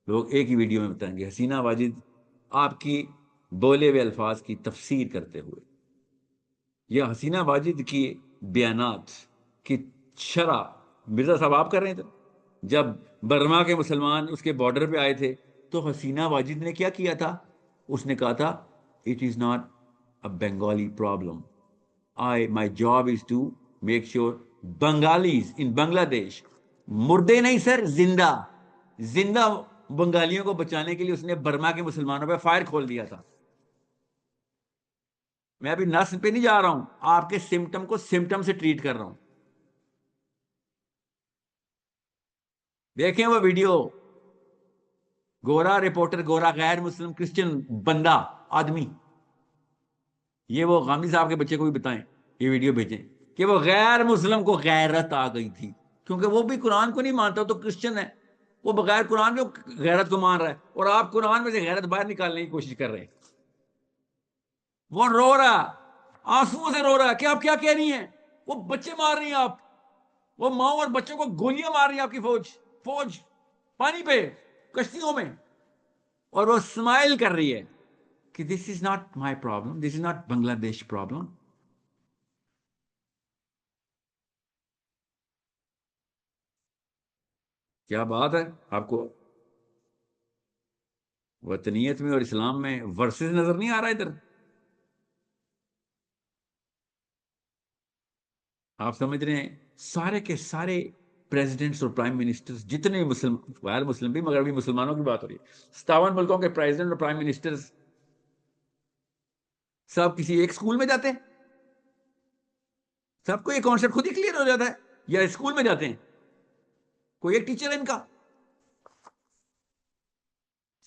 لوگ ایک ہی ویڈیو میں بتائیں گے حسینہ واجد آپ کی بولے ہوئے الفاظ کی تفسیر کرتے ہوئے, یا حسینہ واجد کی بیانات کی شرح مرزا صاحب آپ کر رہے تھے. جب برما کے مسلمان اس کے بارڈر پہ آئے تھے تو حسینہ واجد نے کیا کیا تھا؟ اس نے کہا تھا it is not a Bengali problem, my job is to make sure Bengalis in Bangladesh, مردے نہیں سر, زندہ زندہ بنگالیوں کو بچانے کے لیے اس نے برما کے مسلمانوں پہ فائر کھول دیا تھا. میں ابھی نس پہ نہیں جا رہا ہوں, آپ کے سمٹم کو سمٹم سے ٹریٹ کر رہا ہوں. دیکھیں وہ ویڈیو, گورا رپورٹر, گورا غیر مسلم کرسچن بندہ آدمی, یہ وہ غامدی صاحب کے بچے کو بھی بتائیں, یہ ویڈیو بھیجیں کہ وہ غیر مسلم کو غیرت آ گئی تھی, کیونکہ وہ بھی قرآن کو نہیں مانتا, تو کرسچن ہے, وہ بغیر قرآن کے غیرت کو مان رہا ہے, اور آپ قرآن میں سے غیرت باہر نکالنے کی کوشش کر رہے ہیں. وہ رو رہا, آنسوؤں سے رو رہا کہ آپ کیا کہہ رہی ہیں, وہ بچے مار رہی ہیں آپ, وہ ماں اور بچوں کو گولیاں مار رہی ہیں آپ کی فوج پانی پہ کشتیوں میں, اور وہ اسمائل کر رہی ہے کہ this is not my problem, this is not Bangladesh problem. کیا بات ہے، آپ کو وطنیت میں اور اسلام میں ورسز نظر نہیں آ رہا ادھر؟ آپ سمجھ رہے ہیں سارے کے سارے پریزیڈنٹس اور پرائم منسٹرز جتنے بھی غیر مسلم بھی مگر بھی مسلمانوں کی بات ہو رہی ہے، 57 ملکوں کے پریزیڈنٹ اور پرائم منسٹرز سب کسی ایک اسکول میں جاتے ہیں؟ سب کو یہ کانسیپٹ خود ہی کلیئر ہو جاتا ہے یا اسکول میں جاتے ہیں؟ کوئی ایک ٹیچر ہے ان کا؟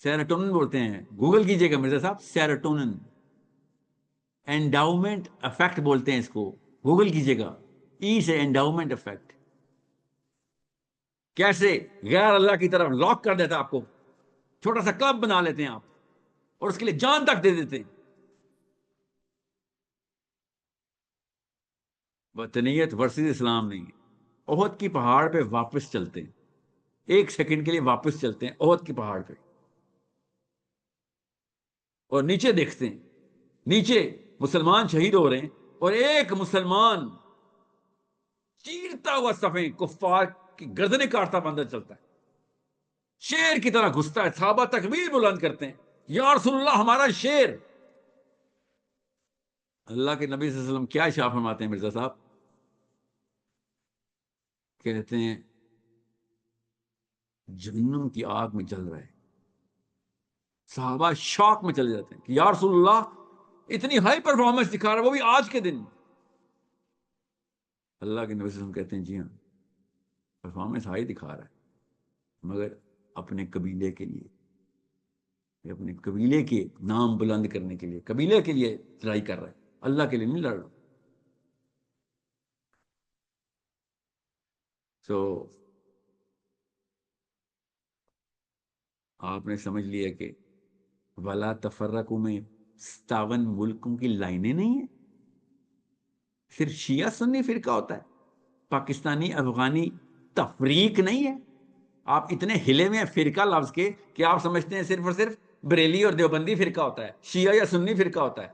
سیروٹونن بولتے ہیں، گوگل کیجئے گا مرزا صاحب، سیروٹونن انڈاؤمنٹ افیکٹ بولتے ہیں اس کو، گوگل کیجئے گا، ای سے انڈاؤمنٹ افیکٹ، کیسے غیر اللہ کی طرف لاک کر دیتا ہے آپ کو، چھوٹا سا کلب بنا لیتے ہیں آپ اور اس کے لیے جان تک دے دیتے ہیں۔ وطنیت ورسز اسلام نہیں ہے۔ احد کی پہاڑ پہ واپس چلتے ہیں، ایک سیکنڈ کے لیے واپس چلتے ہیں احد کی پہاڑ پہ اور نیچے دیکھتے ہیں، نیچے مسلمان شہید ہو رہے ہیں اور ایک مسلمان چیرتا ہوا صفیں کفار کی گردنیں کاٹتا اندر چلتا ہے، شیر کی طرح گھستا ہے، صحابہ تکبیر بلند کرتے ہیں، یا رسول اللہ ہمارا شیر۔ اللہ کے نبی صلی اللہ علیہ وسلم کیا ارشاد فرماتے ہیں مرزا صاحب؟ کہتے ہیں جہنم کی آگ میں جل رہے، صحابہ شوق میں چلے جاتے ہیں کہ یا رسول اللہ اتنی ہائی پرفارمنس دکھا رہا ہے وہ بھی آج کے دن۔ اللہ کے نبی صلی اللہ علیہ وسلم کہتے ہیں جی ہاں پرفارمنس ہائی دکھا رہا ہے مگر اپنے قبیلے کے لیے، اپنے قبیلے کے نام بلند کرنے کے لیے، قبیلے کے لیے لڑائی کر رہا ہے، اللہ کے لیے نہیں لڑ رہا۔ سو آپ نے سمجھ لیا کہ ولا تفرقوا میں 57 ملکوں کی لائنیں نہیں ہیں، صرف شیعہ سنی فرقہ ہوتا ہے، پاکستانی افغانی تفریق نہیں ہے۔ آپ اتنے ہلے میں ہیں فرقہ لفظ کے کہ آپ سمجھتے ہیں صرف اور صرف بریلی اور دیوبندی فرقہ ہوتا ہے، شیعہ یا سنی فرقہ ہوتا ہے۔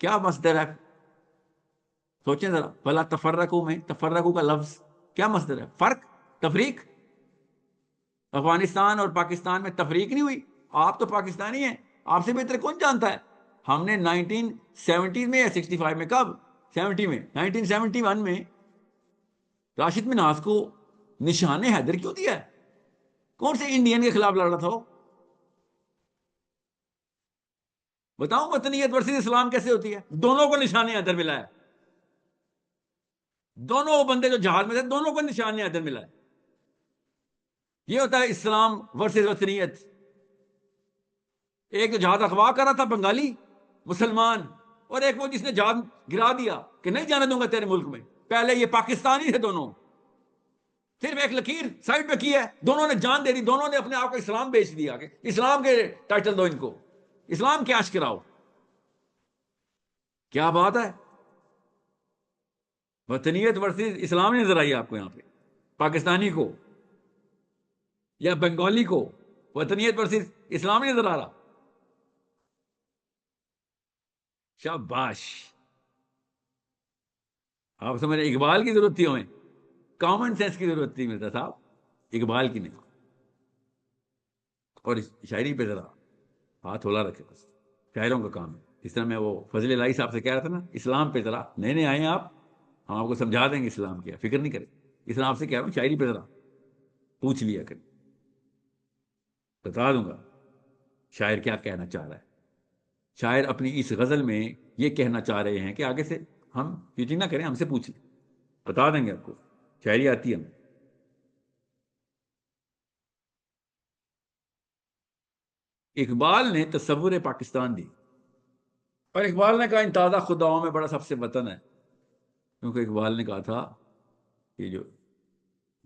کیا مصدر ہے؟ سوچیں ذرا، ولا تفرقوا میں تفرقوا کا لفظ کیا مصدر ہے؟ فرق، تفریق۔ افغانستان اور پاکستان میں تفریق نہیں ہوئی؟ آپ تو پاکستانی ہیں، آپ سے بہتر کون جانتا ہے؟ ہم نے 1970 میں یا 65 میں، کب 70 میں 1971 میں راشد مناز کو نشان حیدر کیوں دیا ہے؟ کون سے انڈین کے خلاف لڑ رہا تھا وہ؟ بتاؤں وطنیت ورسز اسلام کیسے ہوتی ہے؟ دونوں کو نشان حیدر ملا ہے، دونوں بندے جو جہاد میں تھے دونوں کو نشان حیدر ملا ہے۔ یہ ہوتا ہے اسلام ورسز وطنیت۔ ایک جو جہاد اغوا کر رہا تھا بنگالی مسلمان، اور ایک وہ جس نے جہاد گرا دیا کہ نہیں جانے دوں گا تیرے ملک میں۔ پہلے یہ پاکستانی تھے دونوں، صرف ایک لکیر سائڈ پہ کی ہے، دونوں نے جان دے دی، دونوں نے اپنے آپ کو اسلام بیچ دیا کہ اسلام کے ٹائٹل دو ان کو، اسلام کیش کراؤ۔ کیا بات ہے، وطنیت ورسز اسلام نظر آئی آپ کو یہاں پہ؟ پاکستانی کو یا بنگالی کو وطنیت ورسز اسلام نظر آ رہا؟ شاباش، آپ سمجھ رہے اقبال کی ضرورت تھی ہمیں، کامن سینس کی ضرورت تھی مرزا صاحب، اقبال کی نہیں۔ اور شاعری پہ ذرا ہاتھ ہلا رکھے، بس شاعروں کا کام ہے۔ اس طرح میں وہ فضل الہی صاحب سے کہہ رہا تھا نا، اسلام پہ ذرا نئے نئے آئے ہیں آپ، ہم آپ کو سمجھا دیں گے اسلام کیا، فکر نہیں کریں۔ اسلام آپ سے کہہ رہا ہوں شاعری پہ ذرا پوچھ لیا کریں، بتا دوں گا شاعر کیا کہنا چاہ رہا ہے۔ شاعر اپنی اس غزل میں یہ کہنا چاہ رہے ہیں کہ آگے سے ہم چیٹنگ نہ کریں، ہم سے پوچھ لیں، بتا دیں گے آپ کو، شاعری آتی ہے ہمیں۔ اقبال نے تصور پاکستان دی، اور اقبال نے کہا ان تازہ خداؤں میں بڑا سب سے وطن ہے، کیونکہ اقبال نے کہا تھا کہ جو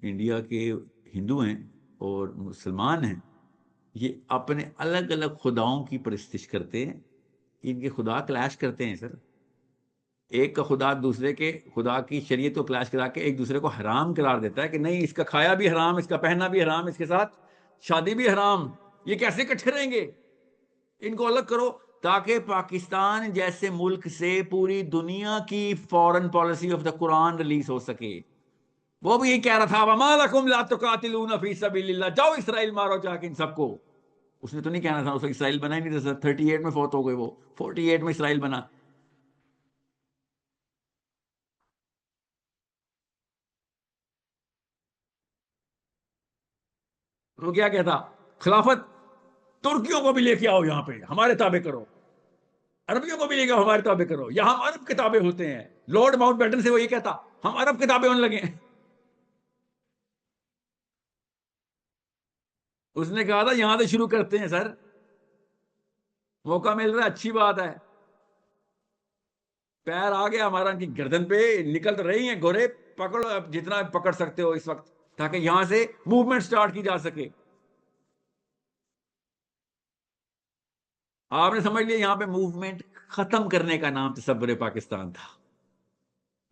انڈیا کے ہندو ہیں اور مسلمان ہیں یہ اپنے الگ الگ خداؤں کی پرستش کرتے ہیں، ان کے خدا کلیش کرتے ہیں۔ سر ایک کا خدا دوسرے کے خدا کی شریعت کو کلیش کرا کے ایک دوسرے کو حرام قرار دیتا ہے کہ نہیں اس کا کھایا بھی حرام، اس کا پہننا بھی حرام، اس کے ساتھ شادی بھی حرام، یہ کیسے اکٹھے رہیں گے؟ ان کو الگ کرو تاکہ پاکستان جیسے ملک سے پوری دنیا کی foreign policy of the Quran release ہو سکے۔ وہ بھی یہی کہہ رہا تھا وما لکم لا تقاتلون فی سبیل اللہ، جاؤ اسرائیل مارو جا کے ان سب کو. اس نے تو نہیں کہنا تھا، اسے اسرائیل بنا ہی نہیں تھا. 38 میں فوت ہو گئے وہ، 48 میں اسرائیل بنا. تو کیا کہتا؟ خلافت ترکیوں کو بھی لے کے آؤ یہاں پہ، ہمارے تابع کرو، عربیوں کو بھی لے کے آؤ، ہمارے تابع کرو، یہاں ہم عرب کے تابع ہوتے ہیں. لارڈ ماؤنٹ بیٹن سے وہ یہ کہتا ہم عرب کے تابع ہونے لگے ہیں. اس نے کہا تھا یہاں سے شروع کرتے ہیں سر، موقع مل رہا ہے، اچھی بات ہے. پیر آ گیا ہمارا ان کی گردن پہ، نکل تو رہی ہیں گورے، پکڑو اب جتنا پکڑ سکتے ہو اس وقت، تاکہ یہاں سے موومنٹ سٹارٹ کی جا سکے. آپ نے سمجھ لیا یہاں پہ موومنٹ ختم کرنے کا نام تصور پاکستان تھا.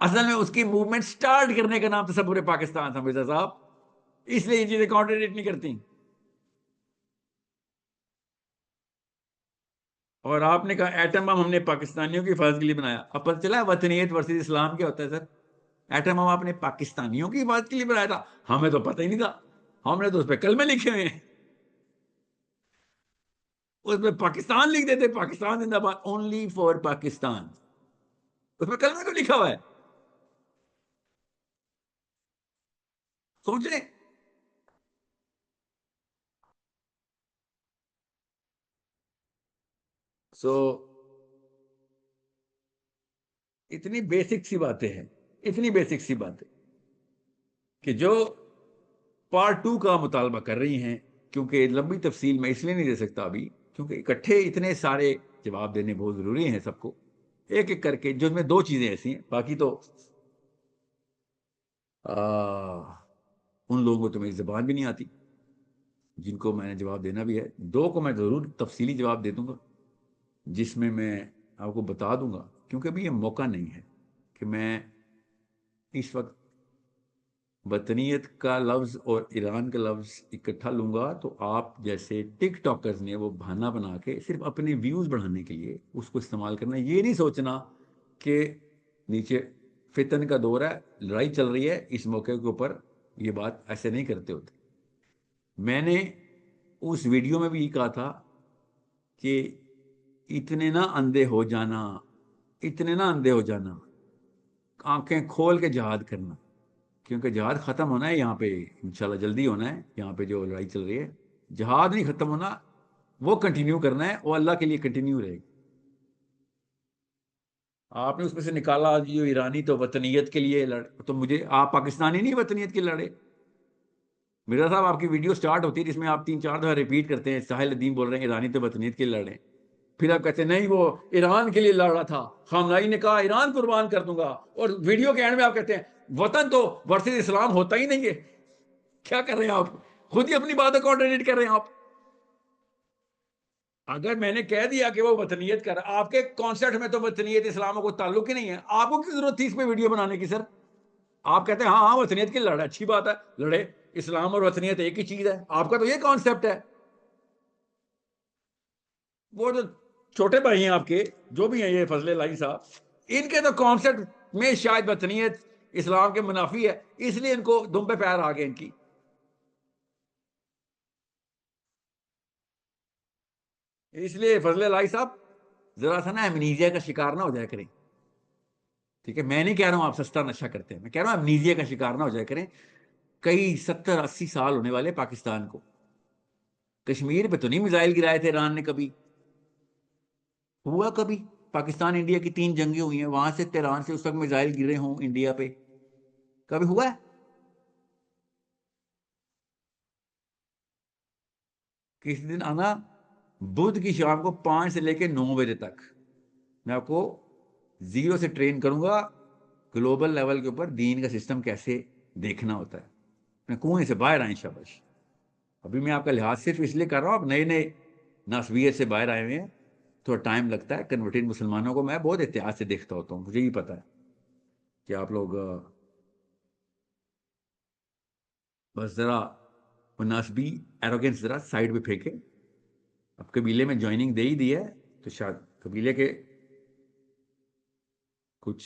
اصل میں اس کی موومنٹ سٹارٹ کرنے کا نام تصور پاکستان تھا مرزا صاحب. اس لیے یہ چیزیں کانٹریڈکٹ نہیں کرتی. اور آپ نے کہا ایٹم بم ہم نے پاکستانیوں کی حفاظت کے لیے بنایا. اب پتہ چلا وطنیت ورسز اسلام کیا ہوتا ہے سر؟ ایٹم بم آپ نے پاکستانیوں کی حفاظت کے لیے بنایا تھا، ہمیں تو پتہ ہی نہیں تھا. ہم نے تو اس پہ کلمے لکھے ہوئے ہیں، اس پہ پاکستان لکھ دیتے، پاکستان زندہ باد، اونلی فار پاکستان. اس پہ کلمے کو لکھا ہوا ہے. سوچ رہے سو اتنی بیسک سی باتیں ہیں، اتنی بیسک سی باتیں کہ جو پارٹ 2 کا مطالبہ کر رہی ہیں. کیونکہ لمبی تفصیل میں اس لیے نہیں دے سکتا ابھی، کیونکہ اکٹھے اتنے سارے جواب دینے بہت ضروری ہیں سب کو، ایک ایک کر کے. جو میں 2 چیزیں ایسی ہیں، باقی تو ان لوگوں کو تو میری زبان بھی نہیں آتی جن کو میں نے جواب دینا بھی ہے. 2 کو میں ضرور تفصیلی جواب دے دوں گا، جس میں آپ کو بتا دوں گا. کیونکہ ابھی یہ موقع نہیں ہے کہ میں اس وقت وطنیت کا لفظ اور ایران کا لفظ اکٹھا لوں گا تو آپ جیسے ٹک ٹاکرز نے وہ بہانہ بنا کے صرف اپنے ویوز بڑھانے کے لیے اس کو استعمال کرنا. یہ نہیں سوچنا کہ نیچے فتن کا دور ہے، لڑائی چل رہی ہے، اس موقع کے اوپر یہ بات ایسے نہیں کرتے ہوتے. میں نے اس ویڈیو میں بھی یہ کہا تھا کہ اتنے نہ اندھے ہو جانا، اتنے نہ اندھے ہو جانا، آنکھیں کھول کے جہاد کرنا. کیونکہ جہاد ختم ہونا ہے یہاں پہ انشاءاللہ، جلدی ہونا ہے. یہاں پہ جو لڑائی چل رہی ہے، جہاد نہیں ختم ہونا، وہ کنٹینیو کرنا ہے، وہ اللہ کے لیے کنٹینیو رہے گی. آپ نے اس میں سے نکالا جو ایرانی تو وطنیت کے لیے لڑے، تو مجھے آپ پاکستانی نہیں وطنیت کے لڑے. مرزا صاحب آپ کی ویڈیو سٹارٹ ہوتی ہے جس میں آپ 3-4 دفعہ ریپیٹ کرتے ہیں ساحل الدین بول رہے ہیں ایرانی تو وطنیت کے لیے لڑے. پھر آپ کہتے ہیں نہیں وہ ایران کے لیے لڑ رہا تھا، خامنائی نے کہا ایران قربان کر دوں گا، اور ویڈیو کے اینڈ میں آپ کہتے ہیں وطن تو ورسز اسلام ہوتا ہی نہیں ہے. کیا کر رہے ہیں آپ؟ خود ہی اپنی باتیں کانٹریڈکٹ کر رہے ہیں آپ. اگر میں نے کہہ دیا کہ وہ وطنیت کر رہا، آپ کے کانسیپٹ میں تو وطنیت اسلام کو تعلق ہی نہیں ہے، آپ کو کیوں ضرورت تھی اس پہ ویڈیو بنانے کی سر؟ آپ کہتے ہیں ہاں ہاں وطنیت کے لڑا، اچھی بات ہے، لڑے. اسلام اور وطنیت ایک ہی چیز ہے، آپ کا تو یہ کانسیپٹ ہے. وہ جو چھوٹے بھائی ہیں آپ کے جو بھی ہیں یہ فضل الہی صاحب، ان کے تو کانسیپٹ میں شاید وطنیت اسلام کے منافی ہے، اس لیے ان کو دم پہ پیر آ گئے ان کی. اس لیے فضل الہی صاحب ذرا سا نا امنیزیا کا شکار نہ ہو جائے کریں. ٹھیک ہے، میں نہیں کہہ رہا ہوں آپ سستا نشہ کرتے ہیں، میں کہہ رہا ہوں امنیزیا کا شکار نہ ہو جائے کریں. کئی 70-80 سال ہونے والے پاکستان کو. کشمیر پہ تو نہیں میزائل گرائے تھے ایران نے کبھی؟ ہوا کبھی؟ پاکستان انڈیا کی 3 جنگیں ہوئی ہیں، وہاں سے تہران سے اس وقت میزائل گرے ہوں انڈیا پہ، کبھی ہوا ہے؟ کسی دن آنا بدھ کی شام کو 5 سے لے کے 9 بجے تک میں آپ کو 0 سے ٹرین کروں گا گلوبل لیول کے اوپر دین کا سسٹم کیسے دیکھنا ہوتا ہے. میں کنویں سے باہر آئیں شاباش. ابھی میں آپ کا لحاظ صرف اس لیے کر رہا ہوں، آپ نئے نئے ناسبیت سے باہر آئے ہوئے ہیں، تھوڑا ٹائم لگتا ہے. کنورٹڈ مسلمانوں کو میں بہت احتیاط سے دیکھتا ہوتا ہوں، مجھے ہی پتا ہے کہ آپ لوگ بس ذرا ناسبی ایروگنس ذرا سائڈ پہ پھینکے. اب قبیلے میں جوائننگ دے ہی دی ہے تو شاید قبیلے کے کچھ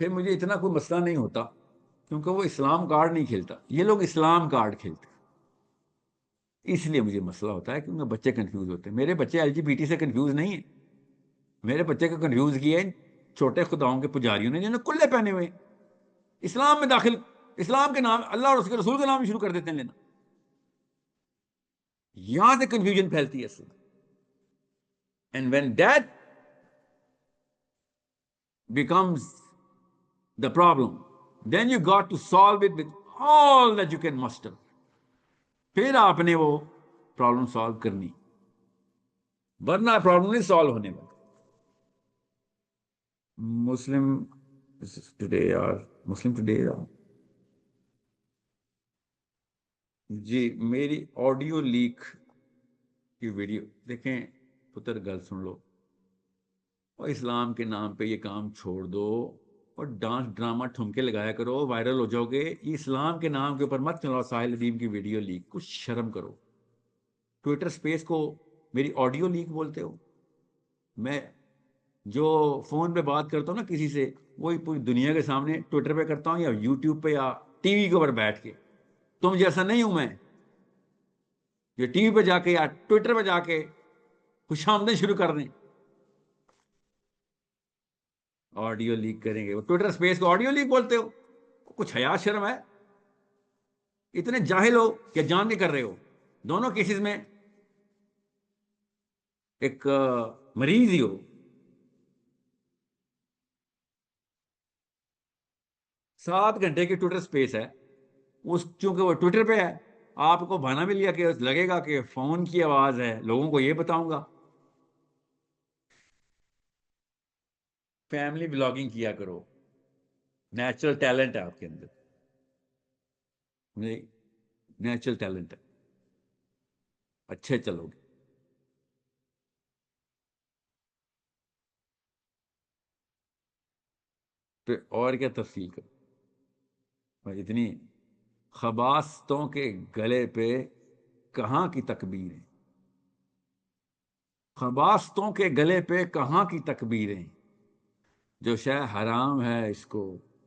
پھر مجھے اتنا کوئی مسئلہ نہیں ہوتا، کیونکہ وہ اسلام کارڈ نہیں کھیلتا، یہ لوگ اسلام کارڈ کھیلتے ہیں۔ اس لیے مجھے مسئلہ ہوتا ہے کیونکہ بچے کنفیوز ہوتے ہیں۔ میرے بچے LGBT سے کنفیوز نہیں ہیں، میرے بچے کو کنفیوز کیا ہے چھوٹے خداؤں کے پجاریوں نے جنہوں نے کلے پہنے ہوئے ہیں، اسلام میں داخل، اسلام کے نام، اللہ اور اس کے رسول کے نام شروع کر دیتے ہیں لینا۔ یہاں سے کنفیوژن پھیلتی ہے اصل میں۔ And when that becomes the problem, then you got to solve it with all that you can muster. پھر آپ نے وہ پرابلم سالو کرنی، ورنہ پرابلم نہیں سالو ہونے والی۔ مسلم ٹوڈے جی میری آڈیو لیک کی ویڈیو دیکھیں، پتر گل سن لو، اور اسلام کے نام پہ یہ کام چھوڑ دو اور ڈانس ڈرامہ ٹھمکے لگایا کرو، وائرل ہو جاؤ گے۔ یہ اسلام کے نام کے اوپر مت چلاؤ ساحل ندیم کی ویڈیو لیک، کچھ شرم کرو۔ ٹویٹر سپیس کو میری آڈیو لیک بولتے ہو؟ میں جو فون پہ بات کرتا ہوں نا کسی سے، وہی پوری دنیا کے سامنے ٹویٹر پہ کرتا ہوں، یا یوٹیوب پہ یا ٹی وی کے اوپر بیٹھ کے۔ تم جیسا نہیں ہوں میں جو ٹی وی پہ جا کے یا ٹویٹر پہ جا کے خوش آمدیں شروع کر دیں۔ آڈیو لیک کریں گے، وہ ٹویٹر سپیس کو آڈیو لیک بولتے ہو؟ کچھ حیا شرم ہے؟ اتنے جاہل ہو کہ جان کے کر رہے ہو؟ دونوں کیسز میں ایک مریض ہی ہو۔ 7 گھنٹے کی ٹویٹر سپیس ہے، چونکہ وہ ٹویٹر پہ ہے، آپ کو بہانا بھی لیا کہ لگے گا کہ فون کی آواز ہے، لوگوں کو یہ بتاؤں گا۔ فیملی بلاگنگ کیا کرو، نیچرل ٹیلنٹ ہے آپ کے اندر، نیچرل ٹیلنٹ ہے، اچھے چلو گے۔ پھر اور کیا تفصیل کرو، اتنی خباستوں کے گلے پہ کہاں کی تکبیریں، خباستوں کے گلے پہ کہاں کی تکبیریں، جو شے حرام ہے اس کو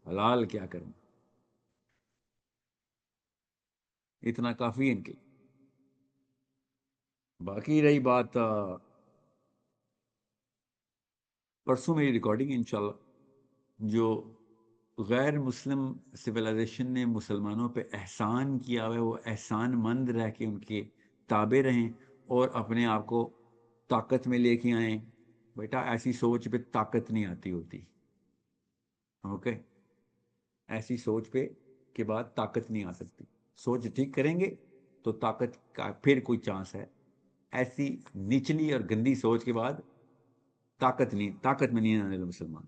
حلال کیا کرنا۔ اتنا کافی ان کے۔ باقی رہی بات پرسوں میری ریکارڈنگ انشاءاللہ، جو غیر مسلم سویلائزیشن نے مسلمانوں پہ احسان کیا ہوا ہے، وہ احسان مند رہ کے ان کے تابع رہیں اور اپنے آپ کو طاقت میں لے کے آئیں۔ بیٹا ایسی سوچ پہ طاقت نہیں آتی ہوتی، اوکے؟ ایسی سوچ پہ کے بعد طاقت نہیں آ سکتی۔ سوچ ٹھیک کریں گے تو طاقت کا پھر کوئی چانس ہے۔ ایسی نچلی اور گندی سوچ کے بعد طاقت میں نہیں آنے والا مسلمان۔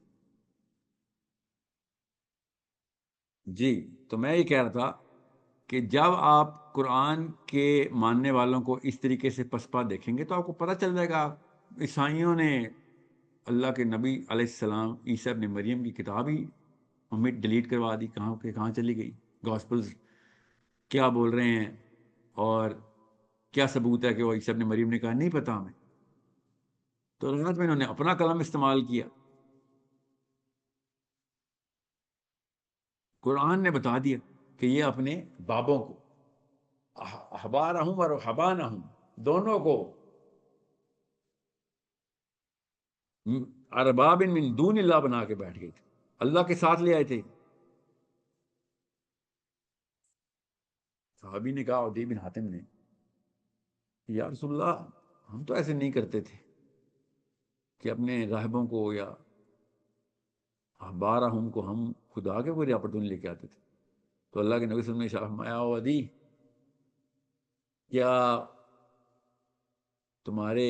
جی تو میں یہ کہہ رہا تھا کہ جب آپ قرآن کے ماننے والوں کو اس طریقے سے پسپا دیکھیں گے تو آپ کو پتہ چل جائے گا عیسائیوں نے اللہ کے نبی علیہ السلام عیسیٰ ابن مریم کی کتاب ہی ہمیں ڈیلیٹ کروا دی، کہاں چلی گئی، گاسپلز کیا بول رہے ہیں اور کیا ثبوت ہے کہ وہ عیسیٰ ابن مریم نے کہا نہیں پتا ہمیں۔ تو رات میں انہوں نے اپنا قلم استعمال کیا۔ قرآن نے بتا دیا کہ یہ اپنے بابوں کو، احبارہم اور رہبانہم، دونوں کو ارباب من دون اللہ بنا کے بیٹھ گئے تھے، اللہ کے ساتھ لے آئے تھے۔ صحابی نے کہا، عدی بن حاتم نے، یا رسول اللہ ہم تو ایسے نہیں کرتے تھے کہ اپنے راہبوں کو یا احبارہم کو ہم خدا کے کوئی آپرچونی لے کے آتے تھے۔ تو اللہ کے نبی صلی اللہ علیہ وسلم نے اشارہ فرمایا، او عدی کیا تمہارے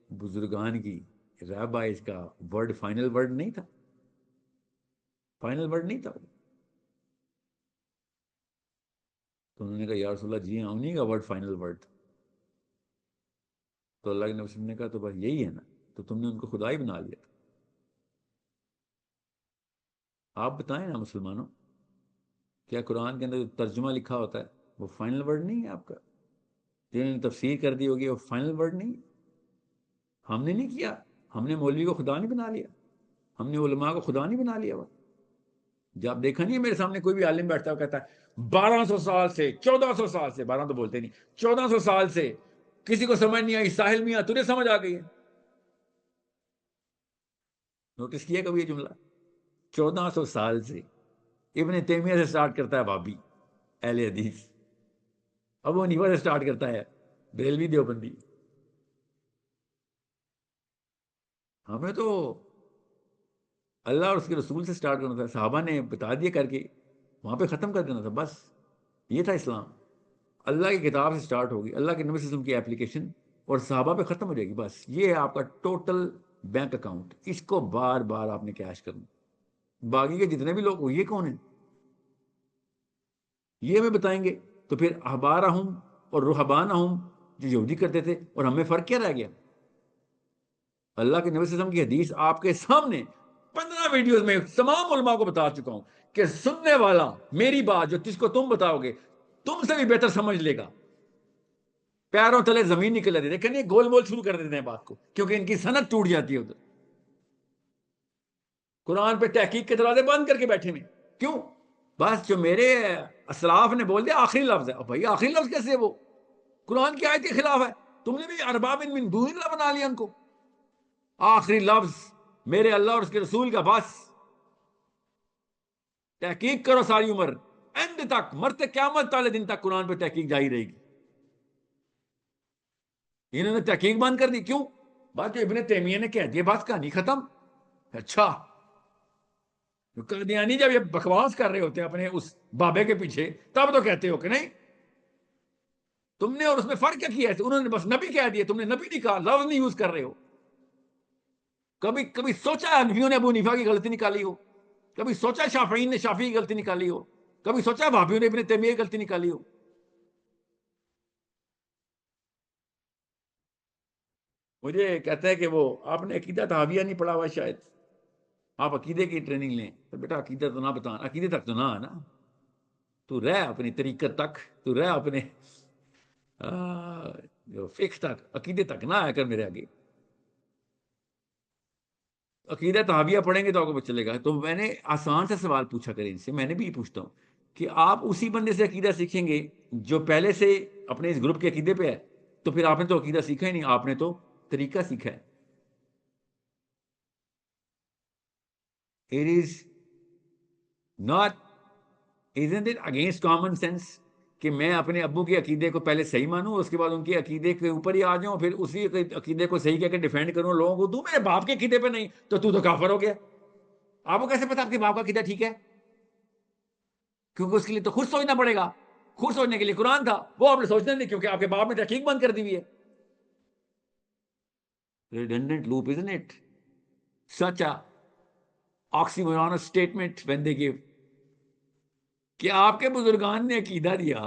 بزرگان کی رہبہ اس کا ورڈ فائنل ورڈ نہیں تھا؟ فائنل ورڈ نہیں تھا؟ تو انہوں نے کہا یا رسول اللہ جی ہاں انہیں کا ورڈ فائنل ورڈ تھا۔ تو اللہ کے نبی صلی اللہ علیہ وسلم نے کہا تو بس یہی ہے نا، تو تم نے ان کو خدا ہی بنا لیا تھا۔ آپ بتائیں نا مسلمانوں، کیا قرآن کے اندر جو ترجمہ لکھا ہوتا ہے وہ فائنل ورڈ نہیں ہے آپ کا؟ جنہوں نے تفسیر کر دی ہوگی وہ فائنل ورڈ نہیں ہے؟ ہم نے نہیں کیا، ہم نے مولوی کو خدا نہیں بنا لیا، ہم نے علماء کو خدا نہیں بنا لیا۔ جب دیکھا نہیں ہے میرے سامنے کوئی بھی عالم بیٹھتا ہوا کہتا ہے 1200 سال سے 1400 سال سے، 12 تو بولتے نہیں، 1400 سال سے کسی کو سمجھ نہیں آئی، ساحل میاں تجھے سمجھ آ گئی ہے؟ نوٹس کیا کبھی یہ جملہ؟ 1400 سال سے ابن تیمیہ سے سٹارٹ کرتا ہے بابی اہل حدیث، ابو حنیفہ سے سٹارٹ کرتا ہے بریلوی دیوبندی. ہمیں تو اللہ اور اس کے رسول سے سٹارٹ کرنا تھا، صحابہ نے بتا دیا کر کے وہاں پہ ختم کر دینا تھا، بس یہ تھا اسلام. اللہ کی کتاب سے سٹارٹ ہوگی، اللہ کے نبی صلی اللہ علیہ وسلم کی اپلیکیشن، اور صحابہ پہ ختم ہو جائے گی، بس یہ ہے آپ کا ٹوٹل بینک اکاؤنٹ. اس کو بار بار آپ نے کیش کرنا. باقی کے جتنے بھی لوگ ہو یہ کون ہیں؟ یہ ہمیں بتائیں گے. تو پھر احبارہم اور رہبانہم جو یہودی کرتے تھے، اور ہمیں فرق کیا رہ گیا؟ اللہ کے نبی صلی اللہ علیہ وسلم کی حدیث آپ کے سامنے 15 ویڈیوز میں تمام علماء کو بتا چکا ہوں کہ سننے والا میری بات جو جس کو تم بتاؤ گے تم سے بھی بہتر سمجھ لے گا. پیروں تلے زمین نکل جاتی ہے. لیکن یہ گول مول شروع کر دیتے ہیں بات کو، کیونکہ ان کی صنعت ٹوٹ جاتی ہے ادھر. قرآن پہ تحقیق کے دروازے بند کر کے بیٹھے ہوئے. کیوں؟ بس جو میرے اسلاف نے بول دیا آخری لفظ ہے. اب بھائی آخری لفظ کیسے ہے؟ وہ قرآن کی آیت کے خلاف ہے. تم نے بھی ارباب من دون اللہ بنا لیا ان کو. آخری لفظ میرے اللہ اور اس کے رسول کا. بس تحقیق کرو ساری عمر، اینڈ تک، مرتے قیامت والے دن تک قرآن پہ تحقیق جاری رہے گی. انہوں نے تحقیق بند کر دی. کیوں؟ بات جو ابن تیمیہ نے کہہ دیا، بات کہانی ختم. اچھا قادیانی جب یہ بکواس کر رہے ہوتے ہیں اپنے اس بابے کے پیچھے، تب تو کہتے ہو کہ نہیں تم نے اور اس میں فرق کیا کیا ہے؟ انہوں نے بس نبی کہہ دیا، تم نے نبی نہیں کہا، لفظ نہیں یوز کر رہے ہو. کبھی سوچا ہے حنفیوں نے ابو حنیفہ کی غلطی نکالی ہو؟ کبھی سوچا شافعین نے شافعی کی غلطی نکالی ہو؟ کبھی سوچا وہابیوں نے ابن تیمیہ کی غلطی نکالی ہو؟ مجھے کہتا ہے کہ وہ آپ نے عقیدہ تحاویہ نہیں پڑھا ہوا شاید، آپ عقیدے کی ٹریننگ لیں. تو بیٹا عقیدہ تو نہ بتا، عقیدے تک تو نہ ہے نا. تو رہ اپنی طریقت تک، تو رہ اپنے جو فقہ تک، عقیدے تک نہ آیا کر میرے آگے. عقیدہ تحاویہ پڑھیں گے تو آپ کو پتہ چلے گا. تو میں نے آسان سے سوال پوچھا کریں ان سے، میں نے بھی یہ پوچھتا ہوں کہ آپ اسی بندے سے عقیدہ سیکھیں گے جو پہلے سے اپنے اس گروپ کے عقیدے پہ ہے. تو پھر آپ نے تو عقیدہ سیکھا ہی نہیں، آپ نے تو طریقہ سیکھا ہے. It is not, isn't it against common sense کہ میں اپنے ابو کے عقیدے کو پہلے صحیح مانوں، اس کے بعد ان کے عقیدے کے اوپر ہی آ جاؤں، پھر اسی عقیدے کو صحیح کہہ کے ڈیفینڈ کروں لوگوں کو. تو میرے باپ کے عقیدے پہ نہیں تو کافر ہو گیا. آپ کو کیسے پتا آپ کے باپ کا عقیدہ ٹھیک ہے؟ کیونکہ اس کے لیے تو خود سوچنا پڑے گا. خود سوچنے کے لیے قرآن تھا، وہ آپ نے سوچنا نہیں کیونکہ آپ کے باپ نے تحقیق بند کر دی ہوئی ہے. Redundant loop, isn't it? Such a oxymoronic statement when they give. کہ آپ کے بزرگان نے عقیدہ دیا،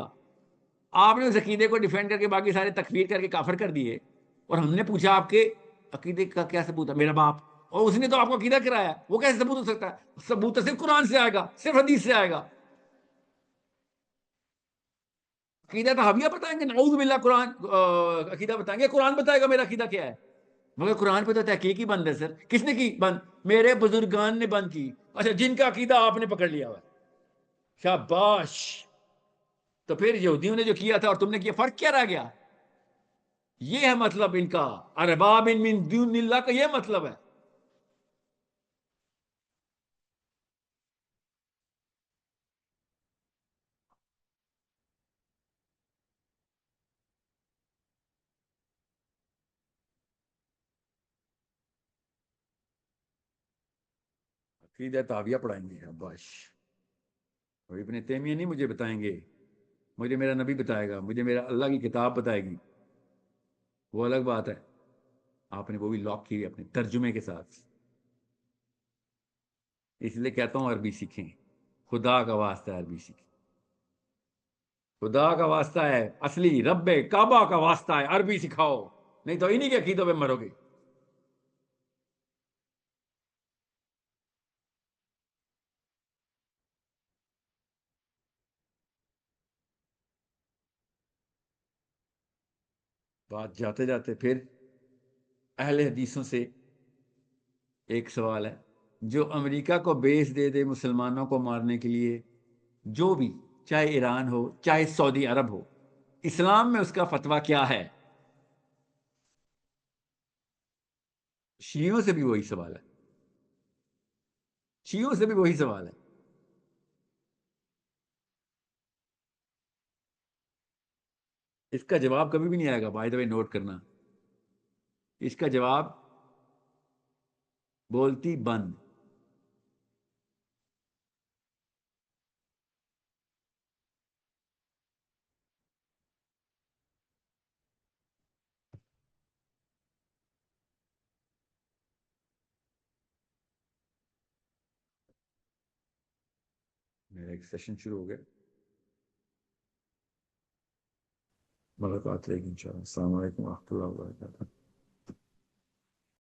آپ نے اس عقیدے کو ڈیفینڈ کر کے باقی سارے تکفیر کر کے کافر کر دیے، اور ہم نے پوچھا آپ کے عقیدے کا کیا ثبوت ہے؟ میرا باپ، اور اس نے تو آپ کو عقیدہ کرایا. وہ کیسے ثبوت ہو سکتا ہے؟ ثبوت تو صرف قرآن سے آئے گا، صرف حدیث سے آئے گا. عقیدہ تحاویہ بتائیں گے، نعوذ باللہ قرآن عقیدہ بتائیں گے، قرآن بتائے گا میرا عقیدہ کیا ہے. مگر قرآن پہ تو تحقیق ہی بند ہے سر. کس نے کی بند؟ میرے بزرگان نے بند کی. اچھا، جن کا عقیدہ آپ نے پکڑ لیا ہوا. شاباش. تو پھر یہودیوں نے جو کیا تھا اور تم نے کیا، فرق کیا رہ گیا؟ یہ ہے مطلب ان کا، ارباب من دون اللہ کا یہ مطلب ہے. عقیدہ تحاویہ پڑھائیں گے. شاباش. اور ابن تیمیہ نہیں مجھے بتائیں گے، مجھے میرا نبی بتائے گا، مجھے میرا اللہ کی کتاب بتائے گی. وہ الگ بات ہے. آپ نے وہ بھی لاک کی اپنے ترجمے کے ساتھ. اس لیے کہتا ہوں عربی سیکھیں، خدا کا واسطہ ہے عربی سیکھیں. خدا کا واسطہ ہے، اصلی رب کعبہ کا واسطہ ہے، عربی سکھاؤ، نہیں تو انہی کے عقیدوں پہ مرو گے. بات جاتے جاتے پھر اہل حدیثوں سے ایک سوال ہے جو امریکہ کو بیس دے دے مسلمانوں کو مارنے کے لیے، جو بھی، چاہے ایران ہو چاہے سعودی عرب ہو، اسلام میں اس کا فتویٰ کیا ہے؟ شیعوں سے بھی وہی سوال ہے، شیعوں سے بھی وہی سوال ہے۔ اس کا جواب کبھی بھی نہیں آئے گا، بائی دا وے نوٹ کرنا، اس کا جواب بولتی بند۔ میرا ایک سیشن شروع ہو گیا، ملاقات رہے گی انشاءاللہ۔ السلام علیکم ورحمۃ اللہ وبرکاتہ۔